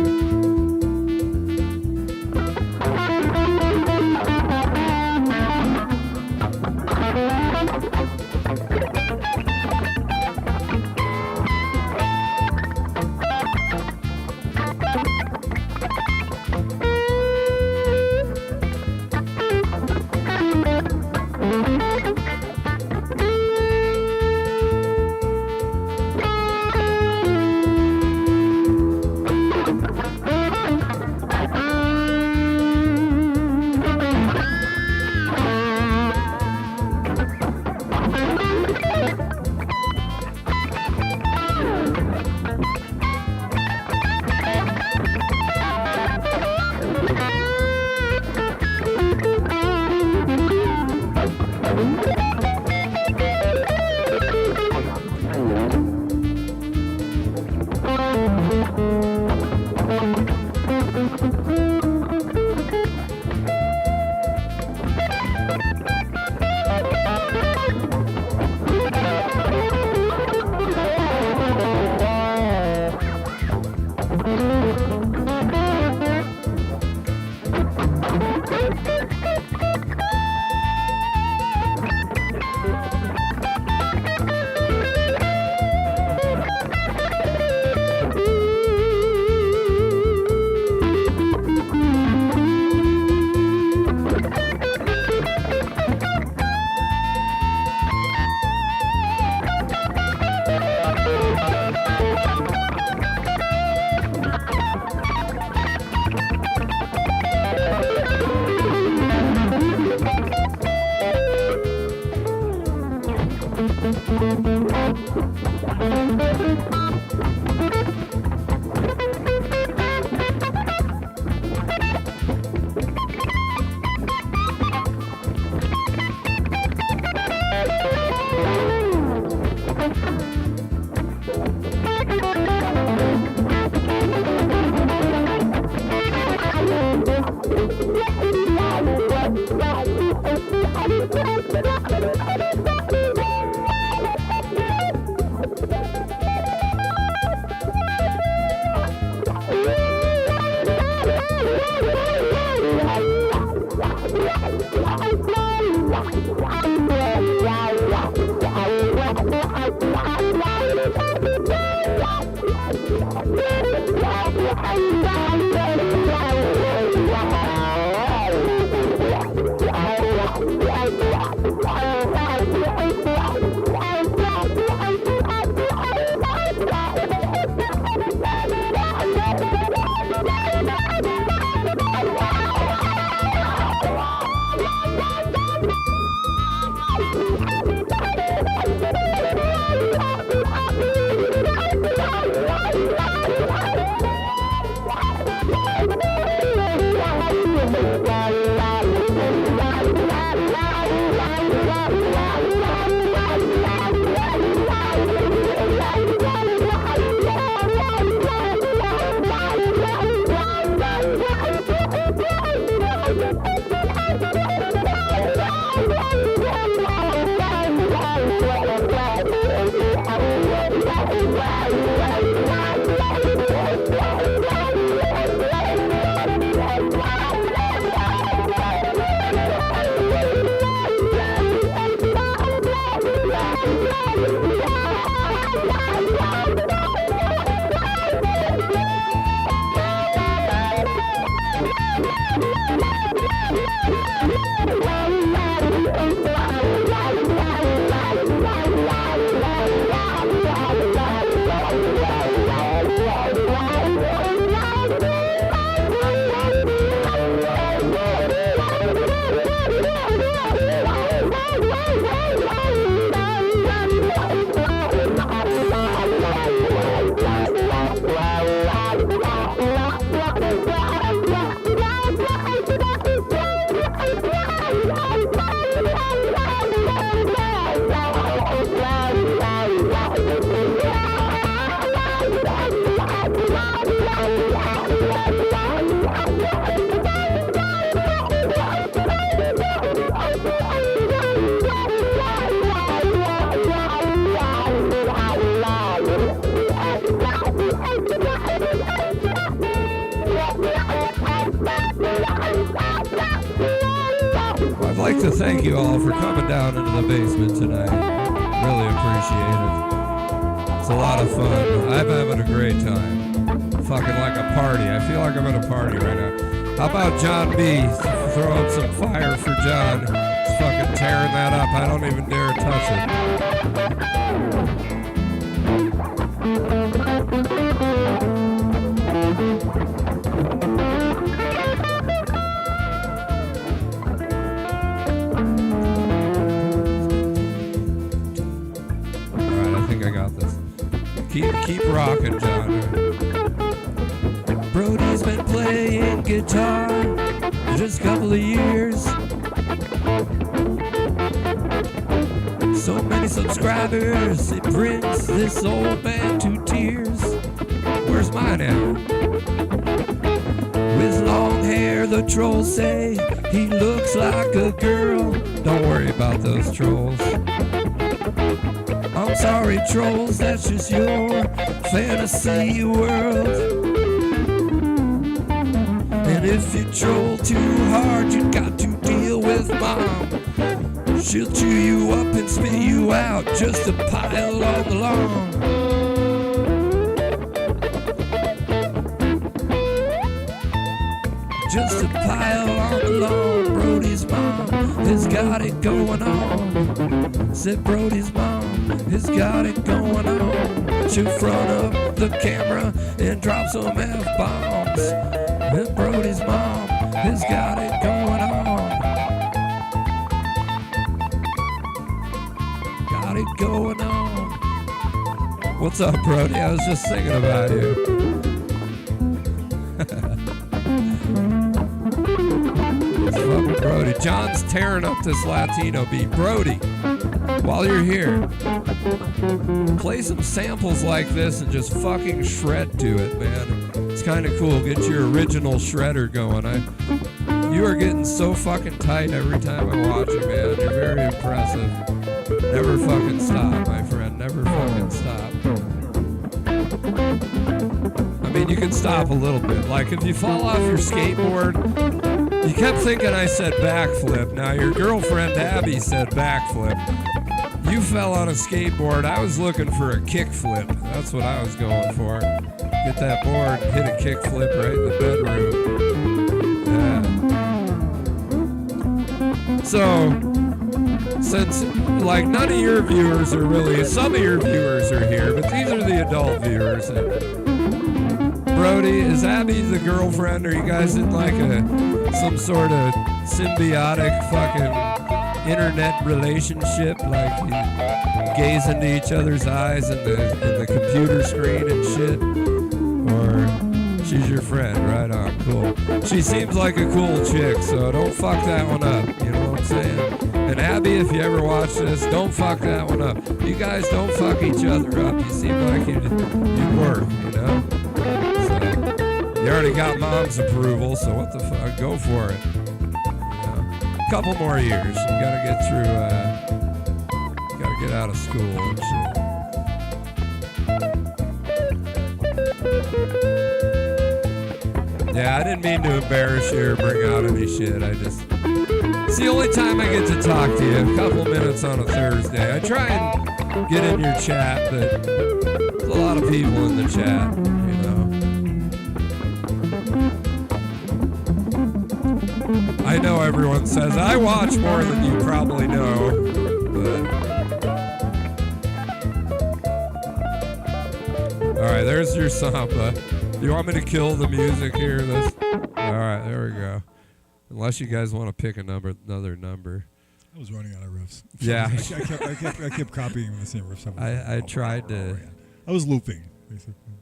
I'd like to thank you all for coming down into the basement tonight. Really appreciate it. It's a lot of fun. I'm having a great time. Fucking like a party. I feel like I'm at a party right now. How about John B? Throw up some fire for John. He's fucking tearing that up. I don't even dare touch it. Keep rocking, John. Brody's been playing guitar for just a couple of years. So many subscribers, it brings this old man to tears. Where's mine at? With long hair, the trolls say he looks like a girl. Don't worry about those trolls. I'm sorry, trolls, that's just your fantasy world. And if you troll too hard, you got to deal with Mom. She'll chew you up and spit you out just a pile on the lawn. Just a pile on the lawn. Brody's mom has got it going on. Said Brody's mom has got it going on. She'll front up the camera and drop some F-bombs. And Brody's mom has got it going on. Got it going on. What's up, Brody? I was just thinking about you. It's fucking Brody. John's tearing up this Latino beat. Brody, while you're here, play some samples like this and just fucking shred to it, man. It's kind of cool. Get your original shredder going. You are getting so fucking tight every time I watch you, man. You're very impressive. Never fucking stop, my friend. Never fucking stop. I mean, you can stop a little bit. Like, if you fall off your skateboard, you kept thinking I said backflip. Now, your girlfriend, Abby, said backflip. You fell on a skateboard. I was looking for a kickflip. That's what I was going for. Get that board, hit a kickflip right in the bedroom. Yeah. So, since, like, none of your viewers are really, some of your viewers are here, but these are the adult viewers. Brody, is Abby the girlfriend? Are you guys in, like, some sort of symbiotic fucking internet relationship? Like, you gaze into each other's eyes in the computer screen and shit? Or She's your friend, right on, cool. She seems like a cool chick, so don't fuck that one up, you know what I'm saying? And Abby, if you ever watch this, don't fuck that one up. You guys don't fuck each other up. You seem like you'd work, you know? So, you already got mom's approval, so what the fuck, go for it. You know? A couple more years, you gotta get through, you gotta get out of school and shit. Yeah, I didn't mean to embarrass you or bring out any shit. It's the only time I get to talk to you, a couple minutes on a Thursday. I try and get in your chat, but there's a lot of people in the chat, you know. I know everyone says, I watch more than you probably know, but... Alright, there's your samba. You want me to kill the music here? Alright, there we go. Unless you guys want to pick another number. I was running out of riffs. Yeah. I kept copying the same riffs. I tried to... I was looping, basically.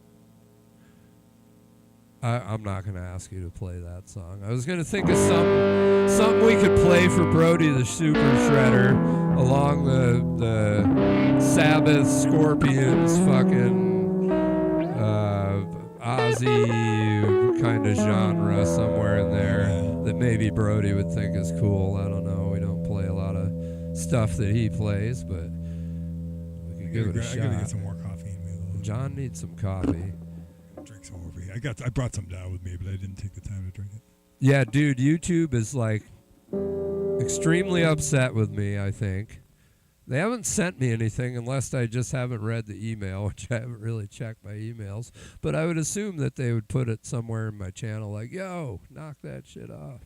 I'm not going to ask you to play that song. I was going to think of something we could play for Brody the Super Shredder along the Sabbath, Scorpions, fucking Ozzy kind of genre somewhere in there that maybe Brody would think is cool. I don't know. We don't play a lot of stuff that he plays, but we could give it a shot. I gotta get some more coffee in me, though. John needs some coffee. Drink some over here. I brought some down with me, but I didn't take the time to drink it. Yeah, dude, YouTube is like extremely upset with me, I think. They haven't sent me anything unless I just haven't read the email, which I haven't really checked my emails. But I would assume that they would put it somewhere in my channel like, yo, knock that shit off.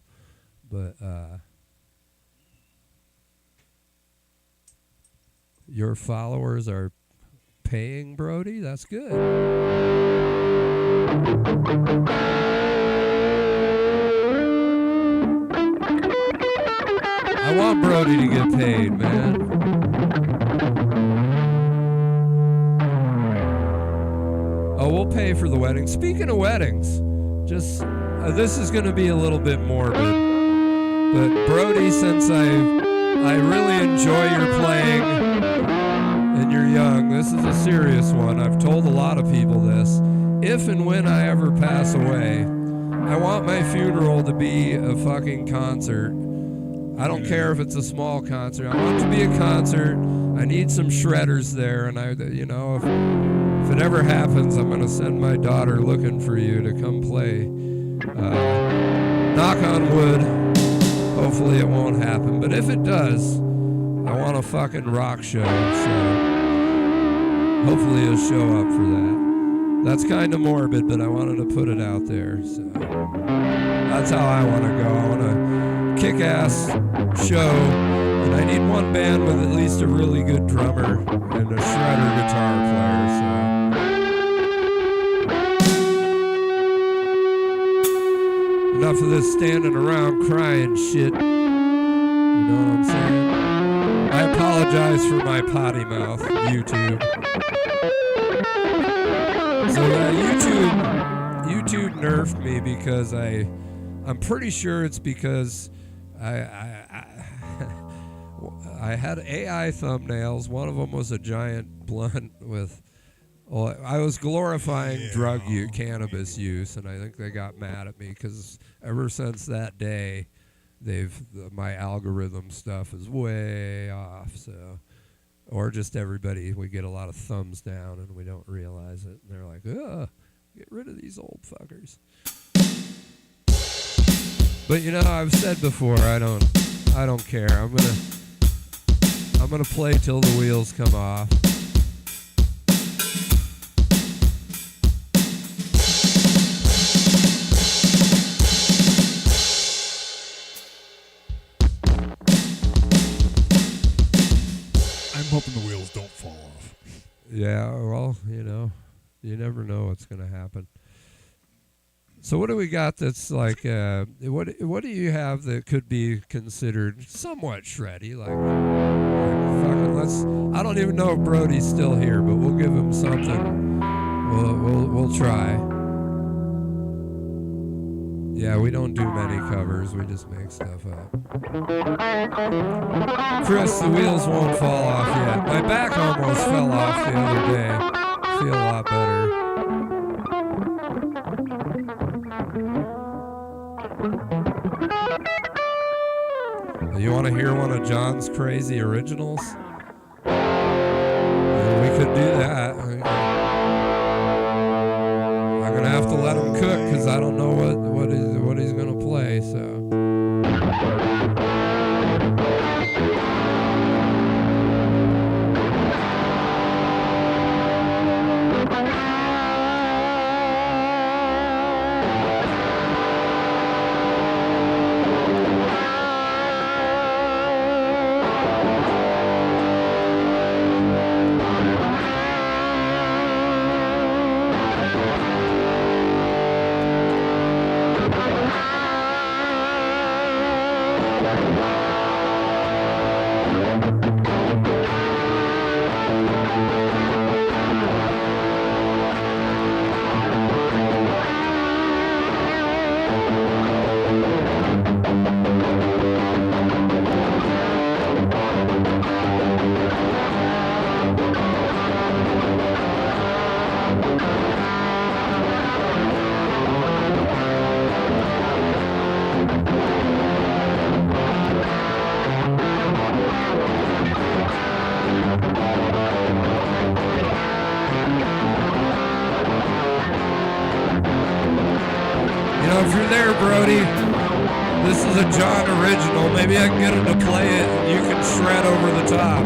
But your followers are paying Brody? That's good. I want Brody to get paid, man. Oh, we'll pay for the wedding. Speaking of weddings, just this is going to be a little bit morbid, but Brody, since I really enjoy your playing and you're young, this is a serious one. I've told a lot of people this. If and when I ever pass away, I want my funeral to be a fucking concert. I don't care if it's a small concert. I want it to be a concert. I need some shredders there, and if it ever happens, I'm gonna send my daughter looking for you to come play. Knock on wood. Hopefully it won't happen, but if it does, I want a fucking rock show. So hopefully you'll show up for that. That's kind of morbid, but I wanted to put it out there. So that's how I want to go. I want to kick-ass show, and I need one band with at least a really good drummer and a shredder guitar player. So enough of this standing around crying shit. You know what I'm saying? I apologize for my potty mouth, YouTube. So YouTube nerfed me because I'm pretty sure it's because I had AI thumbnails. One of them was a giant blunt with... Well, I was glorifying cannabis use, and I think they got mad at me because ever since that day, my algorithm stuff is way off. So, or just everybody, we get a lot of thumbs down and we don't realize it. And they're like, ugh, get rid of these old fuckers. But you know, I've said before, I don't care. I'm gonna play till the wheels come off. I'm hoping the wheels don't fall off. Yeah, well, you know, you never know what's gonna happen. So what do we got that's like, what do you have that could be considered somewhat shreddy? Like fucking I don't even know if Brody's still here, but we'll give him something. We'll try. Yeah, we don't do many covers. We just make stuff up. Chris, the wheels won't fall off yet. My back almost fell off the other day. Feel a lot better. You want to hear one of John's crazy originals? Yeah, we could do that. I'm gonna have to let him cook because I don't know what he's gonna play. So. If you're there, Brody, this is a John original. Maybe I can get him to play it and you can shred over the top.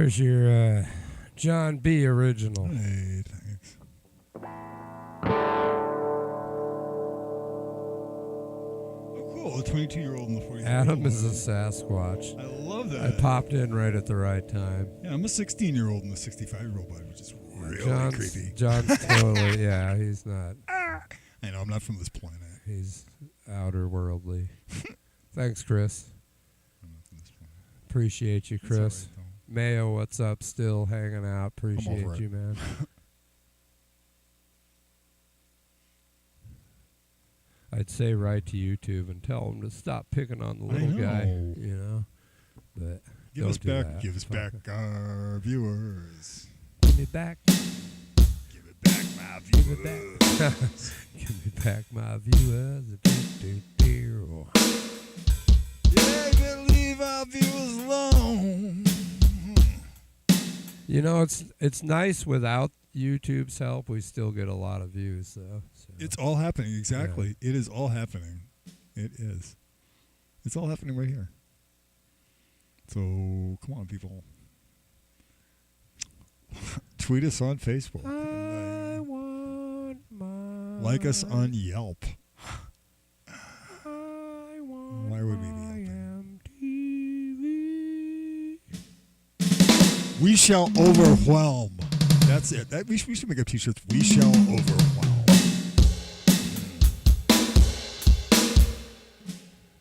There's your John B. original. Hey, thanks. Oh, cool. A 22-year-old and the 40-year-old. Adam is a Sasquatch. I love I that. popped in right at the right time. Yeah, I'm a 16-year-old and a 65-year-old, which is really John's, creepy. John's totally, yeah, he's not. I know, I'm not from this planet. He's outer worldly. Thanks, Chris. I'm not from this planet. Appreciate you, It's all Chris. right, though. Mayo, what's up? Still hanging out. Appreciate over it. you, man. I'd say write to YouTube and tell them to stop picking on the little guy, know. you know. But Give don't us do back, that. give us back our viewers. Give me back. Give it back, my Give it viewers. back. Give me back my viewers. Yeah, you better leave our viewers alone. You know, it's nice without YouTube's help. We still get a lot of views, though. So. It's all happening, exactly. Yeah. It is all happening. It is. It's all happening right here. So, come on, people. Tweet us on Facebook. I want my Like us on Yelp. I want Why would we be my Yelping? MTV. We shall overwhelm. That's it. We should make up t-shirts. We shall overwhelm.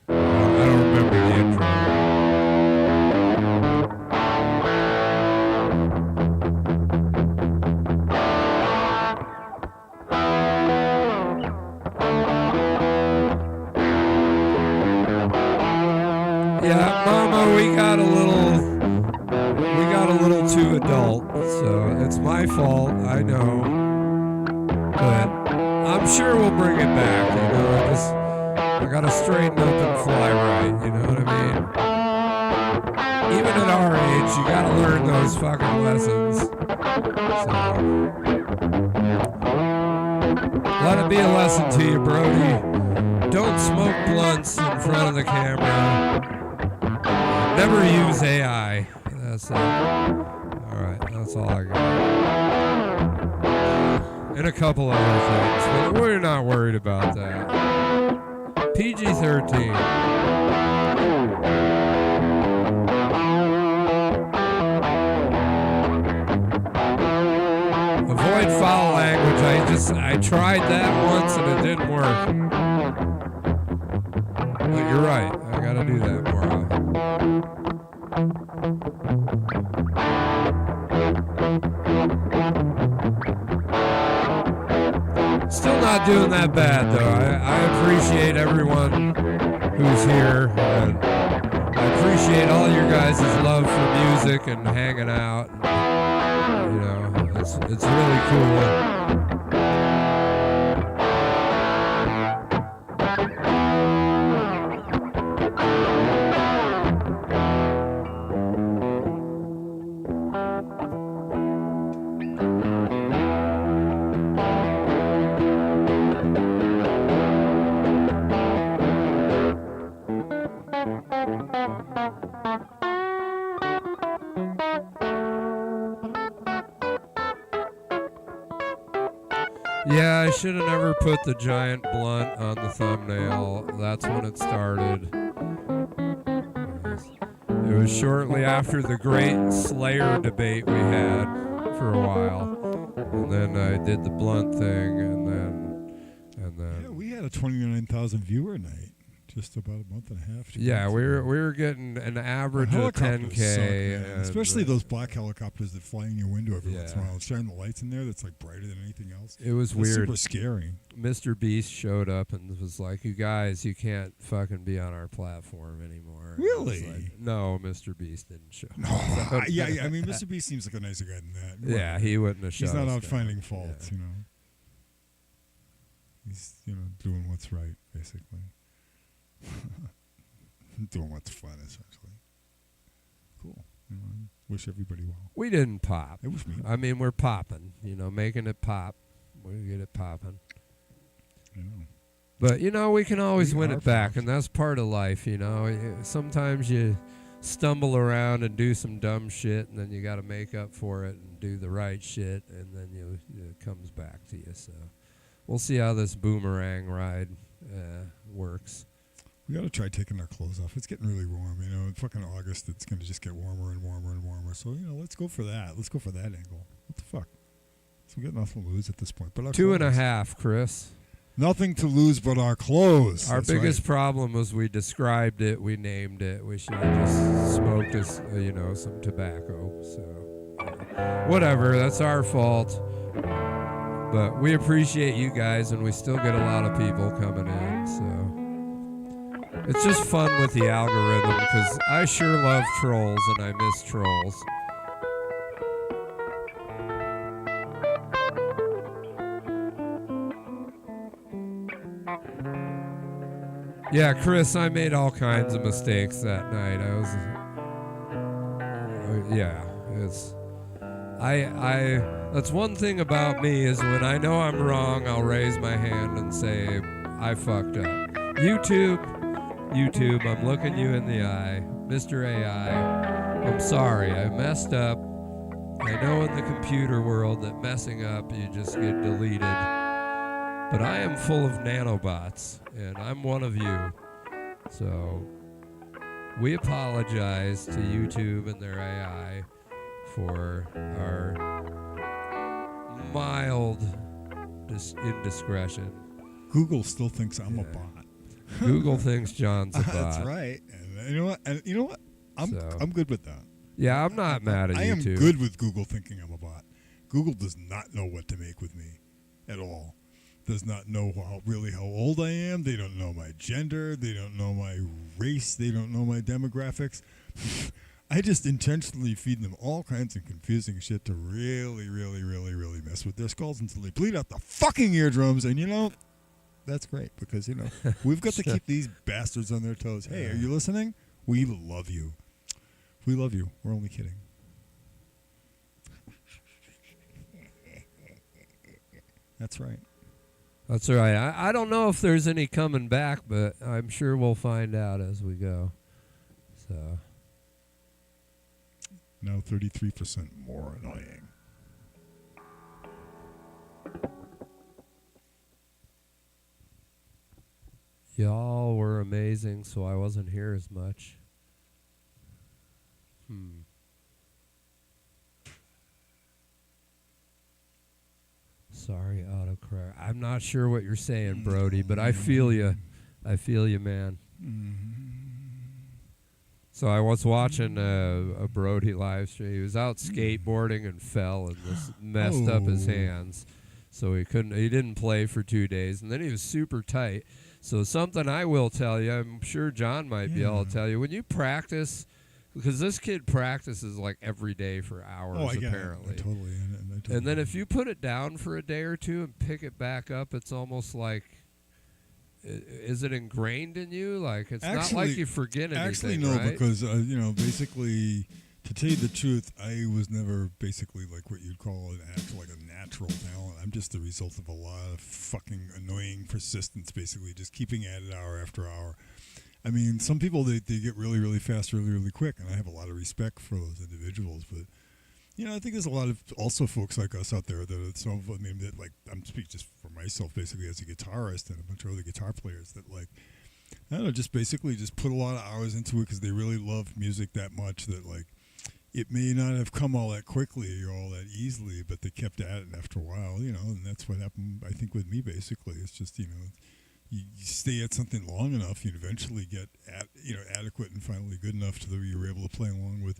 I don't remember the intro. Yeah, Mama, we got a little too adult, so it's my fault, I know. But I'm sure we'll bring it back, you know. I gotta straighten up and fly right, you know what I mean? Even at our age, you gotta learn those fucking lessons. So let it be a lesson to you, Brody. Don't smoke blunts in front of the camera. Never use AI. That's it. Alright, that's all I got. And a couple other things, but we're not worried about that. PG-13. Avoid foul language. I tried that once and it didn't work. But you're right. I gotta do that more often. Still not doing that bad though. I appreciate everyone who's here, and I appreciate all your guys' love for music and hanging out. You know, it's really cool. Yeah, I should have never put the giant blunt on the thumbnail. That's when it started. It was shortly after the great Slayer debate we had for a while. And then I did the blunt thing, and then Yeah, we had a 29,000 viewer night just about a month and a half. yeah, we were getting an average of Helicopters 10K, suck, man. and, Especially those black helicopters that fly in your window every once in a Yeah. while. Shine the lights in there that's like brighter than anything else. It was It's weird. super scary. Mr. Beast showed up and was like, "You guys, you can't fucking be on our platform anymore." And I was Really? like, no, Mr. Beast didn't show. Yeah, I mean, Mr. B seems like a nicer guy than that. Yeah, he wouldn't have shut He's not us out down. finding faults, Yeah. you know. He's, doing what's right, basically. Doing what's fun, essentially. Cool. I wish everybody well. We didn't pop. I wish me. I mean, we're popping, making it pop. We get it popping. I know. But, we can always We win are it back, popped. and that's part of life, Sometimes you stumble around and do some dumb shit, and then you got to make up for it and do the right shit, and then it comes back to you. So we'll see how this boomerang ride works. We got to try taking our clothes off. It's getting really warm. In fucking August, it's going to just get warmer and warmer and warmer. So, let's go for that. Let's go for that angle. What the fuck? So we got nothing to lose at this point. But our 2.5, Chris. Nothing to lose but our clothes. Our That's biggest problem was we described it, we named it. We should have just smoked us, some tobacco. So, whatever. That's our fault. But we appreciate you guys, and we still get a lot of people coming in. So it's just fun with the algorithm, because I sure love trolls, and I miss trolls. Yeah, Chris, I made all kinds of mistakes that night. That's one thing about me, is when I know I'm wrong, I'll raise my hand and say, I fucked up. YouTube, I'm looking you in the eye. Mr. AI, I'm sorry, I messed up. I know in the computer world that messing up, you just get deleted. But I am full of nanobots, and I'm one of you. So we apologize to YouTube and their AI for our mild indiscretion. Google still thinks I'm a bot. Google thinks John's a bot. That's right. And you know what? I'm good with that. Yeah, I'm not mad at I YouTube. I am good with Google thinking I'm a bot. Google does not know what to make with me at all. Does not know how old I am. They don't know my gender. They don't know my race. They don't know my demographics. I just intentionally feed them all kinds of confusing shit to really, really, really, really mess with their skulls until they bleed out the fucking eardrums. And that's great, because we've got to keep these bastards on their toes. Hey, are you listening? We love you. We love you. We're only kidding. That's right. That's all right. I don't know if there's any coming back, but I'm sure we'll find out as we go. So now 33% more annoying. Y'all were amazing, so I wasn't here as much. Sorry, autocorrect. I'm not sure what you're saying, Brody, but I feel you. I feel you, man. So I was watching a Brody live stream. He was out skateboarding and fell and just messed up his hands. So he didn't play for 2 days. And then he was super tight. So something I will tell you, I'm sure John might be able to tell you, when you practice, because this kid practices like every day for hours, apparently. Totally. And then if you put it down for a day or two and pick it back up, it's almost like, is it ingrained in you? Like, it's not like you forget anything, Actually, no, right? because, basically, to tell you the truth, I was never basically like what you'd call a natural talent. I'm just the result of a lot of fucking annoying persistence, basically, just keeping at it hour after hour. I mean, some people, they get really, really fast, really, really quick, and I have a lot of respect for those individuals. But, I think there's a lot of also folks like us out there that I'm speaking just for myself, basically, as a guitarist and a bunch of other guitar players that, like, I don't know, just basically just put a lot of hours into it because they really love music that much that, like, it may not have come all that quickly or all that easily, but they kept at it after a while, and that's what happened, I think, with me, basically. It's just, you stay at something long enough, you eventually get adequate and finally good enough to where you're able to play along with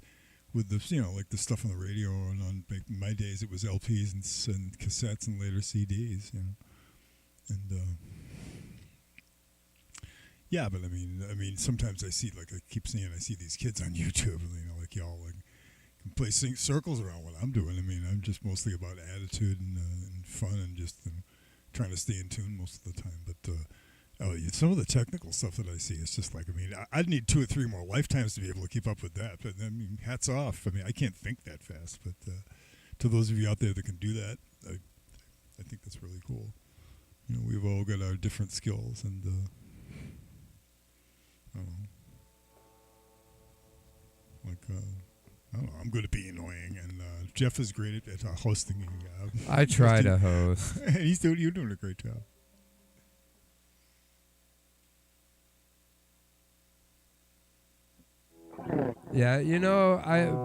the like the stuff on the radio, and on my days it was LPs and cassettes and later CDs, and but I mean sometimes I see, like I keep seeing, I see these kids on YouTube, like y'all like can play circles around what I'm doing. I mean, I'm just mostly about attitude and fun and just trying to stay in tune most of the time, but. Some of the technical stuff that I see is just like, I'd need 2 or 3 more lifetimes to be able to keep up with that. But hats off. I can't think that fast. But to those of you out there that can do that, I think that's really cool. We've all got our different skills, and I don't know. Like, I don't know. I'm good at being annoying, and Jeff is great at hosting. I try to host. You're doing a great job. Yeah,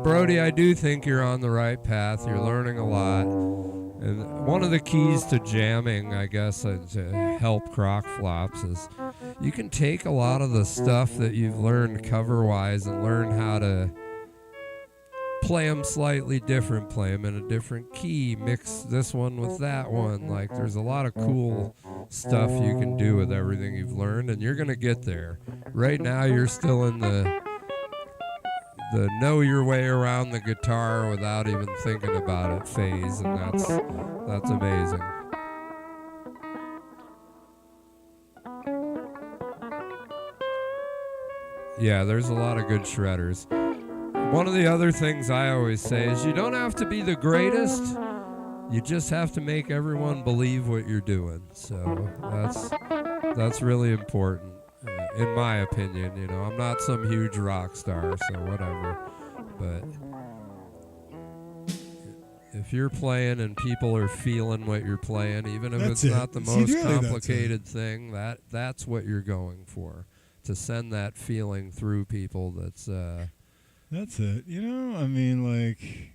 Brody, I do think you're on the right path. You're learning a lot. And one of the keys to jamming, I guess, to help crock flops is you can take a lot of the stuff that you've learned cover-wise and learn how to play them slightly different, play them in a different key, mix this one with that one. Like, there's a lot of cool stuff you can do with everything you've learned, and you're going to get there. Right now, you're still in the know your way around the guitar without even thinking about it phase, and that's amazing. Yeah, there's a lot of good shredders. One of the other things I always say is you don't have to be the greatest, you just have to make everyone believe what you're doing. So that's really important. In my opinion, I'm not some huge rock star, so whatever. But if you're playing and people are feeling what you're playing, even if it's not the most complicated thing, that's what you're going for. To send that feeling through people that's it. I mean, like...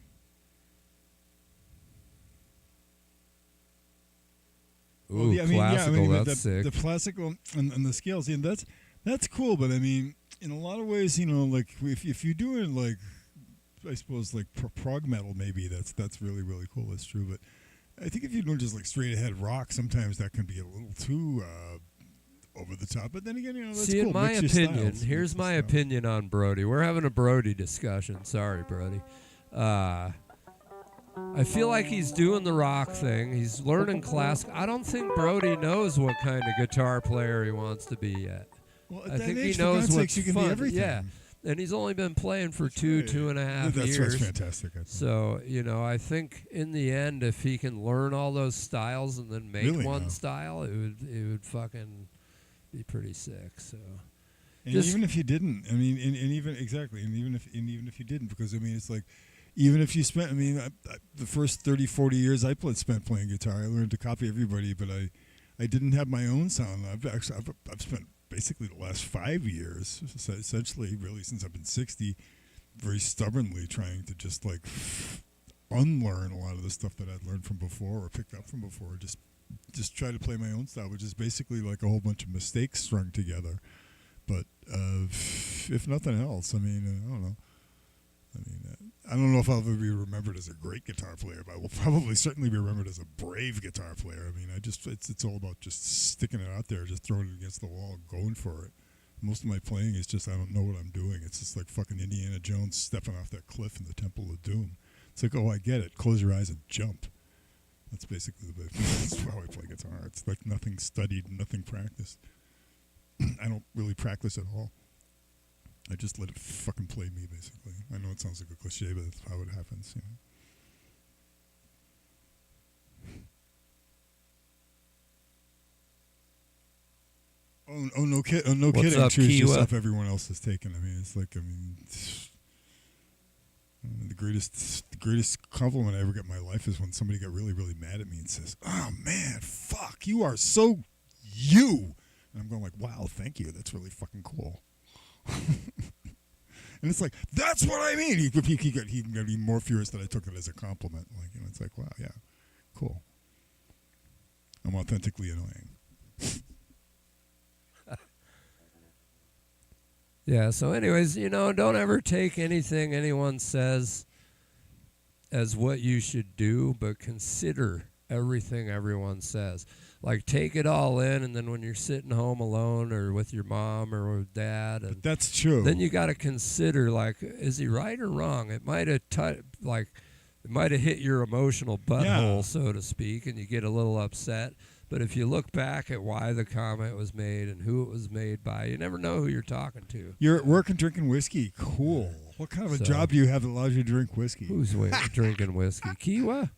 Ooh, classical, that's sick. The classical and the scales, that's cool, but I mean, in a lot of ways, like if you're doing like, I suppose like prog metal, maybe that's really really cool. That's true, but I think if you're doing just like straight ahead rock, sometimes that can be a little too over the top. But then again, that's See, cool. in my opinion, here's my opinion on Brody. We're having a Brody discussion. Sorry, Brody. I feel like he's doing the rock thing. He's learning classic. I don't think Brody knows what kind of guitar player he wants to be yet. Well, I think he knows what's you can fun. Be everything. Yeah, and he's only been playing for two and a half years. That's fantastic. So I think in the end, if he can learn all those styles and then make one style, it would fucking be pretty sick. So. And even if you didn't, I mean, and even if you didn't, because I mean, it's like. Even if you spent, the first 30, 40 years I spent playing guitar, I learned to copy everybody, but I didn't have my own sound. I've spent basically the last 5 years, essentially, really since I've been 60, very stubbornly trying to just like unlearn a lot of the stuff that I'd learned from before or picked up from before. Just try to play my own style, which is basically like a whole bunch of mistakes strung together. But if nothing else, I don't know. I don't know if I'll ever be remembered as a great guitar player, but I will probably certainly be remembered as a brave guitar player. It's all about just sticking it out there, just throwing it against the wall, and going for it. Most of my playing is just I don't know what I'm doing. It's just like fucking Indiana Jones stepping off that cliff in the Temple of Doom. It's like, oh, I get it. Close your eyes and jump. That's basically that's how I play guitar. It's like nothing studied, nothing practiced. I don't really practice at all. I just let it fucking play me, basically. I know it sounds like a cliche, but that's how it happens, Oh, no kidding. Up, Choose Kiwa? just stuff everyone else has taken. It's like, the greatest compliment I ever got in my life is when somebody got really, really mad at me and says, "Oh man, fuck, you are so you." And I'm going like, "Wow, thank you. That's really fucking cool." And it's like, that's what I mean. He got even more furious that I took it as a compliment. Like, it's like, wow, yeah, cool. I'm authentically annoying. Yeah, so anyways, don't ever take anything anyone says as what you should do, but consider everything everyone says. Like, take it all in, and then when you're sitting home alone or with your mom or with dad, and that's true. Then you got to consider, like, is he right or wrong? It might have hit your emotional butthole, so to speak, and you get a little upset. But if you look back at why the comment was made and who it was made by, you never know who you're talking to. You're at work and drinking whiskey. Cool. What kind of a job do you have that allows you to drink whiskey? Who's drinking whiskey? Kiwa?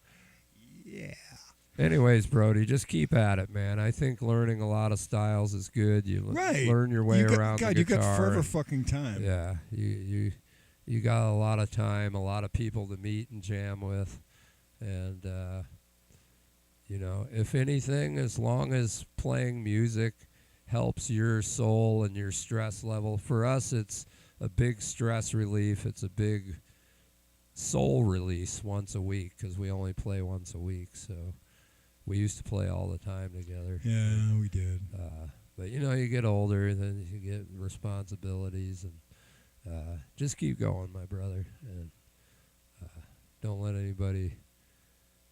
Yeah. Anyways, Brody, just keep at it, man. I think learning a lot of styles is good. You learn your way around the guitar. God, you got forever fucking time. Yeah, you you got a lot of time, a lot of people to meet and jam with. And, you know, if anything, as long as playing music helps your soul and your stress level, for us it's a big stress relief. It's a big soul release once a week because we only play once a week. So we used to play all the time together. Yeah, we did. But, you know, you get older, then you get responsibilities, and just keep going, my brother. And don't let anybody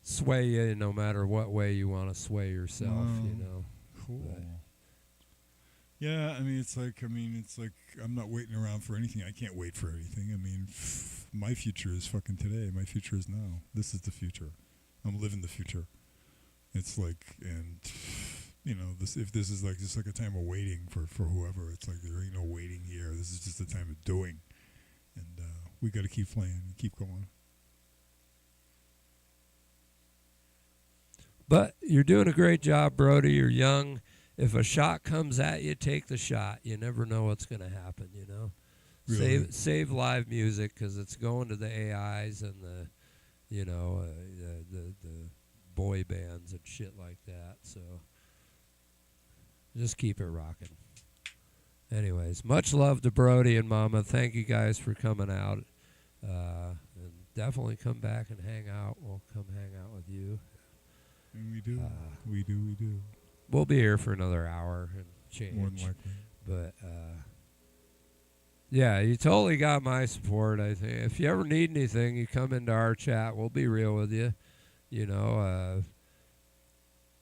sway you no matter what way you want to sway yourself, you know. Cool. But yeah, I mean, it's like I'm not waiting around for anything. I can't wait for anything. I mean, my future is fucking today. My future is now. This is the future. I'm living the future. It's like, and you know, if this is like just like a time of waiting for whoever, it's like there ain't no waiting here. This is just a time of doing, and we got to keep playing and keep going. But you're doing a great job, Brody. You're young. If a shot comes at you, take the shot. You never know what's going to happen, you know. Really? Save live music because it's going to the AIs and the, you know, the boy bands and shit like that. So just keep it rocking. Anyways, much love to Brody and Mama. Thank you guys for coming out. And definitely come back and hang out. We'll come hang out with you. And we do. We do. We'll be here for another hour and change. More than likely. But, yeah, you totally got my support, I think. If you ever need anything, you come into our chat. We'll be real with you. You know,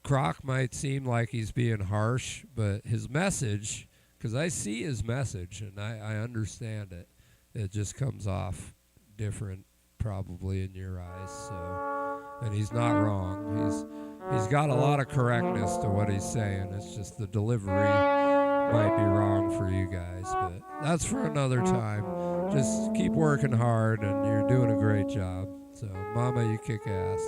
Croc might seem like he's being harsh, but his message, because I see his message and I understand it. It just comes off different probably in your eyes. So, and he's not wrong. He's got a lot of correctness to what he's saying. It's just the delivery might be wrong for you guys, but that's for another time. Just keep working hard, and you're doing a great job. So, Mama, you kick ass.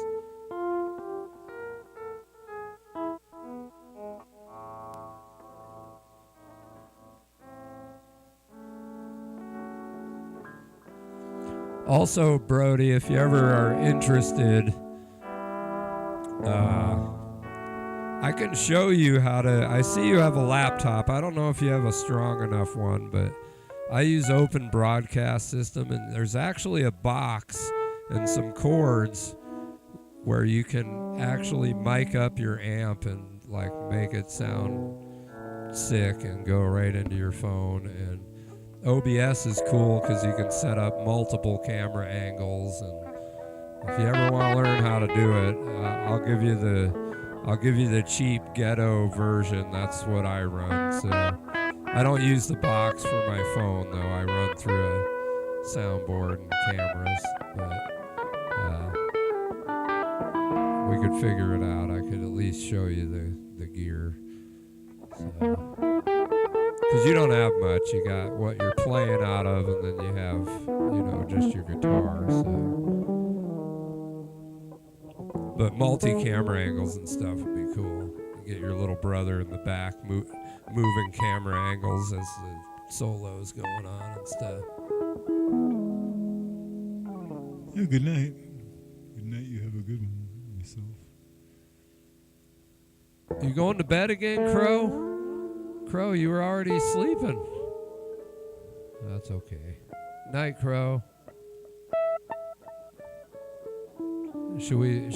Also, Brody, if you ever are interested, I can show you how to. I see you have a laptop. I don't know if you have a strong enough one, but I use Open Broadcast System, and there's actually a box and some cords where you can actually mic up your amp and like make it sound sick and go right into your phone. And OBS is cool because you can set up multiple camera angles, and if you ever want to learn how to do it, I'll give you the cheap ghetto version. That's what I run. So I don't use the box for my phone though. I run through a soundboard and cameras, but we could figure it out. I could at least show you the gear. So. Because you don't have much. You got what you're playing out of, and then you have, you know, just your guitar. So. But multi-camera angles and stuff would be cool. You get your little brother in the back moving camera angles as the solo's going on and stuff. Yeah, good night. Good night. You have a good one yourself. You going to bed again, Crow? Crow, you were already sleeping. That's okay. Night, Crow. Should we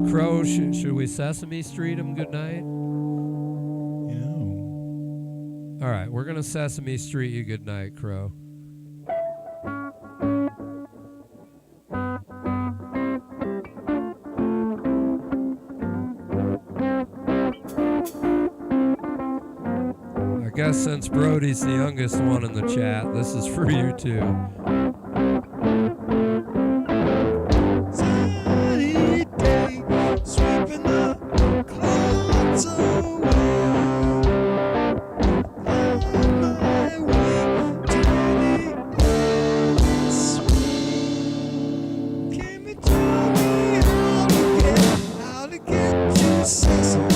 Crow, should we Sesame Street him good night? Yeah. All right, we're going to Sesame Street you good night, Crow. I guess since Brody's the youngest one in the chat, this is for you too. Sunny day, sweeping the clouds away. On my way to the spring. Can you tell me how to get to Sesame?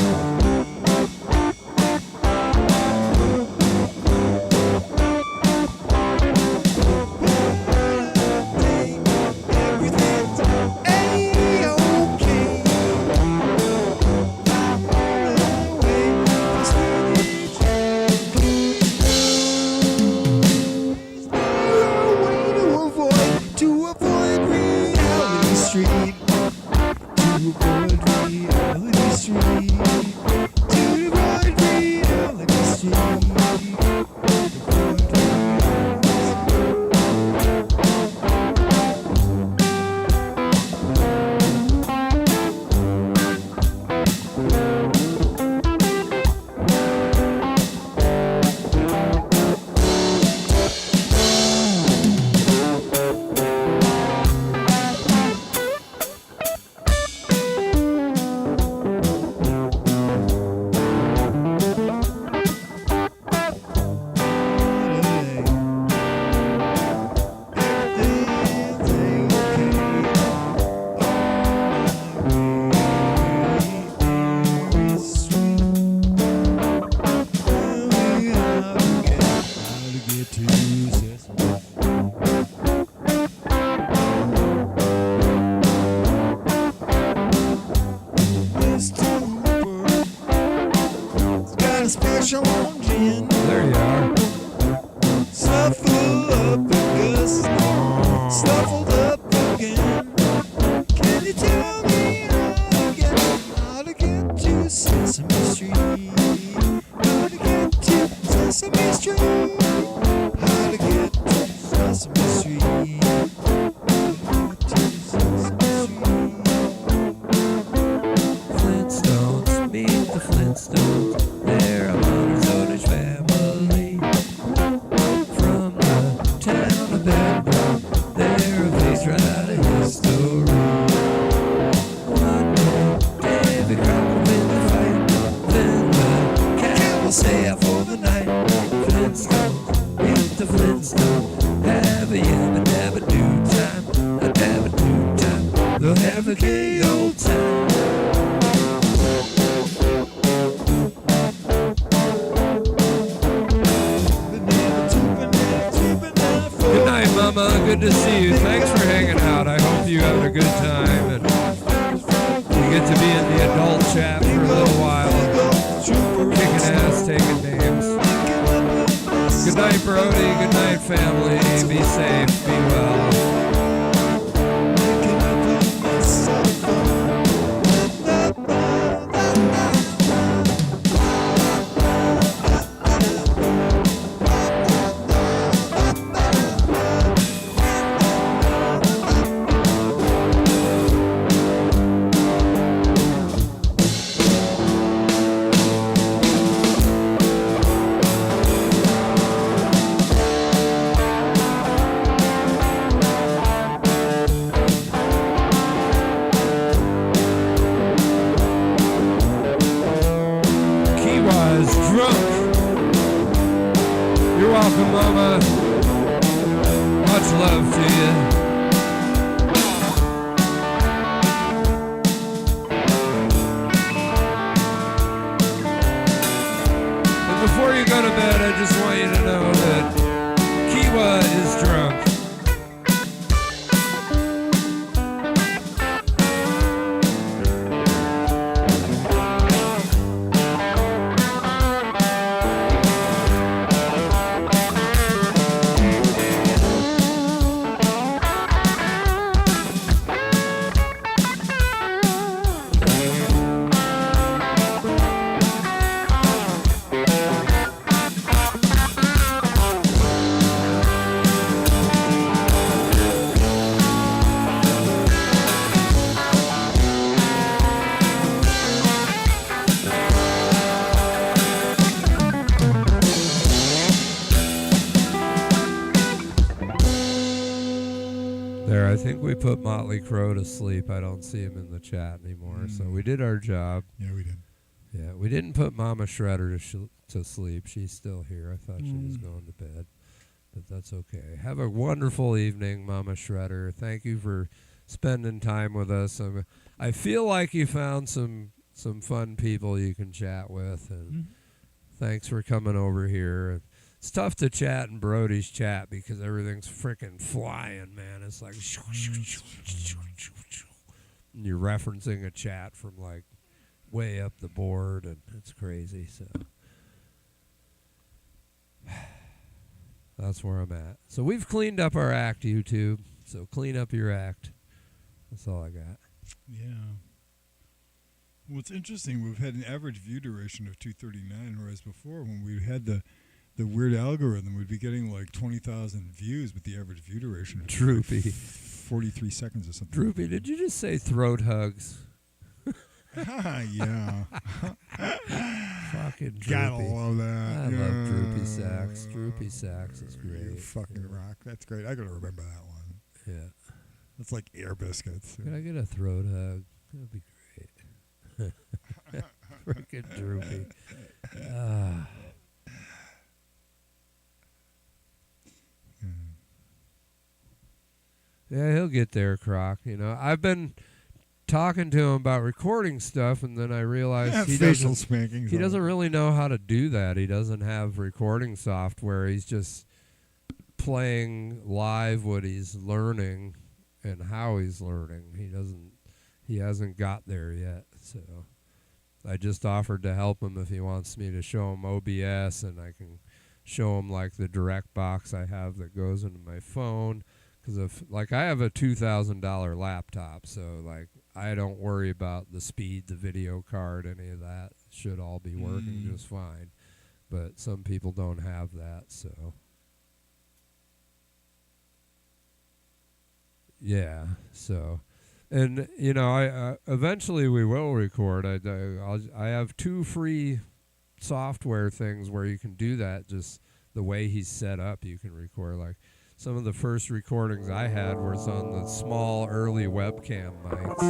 Street. To avoid reality street. To avoid reality street. There you are. Snuffle up August, snuffled up again. Can you tell me how to get to Sesame Street? How to get to Sesame Street? How to get to Sesame Street? Flintstones, meet the Flintstones. They're a monotonish family from the town of Bedrock. They're a face right out of history. One day, David Crocker will win the fight. Then the cat will stay out for the night. Flintstones, meet the Flintstones. Have a yabba dabba do time, a dabba do time. They'll have a gay old time. Good night, Mama. Good to see you. Thanks for hanging out. I hope you having a good time and you get to be in the adult chat for a little while, kicking ass, taking names. Good night, Brody. Good night, family. Be safe. Be well. Mama, much love to you. And before you go to bed, I just want you to know that Kiwa is drunk. I think we put Motley Crue to sleep. I don't see him in the chat anymore. So we did our job. Yeah, we did. Yeah, we didn't put Mama Shredder to sleep. She's still here. I thought she was going to bed. But that's okay. Have a wonderful evening, Mama Shredder. Thank you for spending time with us. I feel like you found some fun people you can chat with. And thanks for coming over here. It's tough to chat in Brody's chat because everything's freaking flying, man. It's like, and you're referencing a chat from like way up the board, and it's crazy. So that's where I'm at. So we've cleaned up our act, YouTube. So clean up your act. That's all I got. Yeah. Well, it's interesting. We've had an average view duration of 239, whereas before, when we had the weird algorithm, we'd be getting like 20,000 views, but the average view duration was Droopy. like 43 seconds or something. Droopy, did you just say throat hugs? Yeah. Fucking Droopy. Gotta love that. I love Droopy Sax. Droopy Sax is great. You fucking rock. That's great. I gotta remember that one. Yeah. That's like Air Biscuits. Can I get a throat hug? That'd be great. Freaking Droopy. Yeah, he'll get there, Croc. You know, I've been talking to him about recording stuff, and then I realized he doesn't really know how to do that. He doesn't have recording software. He's just playing live what he's learning and how he's learning. He hasn't got there yet. So I just offered to help him if he wants me to show him OBS, and I can show him like the direct box I have that goes into my phone. Because I have a $2,000 laptop, so like I don't worry about the speed, the video card, any of that. Should all be working just fine. But some people don't have that, so yeah. So, and you know, I eventually we will record. I have 2 free software things where you can do that. Just the way he's set up, you can record like. Some of the first recordings I had was on the small early webcam mics.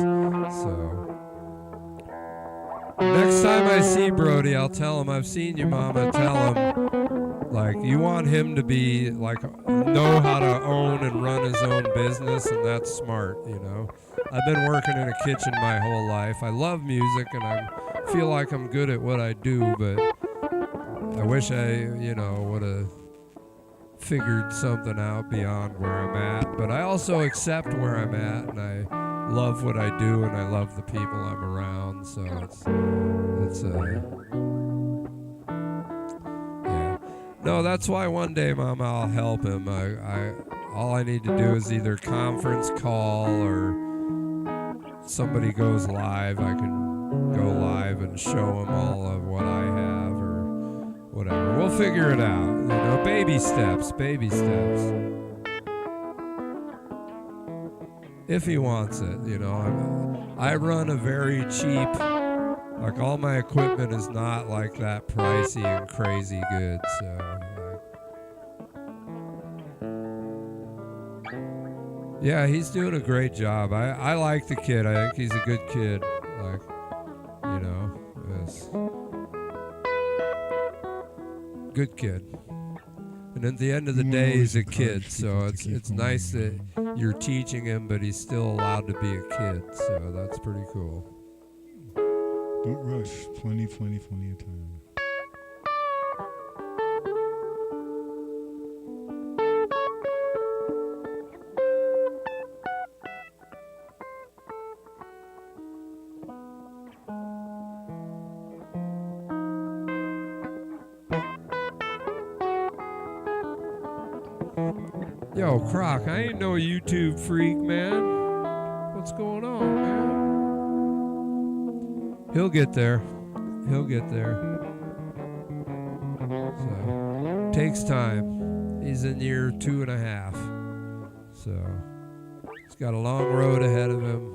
So next time I see Brody, I'll tell him, I've seen you, Mama. Tell him, like, you want him to be, like, know how to own and run his own business, and that's smart, you know. I've been working in a kitchen my whole life. I love music, and I feel like I'm good at what I do, but I wish I, you know, would have figured something out beyond where I'm at, but I also accept where I'm at, and I love what I do, and I love the people I'm around. So it's yeah. No, that's why one day, Mama, I'll help him. All I need to do is either conference call or somebody goes live. I can go live and show him all of what I have or whatever. We'll figure it out. You know, baby steps. If he wants it, you know. I run a very cheap, like all my equipment is not like that pricey and crazy good, so yeah, he's doing a great job. I like the kid. I think he's a good kid. Like, you know, yes. Good kid. And at the end of the day, he's a kid, so it's nice that you're teaching him, but he's still allowed to be a kid, so that's pretty cool. Don't rush. Plenty of time. Yo, Croc, I ain't no YouTube freak, man. What's going on, man? He'll get there. So, takes time. He's in year 2.5. So, he's got a long road ahead of him.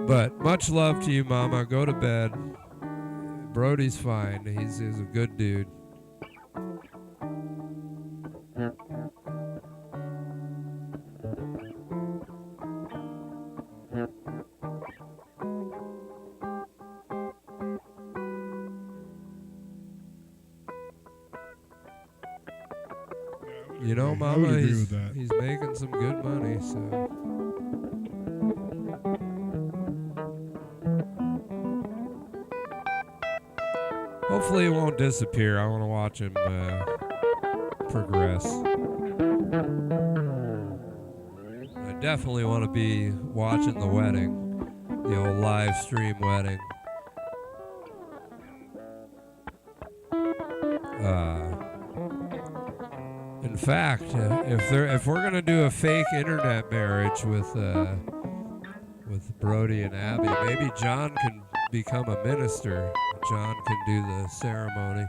But much love to you, Mama. Go to bed. Brody's fine. He's a good dude. You know, Mama, he's making some good money, so. Hopefully it won't disappear. I want to watch him progress. I definitely want to be watching the wedding, the old live stream wedding. In fact, if we're gonna do a fake internet marriage with Brody and Abby, maybe John can become a minister. John can do the ceremony.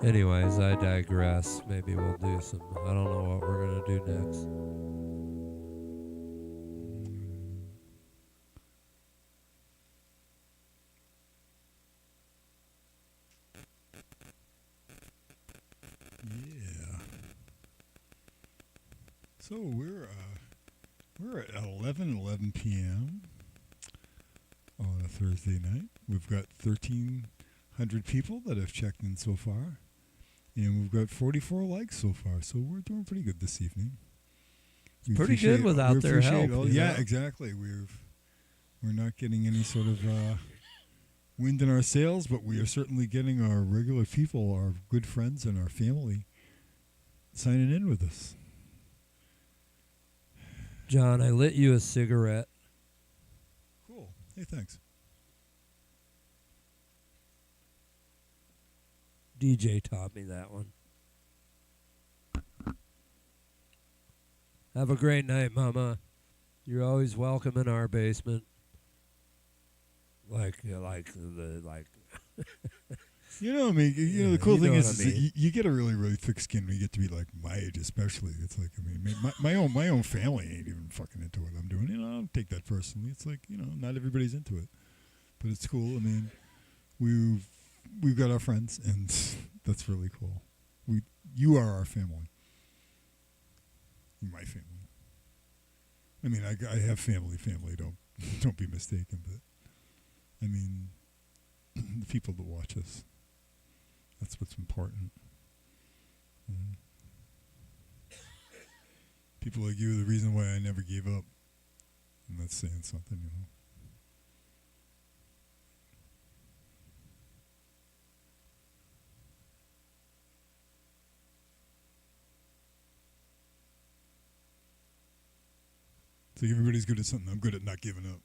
Anyways, I digress. Maybe we'll do some. I don't know what we're gonna do next. Yeah. So we're at 11 p.m. on a Thursday night. We've got 1,300 people that have checked in so far. And we've got 44 likes so far, so we're doing pretty good this evening. It's pretty good without their help. Yeah, exactly. We're not getting any sort of wind in our sails, but we are certainly getting our regular people, our good friends, and our family signing in with us. John, I lit you a cigarette. Cool. Hey, thanks. DJ taught me that one. Have a great night, Mama. You're always welcome in our basement. Like. You know, I mean, the cool thing is that you get a really, really thick skin when you get to be like my age, especially. It's like, I mean, my own family ain't even fucking into what I'm doing. You know, I don't take that personally. It's like, not everybody's into it, but it's cool. I mean, we've got our friends, and that's really cool. You are our family. My family. I mean, I have family. Don't be mistaken, but I mean, the people that watch us. That's what's important. People like you are the reason why I never gave up, and that's saying something, So everybody's good at something. I'm good at not giving up.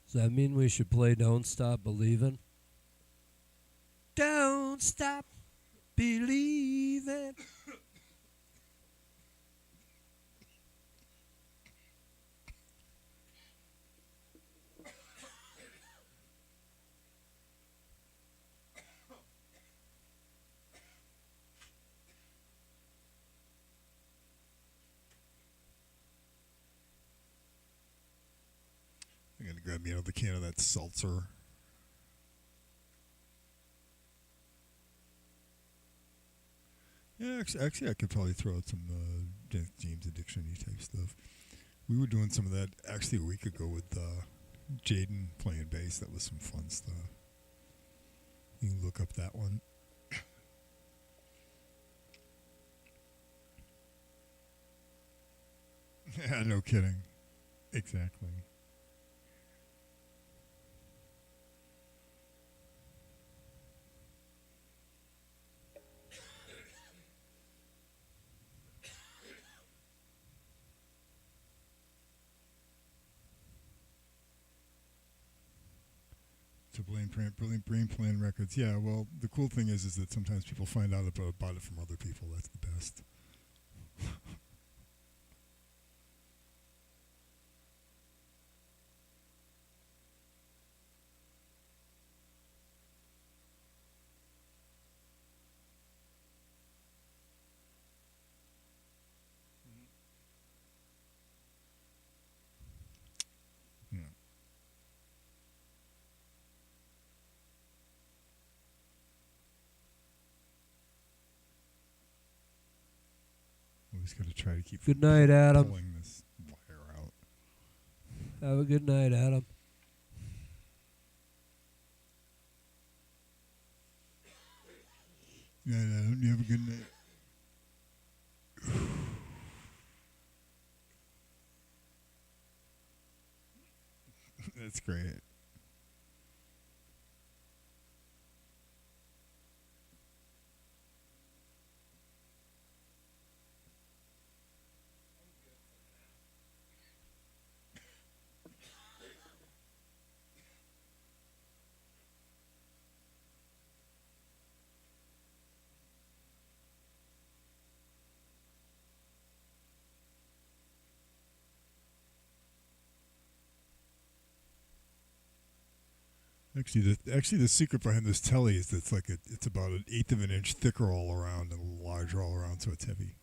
Does that mean we should play Don't Stop Believin'? Don't stop believing. I gotta grab me another can of that seltzer. Yeah, actually, I could probably throw out some James Addiction-y type stuff. We were doing some of that actually a week ago with Jaden playing bass. That was some fun stuff. You can look up that one. Yeah, no kidding. Exactly. To Brilliant Brain Plan Records. Yeah, well, the cool thing is that sometimes people find out about it from other people. That's the best. Always got to try to keep. Good night, Adam. Pulling this wire out. Have a good night, Adam. Yeah, Adam, you have a good night. That's great. Actually, the secret behind this telly is that it's about 1/8 of an inch thicker all around and larger all around, so it's heavy.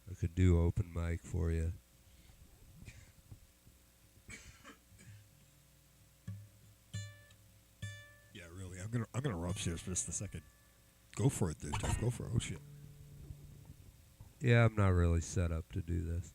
I could do open mic for you. Yeah, really. I'm gonna run upstairs for just a second. Go for it, dude. Jeff. Go for it. Oh shit. Yeah, I'm not really set up to do this.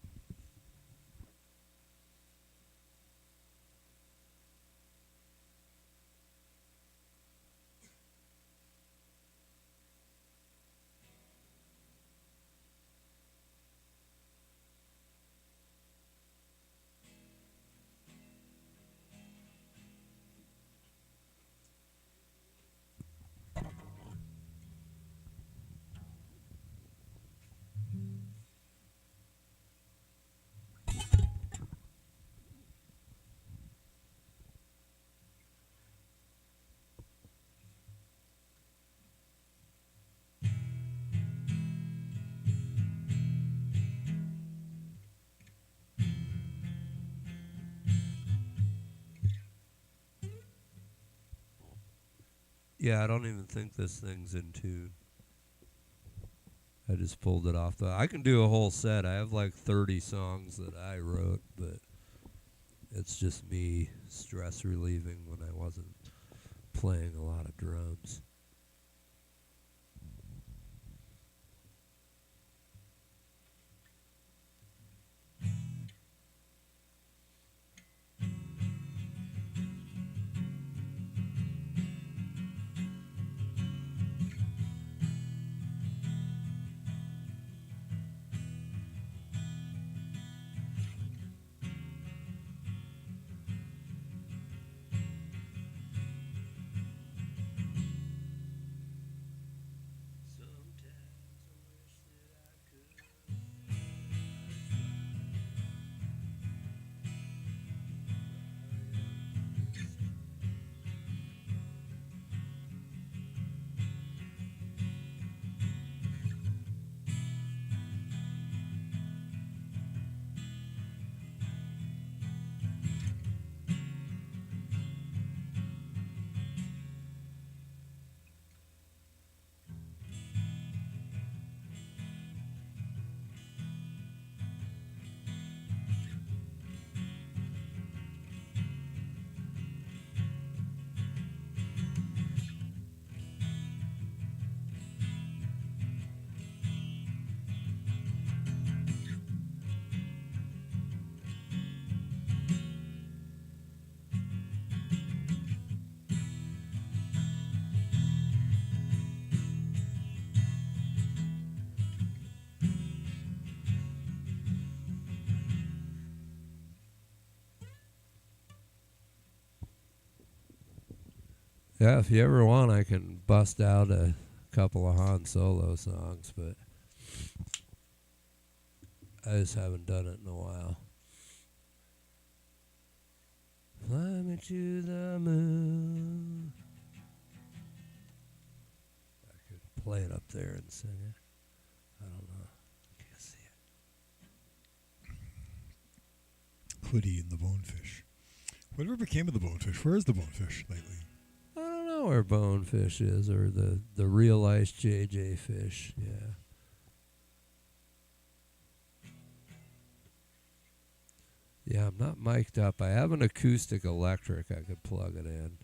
Yeah, I don't even think this thing's in tune. I just pulled it off I can do a whole set. I have like 30 songs that I wrote, but it's just me stress relieving when I wasn't playing a lot of drums. Yeah, if you ever want, I can bust out a couple of Hahnsolow songs, but I just haven't done it in a while. Fly me to the moon. I could play it up there and sing it. I don't know. Can't see it. Hoodie and the Bonefish. Whatever became of the Bonefish? Where is the Bonefish lately? I don't know where Bonefish is, or the real ice JJ Fish. Yeah. Yeah, I'm not mic'd up. I have an acoustic electric. I could plug it in.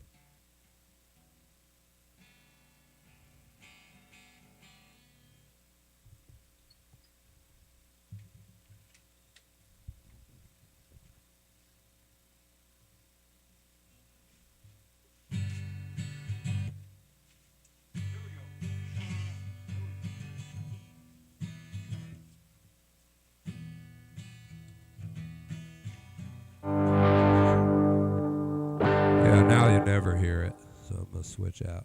And now you never hear it, so I'm going to switch out.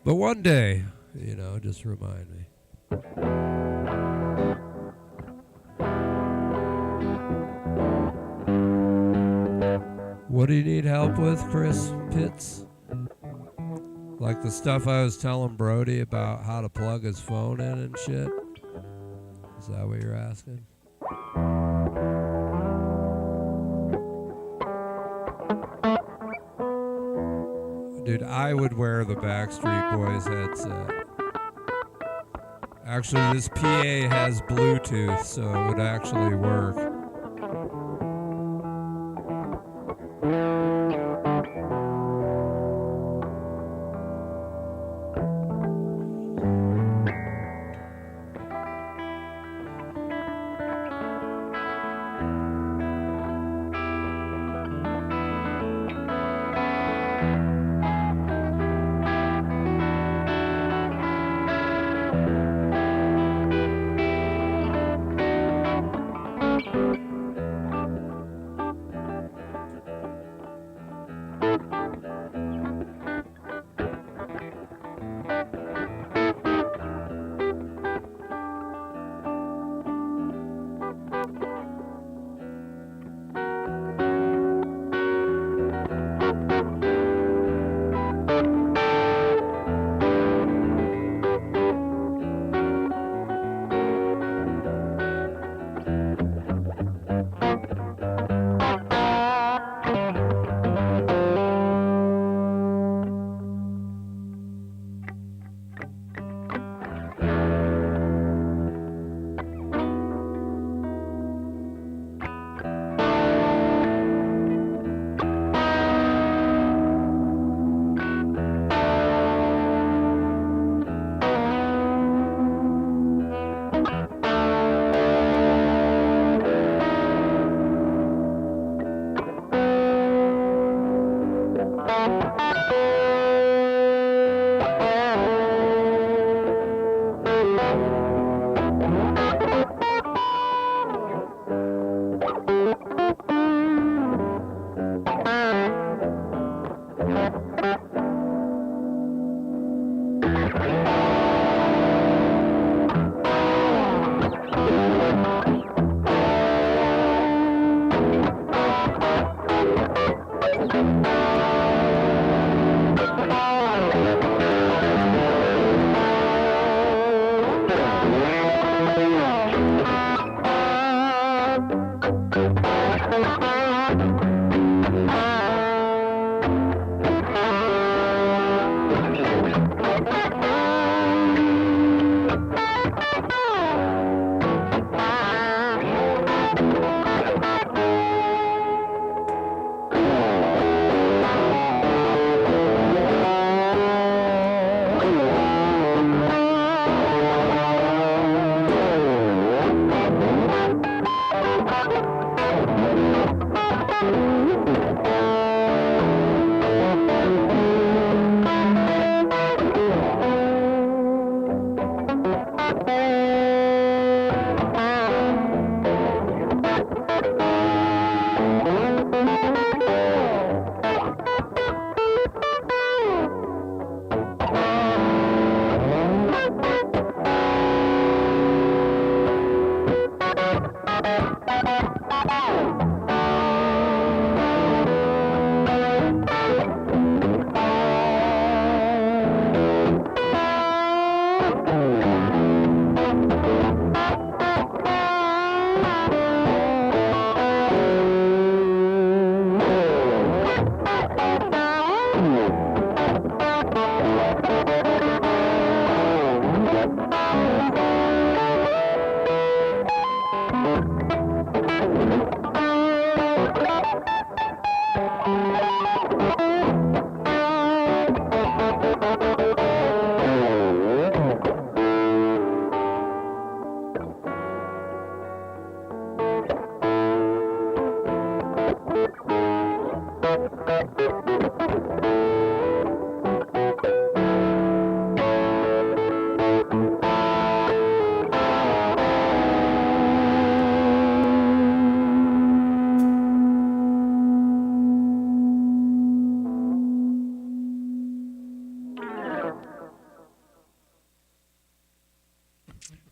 But one day, you know, just remind me. What do you need help with, Chris Pitts? Like the stuff I was telling Brody about how to plug his phone in and shit? Is that what you're asking? Dude, I would wear the Backstreet Boys headset. Actually, this PA has Bluetooth, so it would actually work.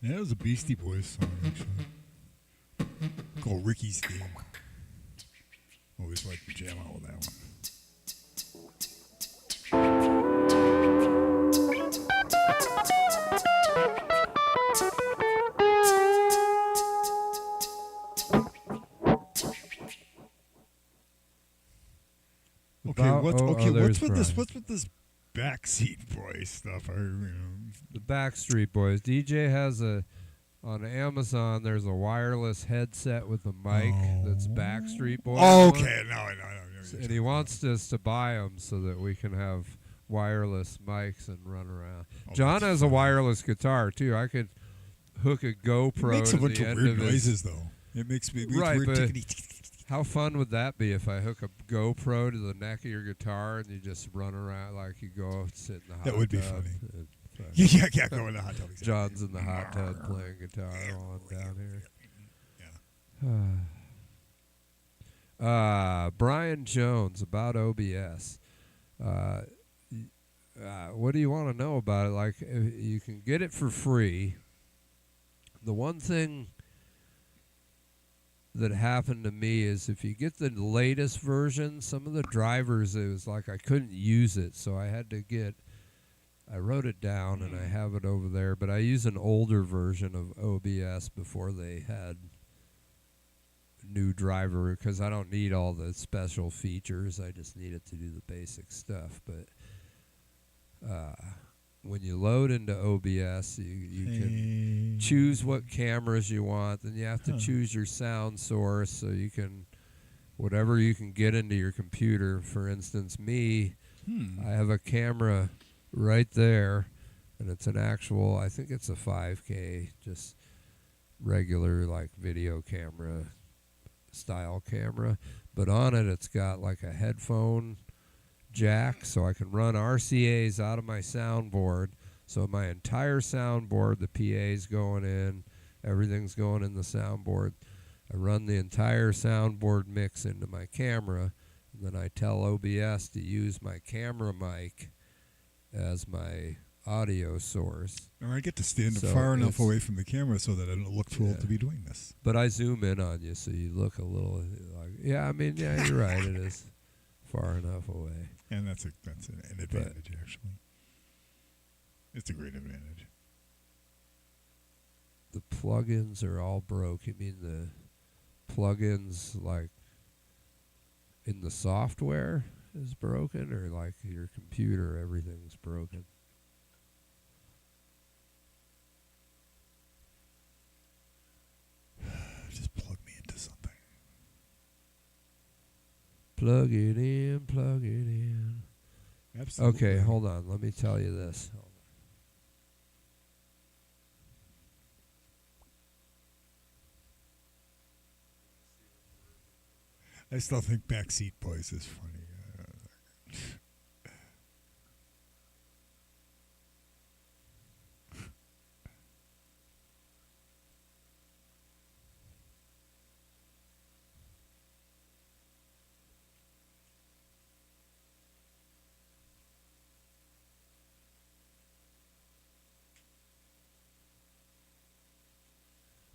Yeah, it was a Beastie Boys song, actually. Called Ricky's Theme. Always like to jam out with that one. What's with this backseat boy stuff? The Backstreet Boys. DJ has on Amazon. There's a wireless headset with a mic that's Backstreet Boys. Okay, no. And he wants us to buy them so that we can have wireless mics and run around. John has a wireless guitar too. I could hook a GoPro. It makes a bunch to the of end weird of noises, though. It makes weird but how fun would that be if I hook a GoPro to the neck of your guitar and you just run around like you go sit in the hot tub? That would be funny. Yeah, go in the hot tub. Exactly. John's in the hot tub playing guitar while I'm down here. Yeah. Brian Jones about OBS. What do you want to know about it? Like, you can get it for free. The one thing that happened to me is if you get the latest version, some of the drivers, it was like I couldn't use it, so I wrote it down and I have it over there, but I use an older version of OBS before they had new driver because I don't need all the special features. I just need it to do the basic stuff. But when you load into OBS, you can choose what cameras you want. Then you have to choose your sound source so you can, whatever you can get into your computer. For instance, I have a camera right there, and it's an actual, I think it's a 5K, just regular like video camera style camera. But on it, it's got like a headphone jack, so I can run RCAs out of my soundboard. So my entire soundboard, the PA's going in, everything's going in the soundboard. I run the entire soundboard mix into my camera, and then I tell OBS to use my camera mic as my audio source. Or I get to stand far enough away from the camera so that I don't look too old to be doing this. But I zoom in on you so you look a little like, you're right, it is far enough away. And that's an advantage, actually. It's a great advantage. The plugins are all broke. You mean the plugins like in the software is broken, or like your computer, everything's broken? Just plug me into something. Plug it in, plug it in. Absolutely. Okay, hold on. Let me tell you this. I still think Backseat Boys is funny.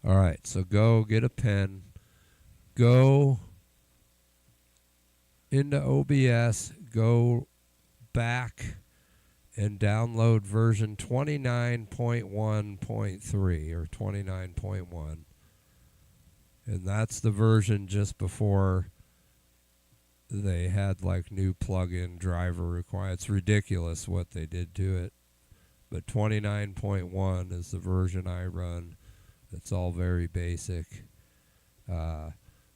All right, so go get a pen. Go into OBS, go back and download version 29.1.3 or 29.1. And that's the version just before they had like new plug-in driver requirements. It's ridiculous what they did to it. But 29.1 is the version I run. It's all very basic.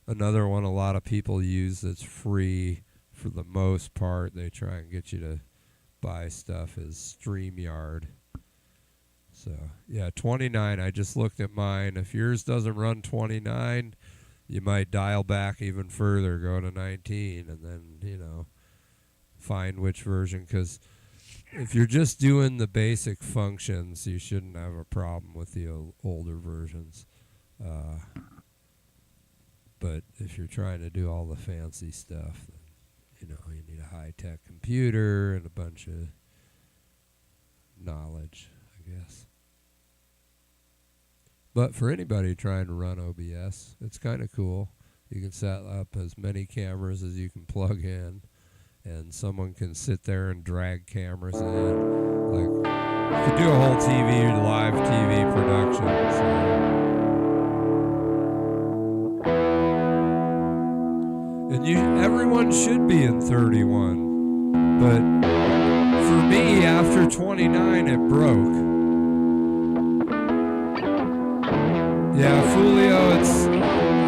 Another one a lot of people use that's free for the most part, they try and get you to buy stuff, is StreamYard. So, yeah, 29, I just looked at mine. If yours doesn't run 29, you might dial back even further, go to 19, and then, find which version. Because if you're just doing the basic functions, you shouldn't have a problem with the older versions. But if you're trying to do all the fancy stuff, then, you need a high-tech computer and a bunch of knowledge, I guess. But for anybody trying to run OBS, it's kind of cool. You can set up as many cameras as you can plug in, and someone can sit there and drag cameras in. Like, you could do a whole live TV production. And everyone should be in 31. But for me, after 29, it broke. Yeah, Fulio,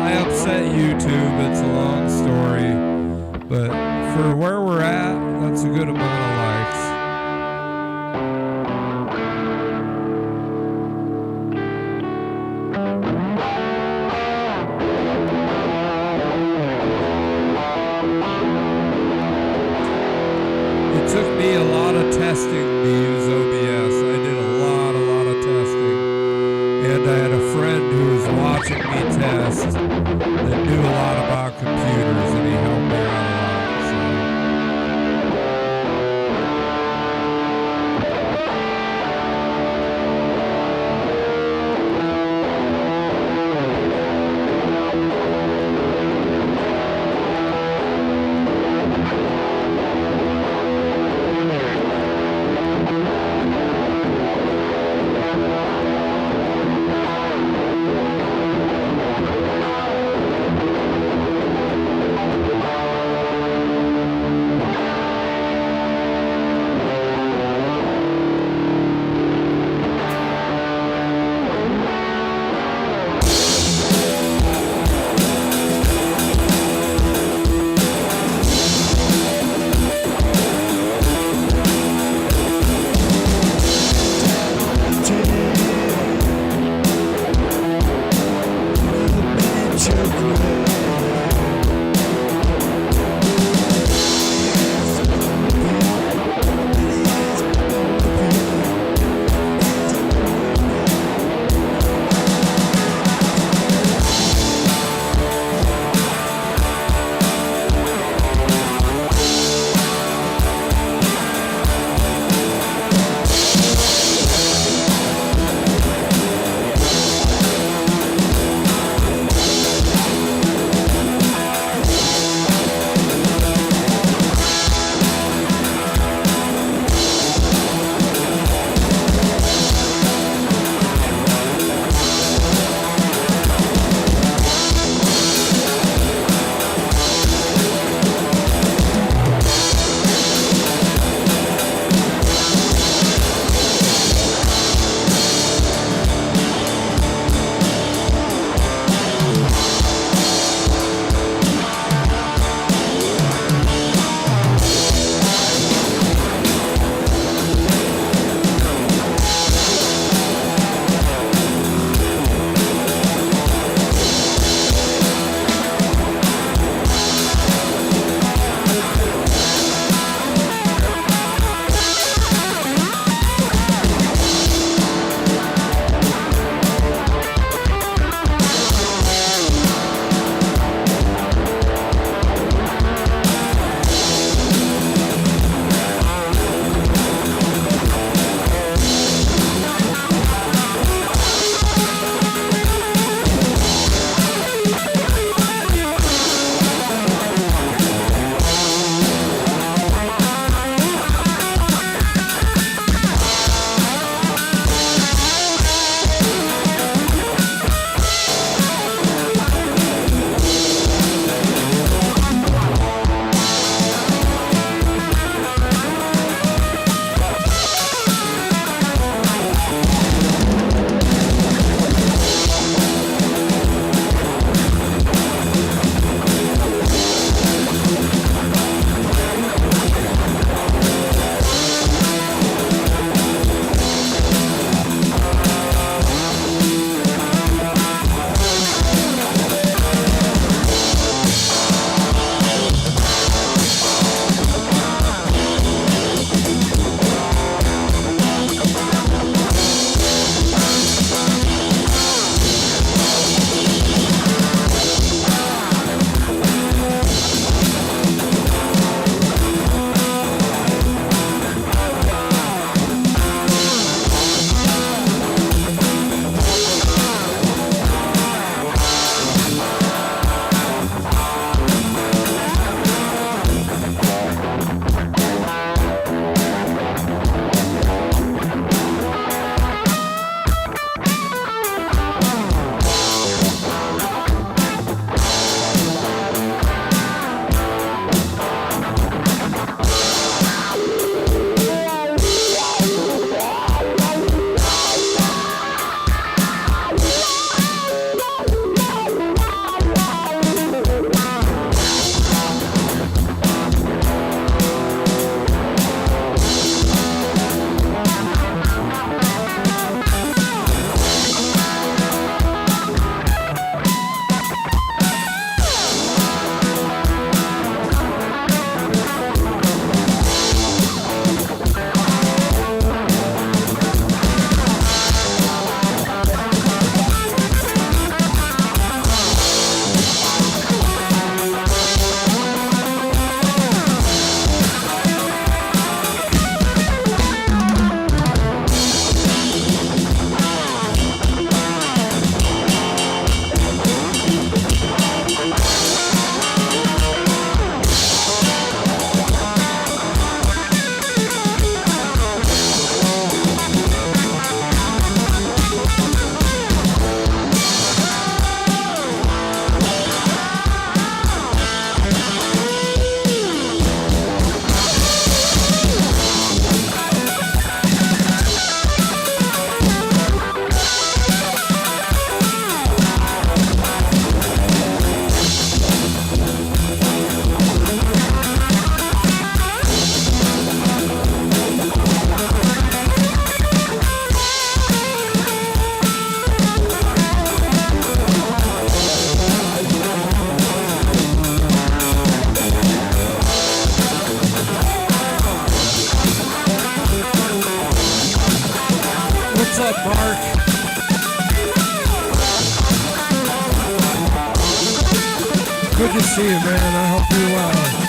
I upset YouTube, it's a long story, but for where we're at, that's a good amount of likes. It took me a lot of testing to use OBS. I did a lot of testing. And I had a friend who was watching me test that knew a lot about computers, and he helped me out a lot. What's up, Mark? Good to see you, man. I hope you're well.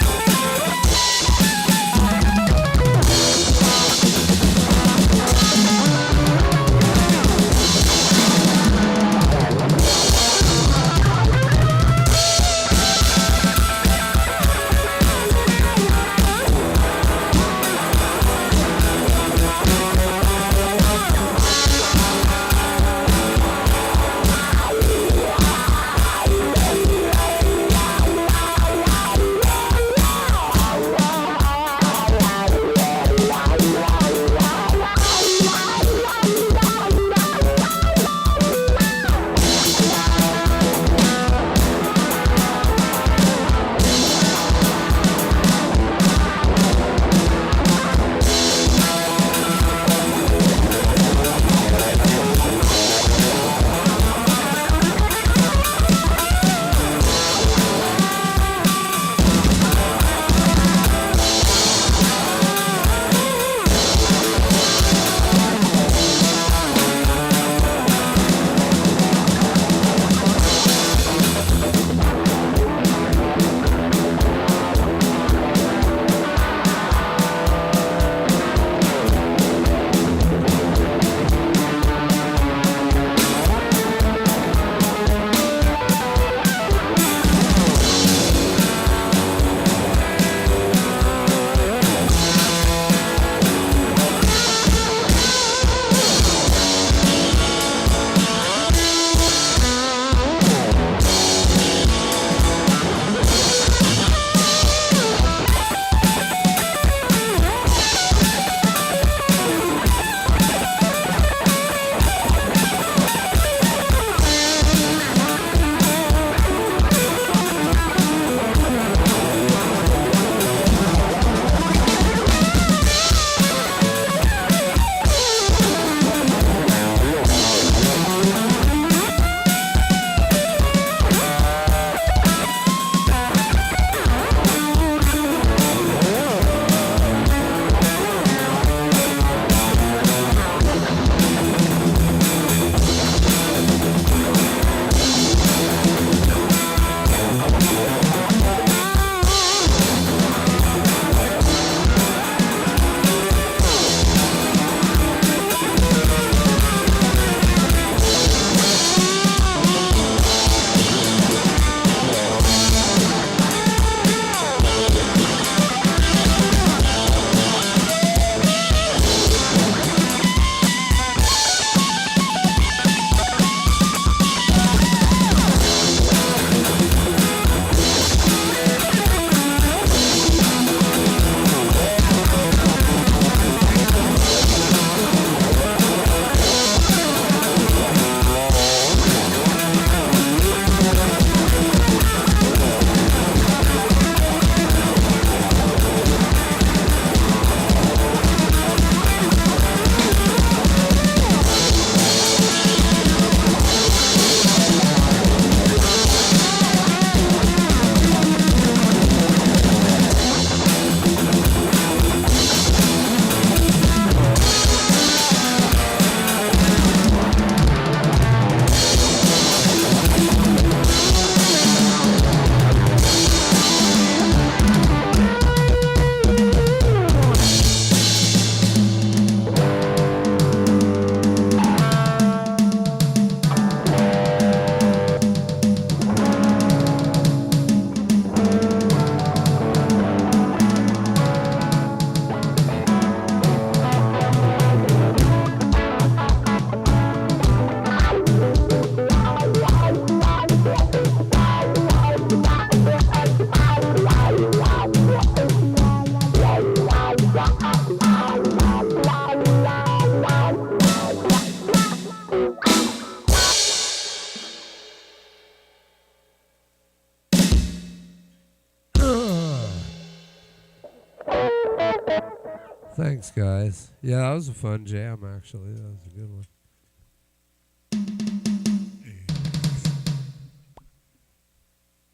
Thanks, guys. Yeah, that was a fun jam, actually. That was a good one.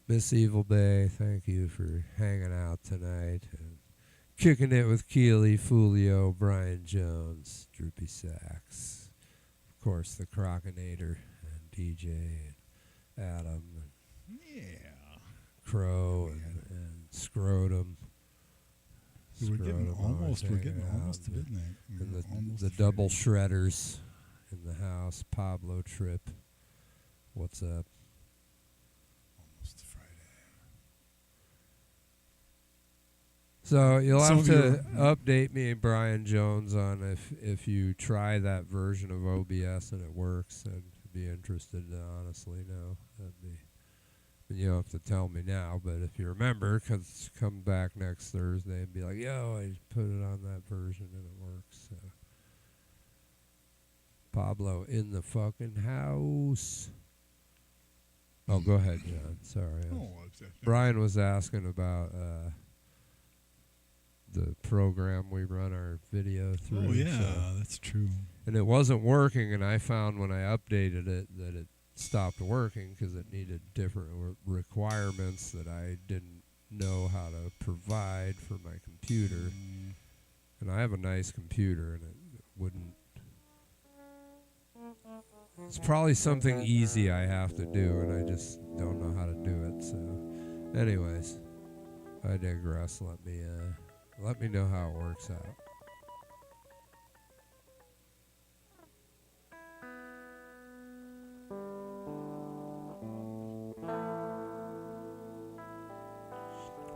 Miss Evil Bay, thank you for hanging out tonight and kicking it with Keely, Fulio, Brian Jones, Droopy Sax. of course, the Crocinator and DJ and Adam and Crow and Scrotum. We're getting almost to and midnight. And the double shredders in the house. Pablo Trip. What's up? Almost Friday. So you'll Some have of to update me, Brian Jones, on if you try that version of OBS and it works. I'd be interested to honestly know. That'd be. You don't have to tell me now, but if you remember, because come back next Thursday and be like, yo, I put it on that version and it works. So. Pablo in the fucking house. Oh, go ahead, John. Sorry. Brian was asking about the program we run our video through. Oh, yeah, that's true. And it wasn't working, and I found when I updated it that it stopped working because it needed different requirements that I didn't know how to provide for my computer. And I have a nice computer, and it wouldn't. It's probably something easy I have to do, and I just don't know how to do it. So, anyways, I digress. Let me know how it works out.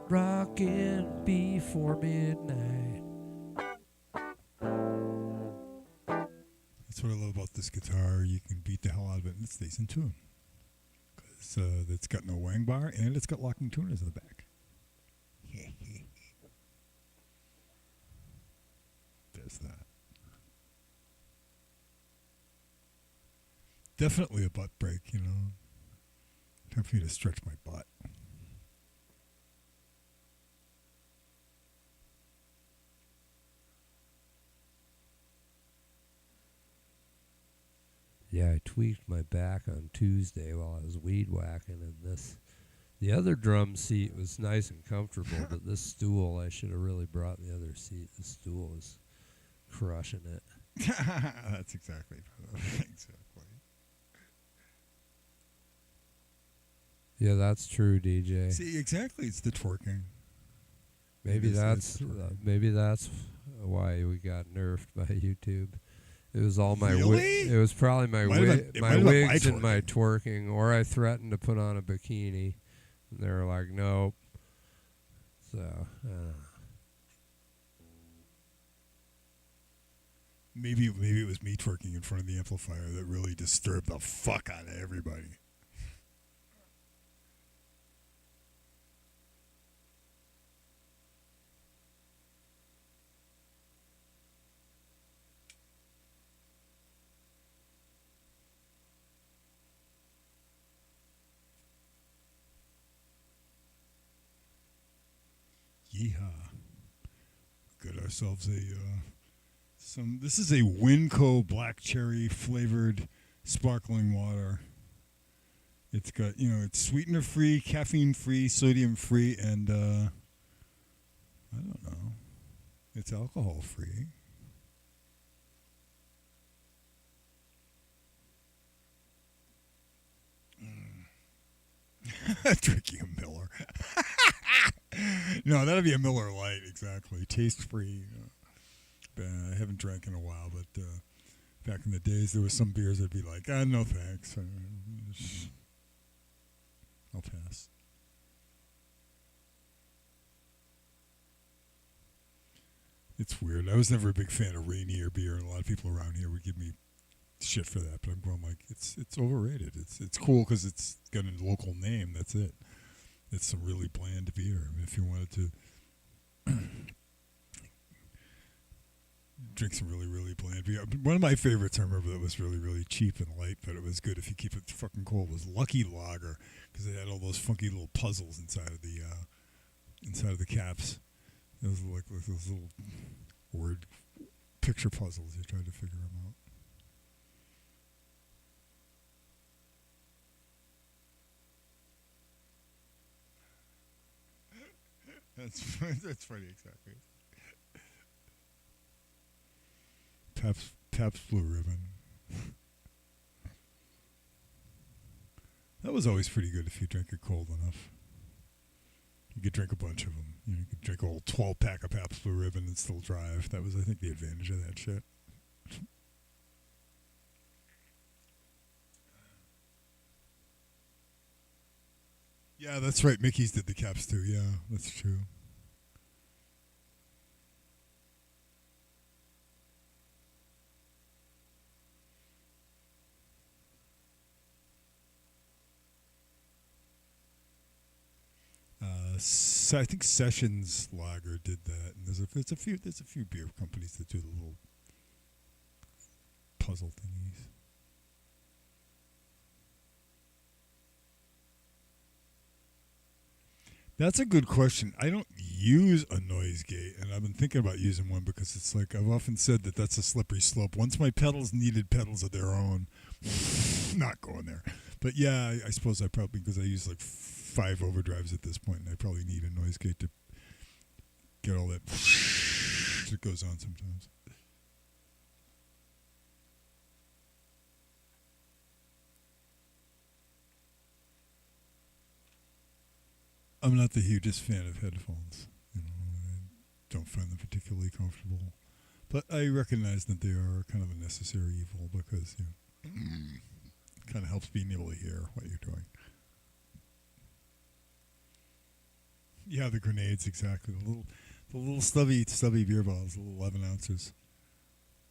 Rockin' before midnight. That's what I love about this guitar. You can beat the hell out of it and it stays in tune. Because it's got no wang bar and it's got locking tuners in the back. There's that. Definitely a butt break, you know. Time for me to stretch my butt. Yeah, I tweaked my back on Tuesday while I was weed whacking, and the other drum seat was nice and comfortable, but this stool, I should have really brought the other seat. The stool is crushing it. That's exactly. Exactly. Yeah, that's true, DJ. See, exactly. It's the twerking. Maybe It's that's why we got nerfed by YouTube. It was all my Really? it was probably my my wigs and twerking. my twerking, or I threatened to put on a bikini, and they were like, "Nope." So, Maybe it was me twerking in front of the amplifier that really disturbed the fuck out of everybody. Yeehaw. Got ourselves this is a Winco black cherry flavored sparkling water. It's got, it's sweetener free, caffeine free, sodium free, and I don't know. It's alcohol free. Drinking a Miller. No, that'd be a Miller Lite, exactly. Taste free. I haven't drank in a while, but back in the days, there was some beers that'd be like, no thanks. I'll pass. It's weird. I was never a big fan of Rainier beer, and a lot of people around here would give me shit for that, but I'm going like, it's overrated. It's cool because it's got a local name. That's it. It's some really bland beer. I mean, if you wanted to drink some really, really bland beer. One of my favorites, I remember, that was really, really cheap and light, but it was good if you keep it fucking cold, was Lucky Lager, because they had all those funky little puzzles inside of the caps. It was like those little word picture puzzles. You tried to figure them out. That's funny, exactly. Pabst Blue Ribbon. That was always pretty good if you drank it cold enough. You could drink a bunch of them. You could drink a whole 12-pack of Pabst Blue Ribbon and still drive. That was, I think, the advantage of that shit. Yeah, that's right. Mickey's did the caps too. Yeah, that's true. I think Sessions Lager did that, and there's a few beer companies that do the little puzzle thingies. That's a good question. I don't use a noise gate, and I've been thinking about using one because it's like I've often said that that's a slippery slope. Once my pedals needed pedals of their own, not going there. But yeah, I suppose I probably, because I use like 5 overdrives at this point, and I probably need a noise gate to get all that that goes on sometimes. I'm not the hugest fan of headphones. You know, I don't find them particularly comfortable. But I recognize that they are kind of a necessary evil because it kind of helps being able to hear what you're doing. Yeah, the grenades, exactly. The little stubby beer bottles, the little 11 ounces.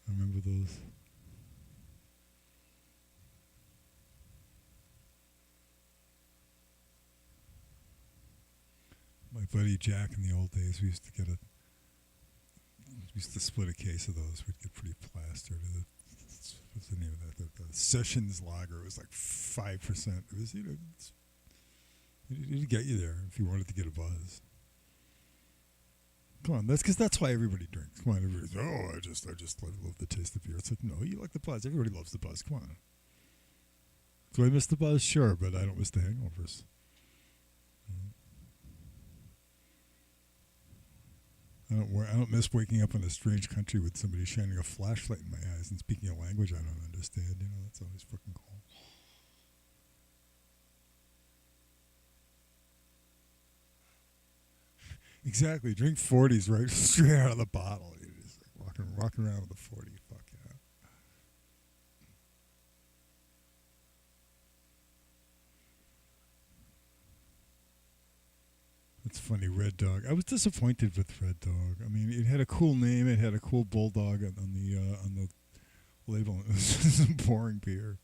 I remember those. My buddy Jack in the old days, we used to split a case of those. We'd get pretty plastered. What's the name of that? The Sessions Lager. It was like 5%. It was, it'd get you there if you wanted to get a buzz. Come on, that's why everybody drinks. Come on, everybody's, I just love the taste of beer. It's like, no, you like the buzz. Everybody loves the buzz. Come on. Do I miss the buzz? Sure, but I don't miss the hangovers. I don't miss waking up in a strange country with somebody shining a flashlight in my eyes and speaking a language I don't understand. You know, that's always fucking cool. Exactly. Drink 40s right straight out of the bottle. You're just like walking around with a 40. Fuck yeah. It's funny, Red Dog. I was disappointed with Red Dog. I mean, it had a cool name. It had a cool bulldog on the label. It was just a boring beer.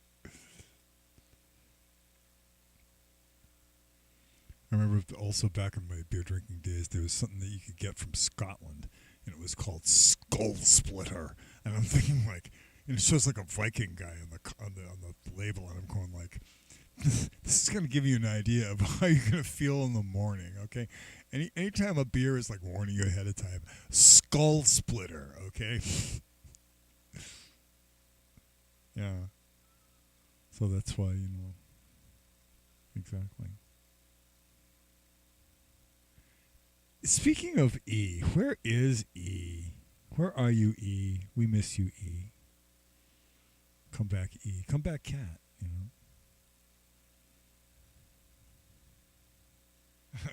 I remember also back in my beer drinking days, there was something that you could get from Scotland, and it was called Skull Splitter. And I'm thinking like, and it shows like a Viking guy on the label, and I'm going like, this is going to give you an idea of how you're going to feel in the morning, okay? Anytime a beer is like warning you ahead of time, Skull Splitter, okay? Yeah. So that's why, exactly. Speaking of E, where is E? Where are you, E? We miss you, E. Come back, E. Come back, Cat,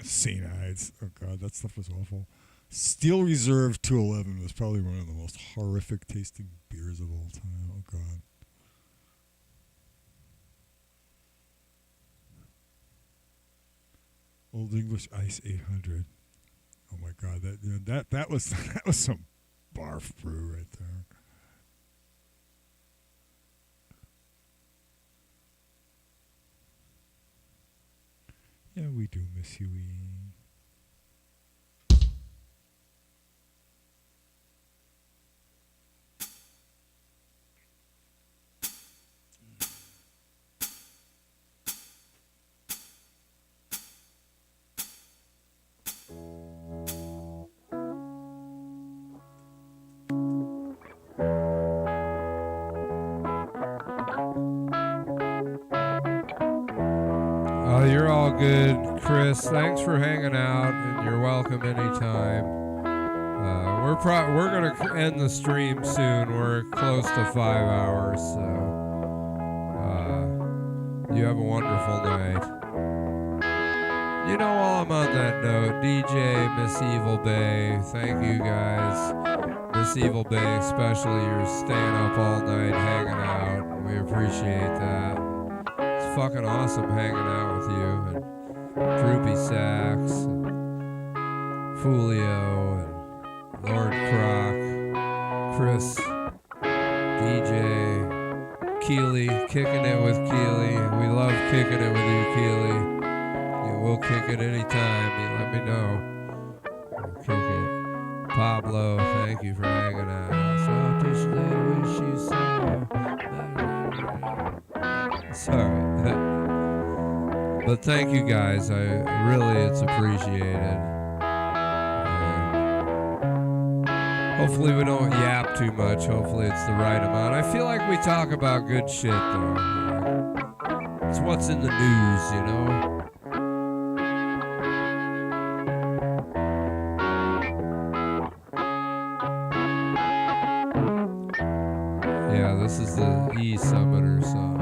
St. Ides. Oh, God, that stuff was awful. Steel Reserve 211 was probably one of the most horrific tasting beers of all time. Oh, God. Old English Ice 800. Oh, my God. That was some barf brew right there. Yeah, we do miss you, E. You're all good, Chris. Thanks for hanging out, and you're welcome anytime. We're gonna end the stream soon. We're close to 5 hours, so You have a wonderful night. You know, while I'm on that note, DJ Miss Evil Bay, thank you guys. Miss Evil Bay, especially, you're staying up all night hanging out. And we appreciate that. It's fucking awesome hanging out with you. And Droopy Sax, and Fulio, and Lord Croc, Chris, DJ, Keely, kicking it with Keely. We love kicking it with you, Keely. We'll kick it anytime. You let me know. We'll kick it. Pablo, thank you for hanging out. Sorry. But thank you guys. It's appreciated. Hopefully we don't yap too much. Hopefully it's the right amount. I feel like we talk about good shit though. It's what's in the news, you know? Yeah, this is the E Summoner song.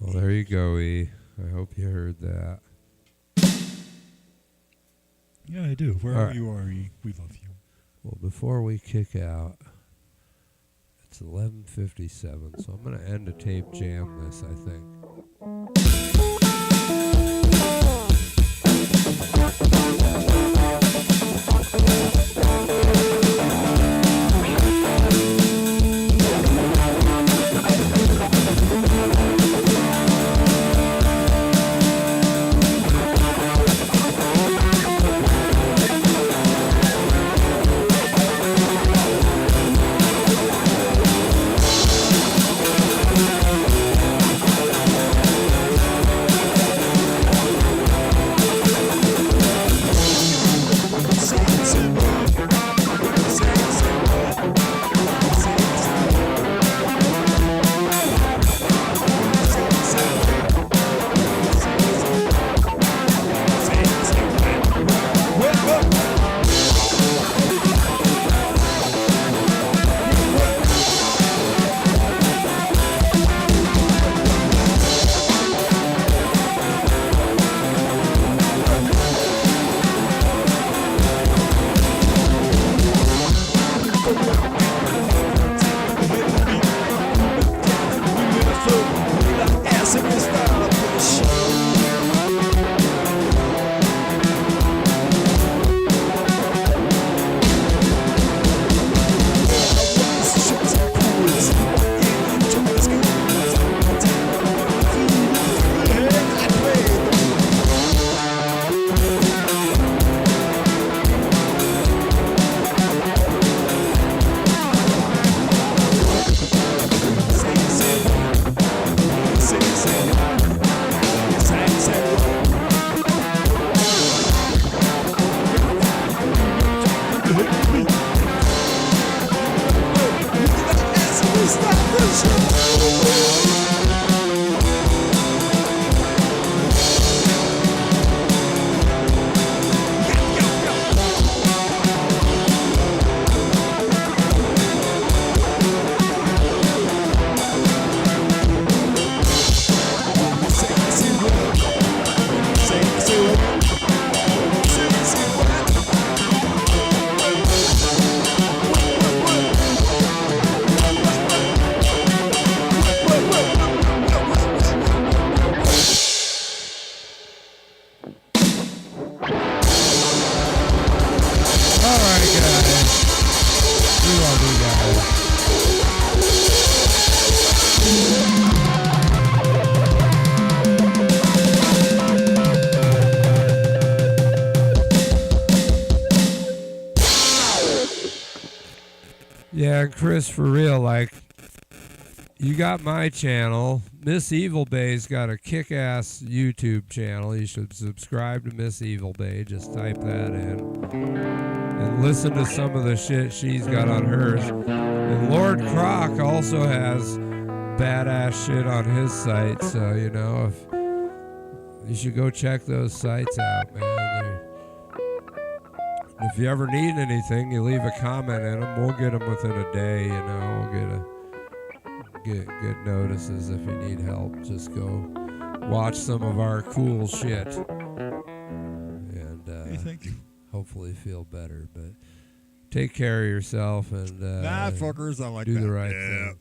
Well, there you go, E. I hope you heard that. Yeah, I do. Wherever you are, E, we love you. Well, before we kick out, it's 11:57, so I'm going to end a tape jam this, I think. Yeah, and Chris, for real, like, you got my channel. Miss Evil Bay's got a kick-ass YouTube channel. You should subscribe to Miss Evil Bay. Just type that in. And listen to some of the shit she's got on hers. And Lord Croc also has badass shit on his site. So, you know, if you should go check those sites out, man. If you ever need anything, you leave a comment in them. We'll get them within a day, you know. We'll get notices if you need help. Just go watch some of our cool shit. And Hey, thank you. hopefully feel better. But take care of yourself and Nah, fuckers, I like do that. the right thing.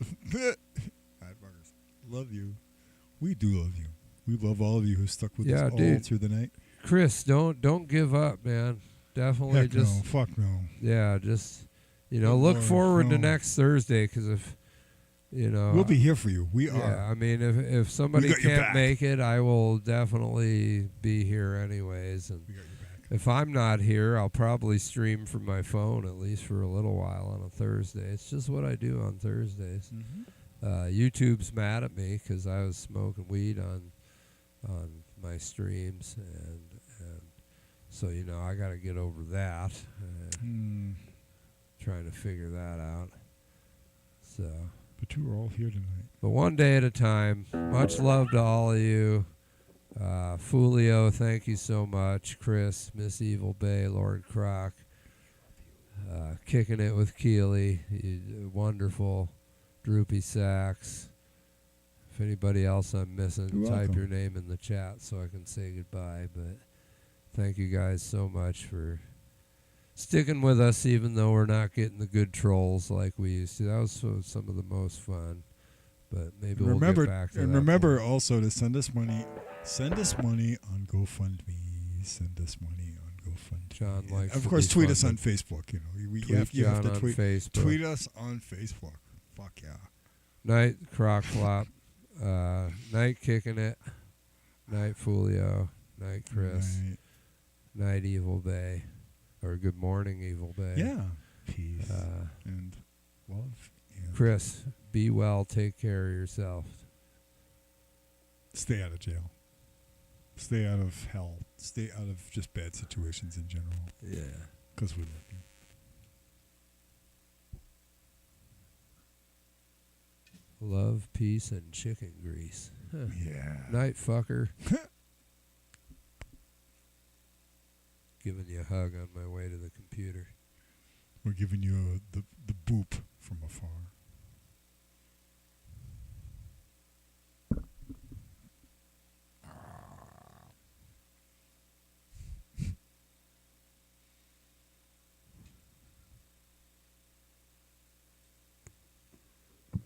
Nah, fuckers. Love you. We do love you. We love all of you who stuck with us all through the night. Chris, don't give up, man. Definitely. Heck just no. Fuck no. Yeah, just, you know, look forward to next Thursday, because if, you know, we'll be here for you. We are. Yeah, I mean, if somebody can't make it, I will definitely be here anyways. And We got your back. if I'm not here, I'll probably stream from my phone at least for a little while on a Thursday. It's just what I do on Thursdays. Mm-hmm. YouTube's mad at me because I was smoking weed on my streams, and so, you know, I got to get over that. Trying to figure that out. So. But you are all here tonight. But one day at a time. Much love to all of you. Fulio, thank you so much. Chris, Miss Evil Bay, Lord Croc. Kicking it with Keely. Wonderful. Droopy Sax. If anybody else I'm missing, You're type welcome. your name in the chat so I can say goodbye. But thank you guys so much for sticking with us, even though we're not getting the good trolls like we used to. That was some of the most fun. But maybe we'll get back to that. And remember point. also to send us money. Send us money on GoFundMe. Send us money on GoFundMe. John likes Of to course, be tweet us funded. on Facebook. You know, you Tweet have John to on tweet. Facebook. Tweet us on Facebook. Fuck yeah. Night Croc Flop. Night Kicking It. Night Fulio. Night Chris. Right. Night Evil Bay. Or good morning, Evil Bay. Yeah. Peace and love. And Chris, be well. Take care of yourself. stay out of jail. Stay out of hell. Stay out of just bad situations in general. Yeah. Because we love you. Love, peace, and chicken grease. Huh. Yeah. Night, fucker. Giving you a hug on my way to the computer. We're giving you the boop from afar.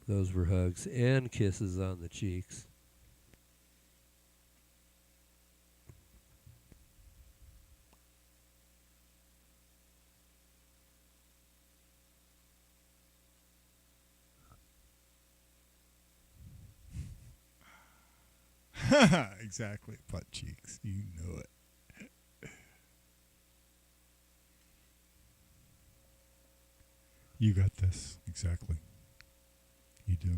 Those were hugs and kisses on the cheeks. Exactly. Butt cheeks. You know it. You got this. Exactly. You do.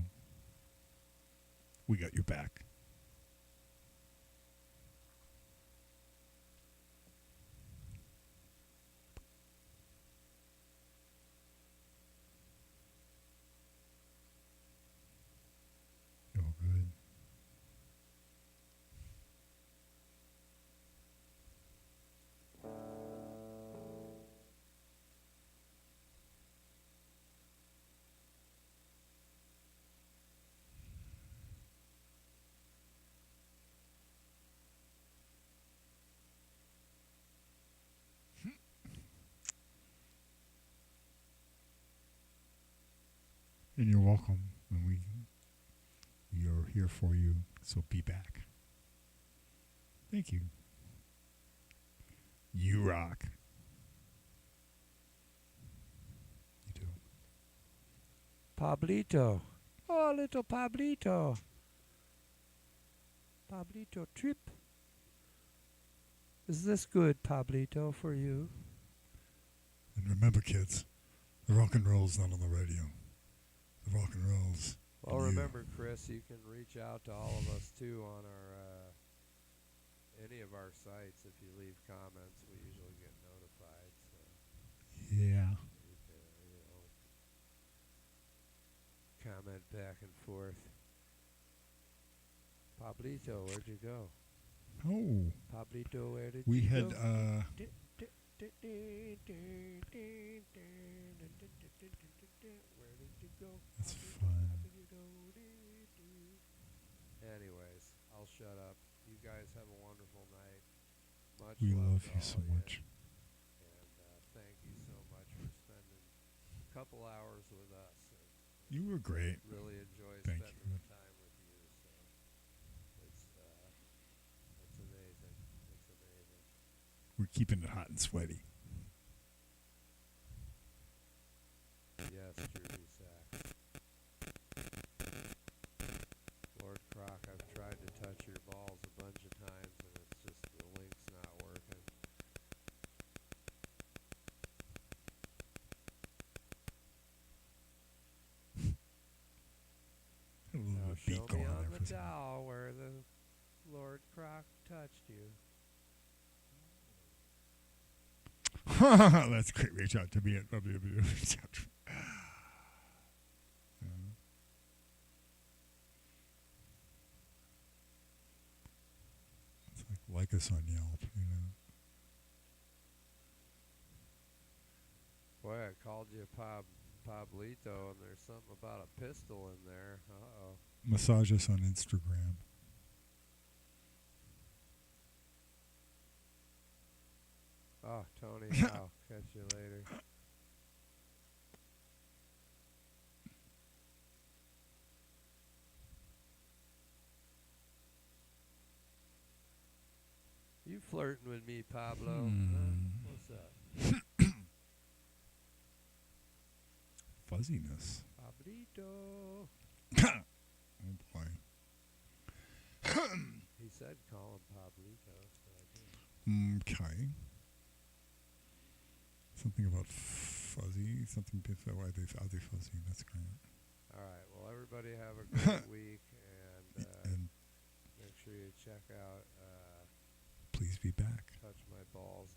We got your back. Oh, good. And you're welcome. And we are here for you. So be back. Thank you. You rock. You do. Pablito. Oh, little Pablito. Pablito trip. Is this good, Pablito, for you? And remember, kids, the rock and roll's not on the radio. the rock and rolls. Well, and you. remember, Chris, you can reach out to all of us too on our any of our sites. If you leave comments, we usually get notified. So Yeah. you can, comment back and forth. Pablito, where'd you go? Oh. Pablito, where did We you had, go? Where did you go? That's fun. Anyways, I'll shut up. You guys have a wonderful night. Much We love to you all so of much. And thank you so much for spending a couple hours with us. And You were great. really enjoy Thank spending you. the time with you. So it's amazing. It's amazing. We're keeping it hot and sweaty. Yes, Droopy Sack. Lord Croc, I've tried to touch your balls a bunch of times and it's just the link's not working. A little Now bit of beat show me going on on there the for a second. doll where the Lord Croc touched you. That's great. Reach out to me at www. It's like us on Yelp, Boy, I called you Pablito and there's something about a pistol in there. Uh-oh. Massage us on Instagram. Oh, Tony, I'll catch you later. You flirting with me, Pablo? Huh? What's up? Fuzziness. Pablito. Oh boy. He said call him Pablito, so I did. Okay. Something about fuzzy. Something are they fuzzy? That's great. All right. Well, everybody have a great week, and And make sure you check out please be back. Touch My Balls